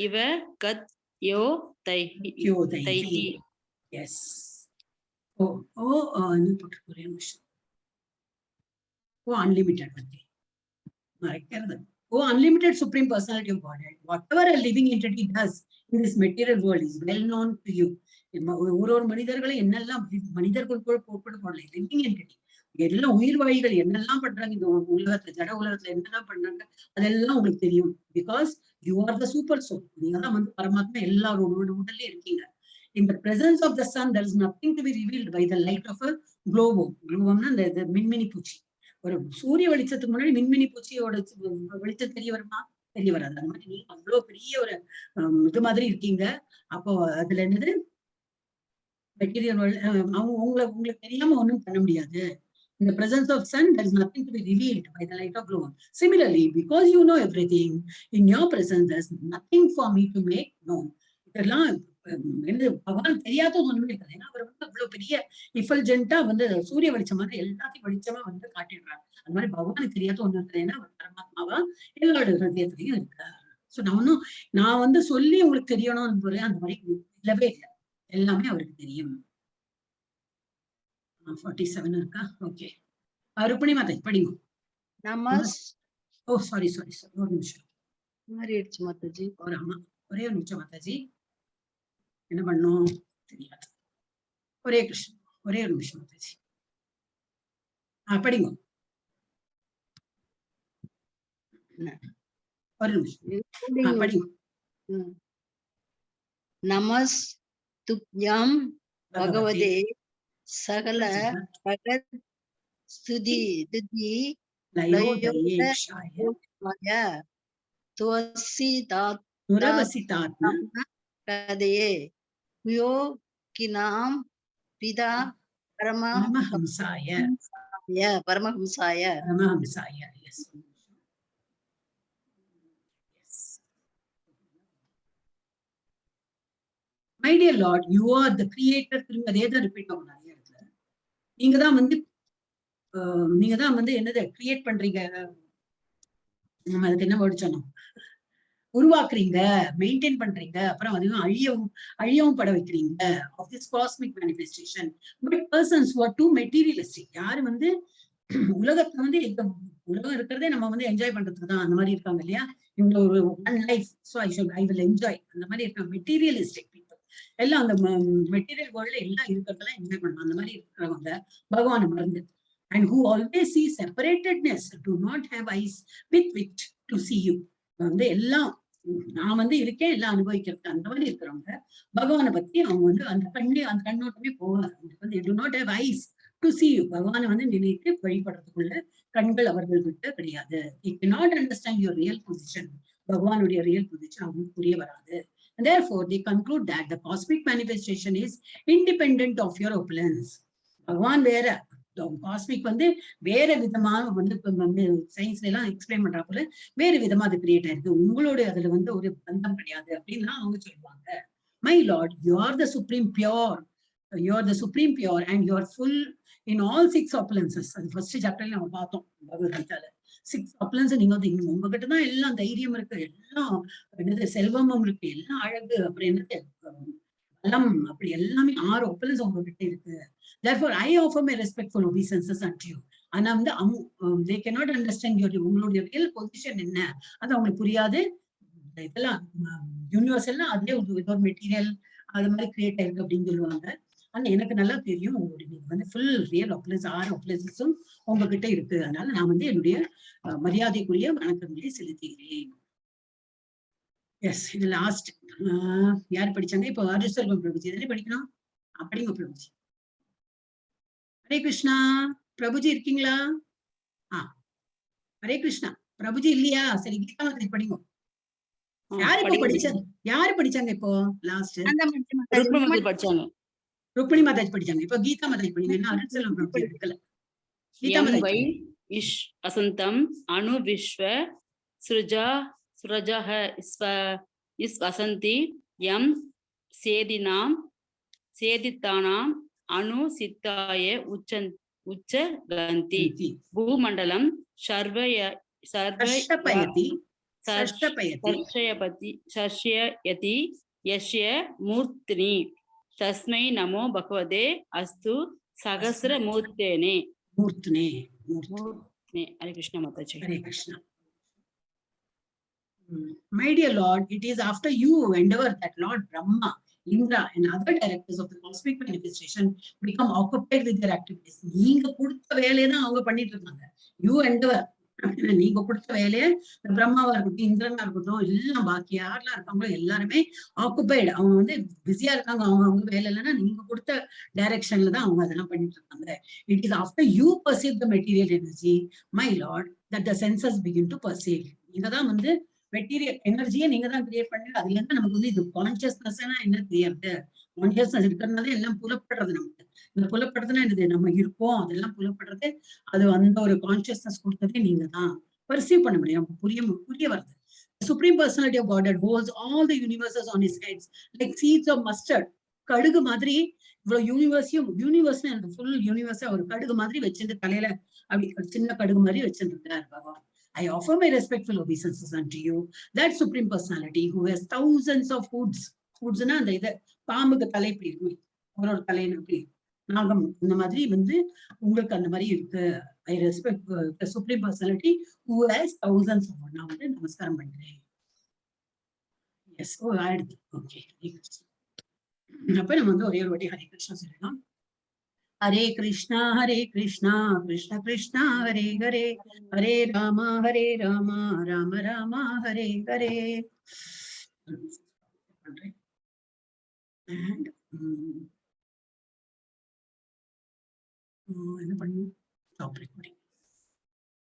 Speaker 8: இவ கத் யோ தைஹி.
Speaker 5: எஸ். என்ன போட்டுருக்கேன்? Unlimited பத்தி மறைக்கிறது. Unlimited supreme personality of Godhead, whatever a living entity does in this material world is well known to you. ஒரு மனிதர்களை என்னெல்லாம் மனிதர்கள் போடல, லிவிங் என்டிட்டி எல்லாம் உயிர்வாழிகள் என்னெல்லாம் பண்றாங்க இந்த உலகத்துல, ஜட உலகத்துல என்னெல்லாம் பண்றாங்க அதெல்லாம் உங்களுக்கு தெரியும். Because you are the super soul. நீங்க தான் வந்து பரமாத்மா எல்லாரோட உடல்ல இருக்கீங்க. In the presence of the sun, there is nothing to be revealed by the light of a glowworm. Glowwormனா இந்த மின்மினி பூச்சி. ஒரு சூரிய வெளிச்சத்துக்கு முன்னாடி மின்மினி பூச்சியோட வெளிச்சம் தெரிய வருமா? தெரிய வராது. அந்த மாதிரி நீங்க அவ்வளவு பெரிய ஒரு இது மாதிரி இருக்கீங்க. அப்போ அதுல என்னது, மெட்டீரியல் உங்களுக்கு தெரியாம ஒண்ணும் பண்ண முடியாது. In the presence of sun, there is nothing to be revealed by the light of glowworm. Similarly, because you know everything, in your presence there is nothing for me to make known. இதெல்லாம் பகவான் தெரியாத ஒண்ணுமே இருக்காது. ஏன்னா அவர் வந்து அவ்வளவு பெரிய இஃபல்ஜென்ட்டா வந்து சூரிய வெளிச்சம் மாதிரி எல்லாத்தையும் வெளிச்சமா வந்து காட்டிடுறாரு. அது மாதிரி பகவானுக்கு தெரியாத ஒண்ணு இருக்குது. ஏன்னா அவர் பரமாத்மாவா எல்லாரோட ஹிருதயத்திலையும் இருக்காரு. சோ நான் வந்து சொல்லி உங்களுக்கு தெரியணும் போல அந்த மாதிரி இல்லவே இல்லை. எல்லாமே அவருக்கு தெரியும். 47 இருக்கா? ஓகே. ருக்மிணி மாதாஜி படிங்க. சாரி ஒரு நிமிஷம்.
Speaker 7: மாறிடுச்சு மாதாஜி.
Speaker 5: ஒரே ஒரு நிமிஷம் மாதாஜி. என்ன பண்ணும் தெரியாது. ஒரே கிருஷ்ணன். ஒரே ஒரு நிமிஷம் மாதாஜி. படிங்க. ஒரு நிமிஷம் படிங்க.
Speaker 7: நமஸ் துப்யாம் பகவதே சகல பகத் ஸ்துதி துதி லயோதயேஷாய துவசிதாத்ம கதயே யோகினாம் பிதா
Speaker 5: பரமஹம்சாய.
Speaker 7: பரமஹம்சாய.
Speaker 5: Yes. My dear Lord, you are the creator. திரும்ப அதே தான் ரிப்பீட் ஆகும் நிறைய இடத்துல. நீங்க தான் வந்து என்னது கிரியேட் பண்றீங்க. நம்ம அதுக்கு என்ன வேர்ட் சொன்னோம்? உருவாக்குறீங்க, மெயின்டைன் பண்றீங்க, அப்புறம் அதுவும் அழியவும் பட வைக்கிறீங்க of this cosmic manifestation. But persons who are too materialistic, யாரு வந்து உலகத்துல வந்து உலகம் இருக்கிறதே நம்ம வந்து என்ஜாய் பண்றதுக்கு தான் அந்த மாதிரி இருக்காங்க இல்லையா? இவங்க ஒரு one life, so I will enjoy அந்த மாதிரி இருக்காங்க. மெட்டீரியலிஸ்டிக் பீப்புள் எல்லாம் அந்த மெட்டீரியல் வேர்ல்ட்ல எல்லாம் இருக்கிறதெல்லாம் என்ஜாய் பண்ணலாம் அந்த மாதிரி இருக்கிறவங்க பகவானை மறந்து. And who always see separatedness, do not have eyes with which to see you. வந்து எல்லாம் நான் வந்து இருக்கேன், எல்லாம் அனுபவிக்கிறது அந்த மாதிரி இருக்கிறவங்க பகவானை பத்தி அவங்க வந்து அந்த கண்ணோட்டமே போவாங்க. வந்து do not have eyes to see you. பகவானை வந்து நினைத்து வழிபடுறதுக்குள்ள கண்கள் அவர்கள்கிட்ட கிடையாது. They cannot understand your real position. பகவானுடைய ரியல் பொசிஷன் அவங்களுக்கு புரிய வராது. And therefore they conclude that the cosmic manifestation is independent of your opulence. பகவான் வேற, காஸ்மிக் வந்து வேற விதமா வந்து சயின்ஸ்ல எல்லாம் எக்ஸ்பிளைன் பண்றா போல வேற விதமா அது கிரியேட் ஆயிருக்கு. உங்களோட அதுல வந்து ஒரு பந்தம் கிடையாது அப்படின்னு அவங்க சொல்லுவாங்க. My Lord, you are the supreme pure. You are the supreme pure and you are full in all 6 opulences. அது ஃபர்ஸ்ட் சாப்டர்ல நம்ம பார்த்தோம் பகவத்கீதால. 6 opulences நீங்க வந்து உங்ககிட்ட தான் எல்லாம் தைரியம் இருக்கு, எல்லாம் என்னது செல்வமும் இருக்கு, எல்லாம் அழகு, அப்புறம் என்னது பலம், அப்படி எல்லாமே 6 opulence உங்ககிட்ட இருக்கு. Therefore I offer my respectful obeisances unto you. ஆனா வந்து they cannot understand your உங்களுடைய ரியல் பொசிஷன் என்ன, அது அவங்களுக்கு புரியாது. இதெல்லாம் யூனிவர்ஸ் எல்லாம் அதே ஒரு மெட்டீரியல் அது மாதிரி கிரியேட் ஆயிருக்கு அப்படின்னு சொல்லுவாங்க. ஆனா எனக்கு நல்லா தெரியும் உங்களுடைய நீங்க வந்து ஃபுல் ரியல் ஆப்லஸ் 6 ஆப்லஸும் உங்ககிட்ட இருக்கு. அதனால நான் வந்து என்னுடைய மரியாதைக்குரிய வணக்கங்களை செலுத்துகிறேன். எஸ், இது லாஸ்ட். யார் படிச்சாங்க? இப்போ அரிசல்வம் பிரபுஜி தானே படிக்கணும். அப்படிங்க பிரபுஜி. ஹரே கிருஷ்ணா. பிரபுஜி இருக்கீங்களா? ஹரே கிருஷ்ணா. பிரபுஜி இல்லையா? சரி, கீதா மாதாஜி படிங்க. யாரு இப்போ படிச்சாங்க? யாரு படிச்சாங்க இப்போ லாஸ்ட்?
Speaker 8: படிச்சாங்க.
Speaker 5: ருக்மிணி மாதாஜி படிச்சாங்க. இப்போ கீதா மாதாஜி படிங்க. என்ன அருள்செல்வம் பிரபுஜி எடுக்கல. கீதா மாதாஜி.
Speaker 8: இஷ் அசந்தம் அணு விஸ்வ சுரஜஹ இஸ் வசந்தி யம் சேதித்தானாம் அணு சித்தாய உச்ச கந்தி பூமண்டலம் சர்ஷயதி யஸ்ய மூர்த்தினி தஸ்மை நமோ பகவதே அஸ்து சகஸ்ர மூர்த்தேனே. Hare Krishna Mataji.
Speaker 5: Hare Krishna. My dear Lord, it is after you endeavor that Lord Brahma, Indra and other directors of the cosmic manifestation become occupied with their activities. நீங்க கொடுத்த வேலையை தான் அவங்க பண்ணிட்டு இருக்காங்க. You endeavor, நீங்க கொடுத்த வேலையை பிரம்மாவா இருக்கட்டும், இந்திரனா இருக்கட்டும், எல்லாம் பாக்கி யாரெல்லாம் இருக்காங்களோ எல்லாருமே ஆக்குபைடு, அவங்க வந்து பிஸியா இருக்காங்க. அவங்க வேலை இல்லைன்னா நீங்க கொடுத்த டைரக்ஷன்ல தான் அவங்க அதெல்லாம் பண்ணிட்டு இருக்காங்க. It is after you perceive the material energy, my Lord, that the senses begin to perceive. நீங்க தான் வந்து மெட்டீரியல் எனர்ஜியை நீங்க தான் கிரியேட் பண்ணி அதுல இருந்து நமக்கு வந்து இது கான்சியஸ்னஸ் என்ன தெரியாது. கான்சியஸ்னஸ் இருக்கிறதுனால எல்லாம் புலப்படுறது. நமக்கு இந்த புலப்படுறதுன்னா என்னது, நம்ம இருக்கோம் அதெல்லாம் புலப்படுறது. அது அந்த ஒரு கான்சியஸ்னஸ் கொடுத்ததே நீங்க தான் பர்சீவ் பண்ண முடியும், புரிய வருது. Supreme Personality of Godhead holds all the universes on his heads like seeds of mustard. கடுகு மாதிரி இவ்வளவு யூனிவர்ஸ் ஃபுல் யூனிவர்ஸை ஒரு கடுகு மாதிரி வச்சிருந்து தலையில அப்படி சின்ன கடுகு மாதிரி வச்சிருந்தார் பகவான். I offer my respectful obeisances unto you, that Supreme Personality who has thousands of hoods. Hoodsனா அந்த இதை பாம்புக்கு தலை இப்படி இருக்கு, ஒரு தலைன்னு அப்படி நாகம் இந்த மாதிரி வந்து உங்களுக்கு அந்த மாதிரி இருக்கு. I respect the Supreme Personality who has thousands of hoods. நான் வந்து நமஸ்காரம் பண்றேன். Yes, ஆயிடுது. ஓகே. அப்ப நம்ம வந்து ஒரே ஒரு வாட்டி ஹரே கிருஷ்ணா சொல்லலாம். ஹரே கிருஷ்ணா கிருஷ்ணா கிருஷ்ணா ஹரே ஹரே, ஹரே ராமா ராம ராமா ஹரே ஹரே. And என்ன பண்ணும், ஸ்டாப் ரெக்கார்டிங்.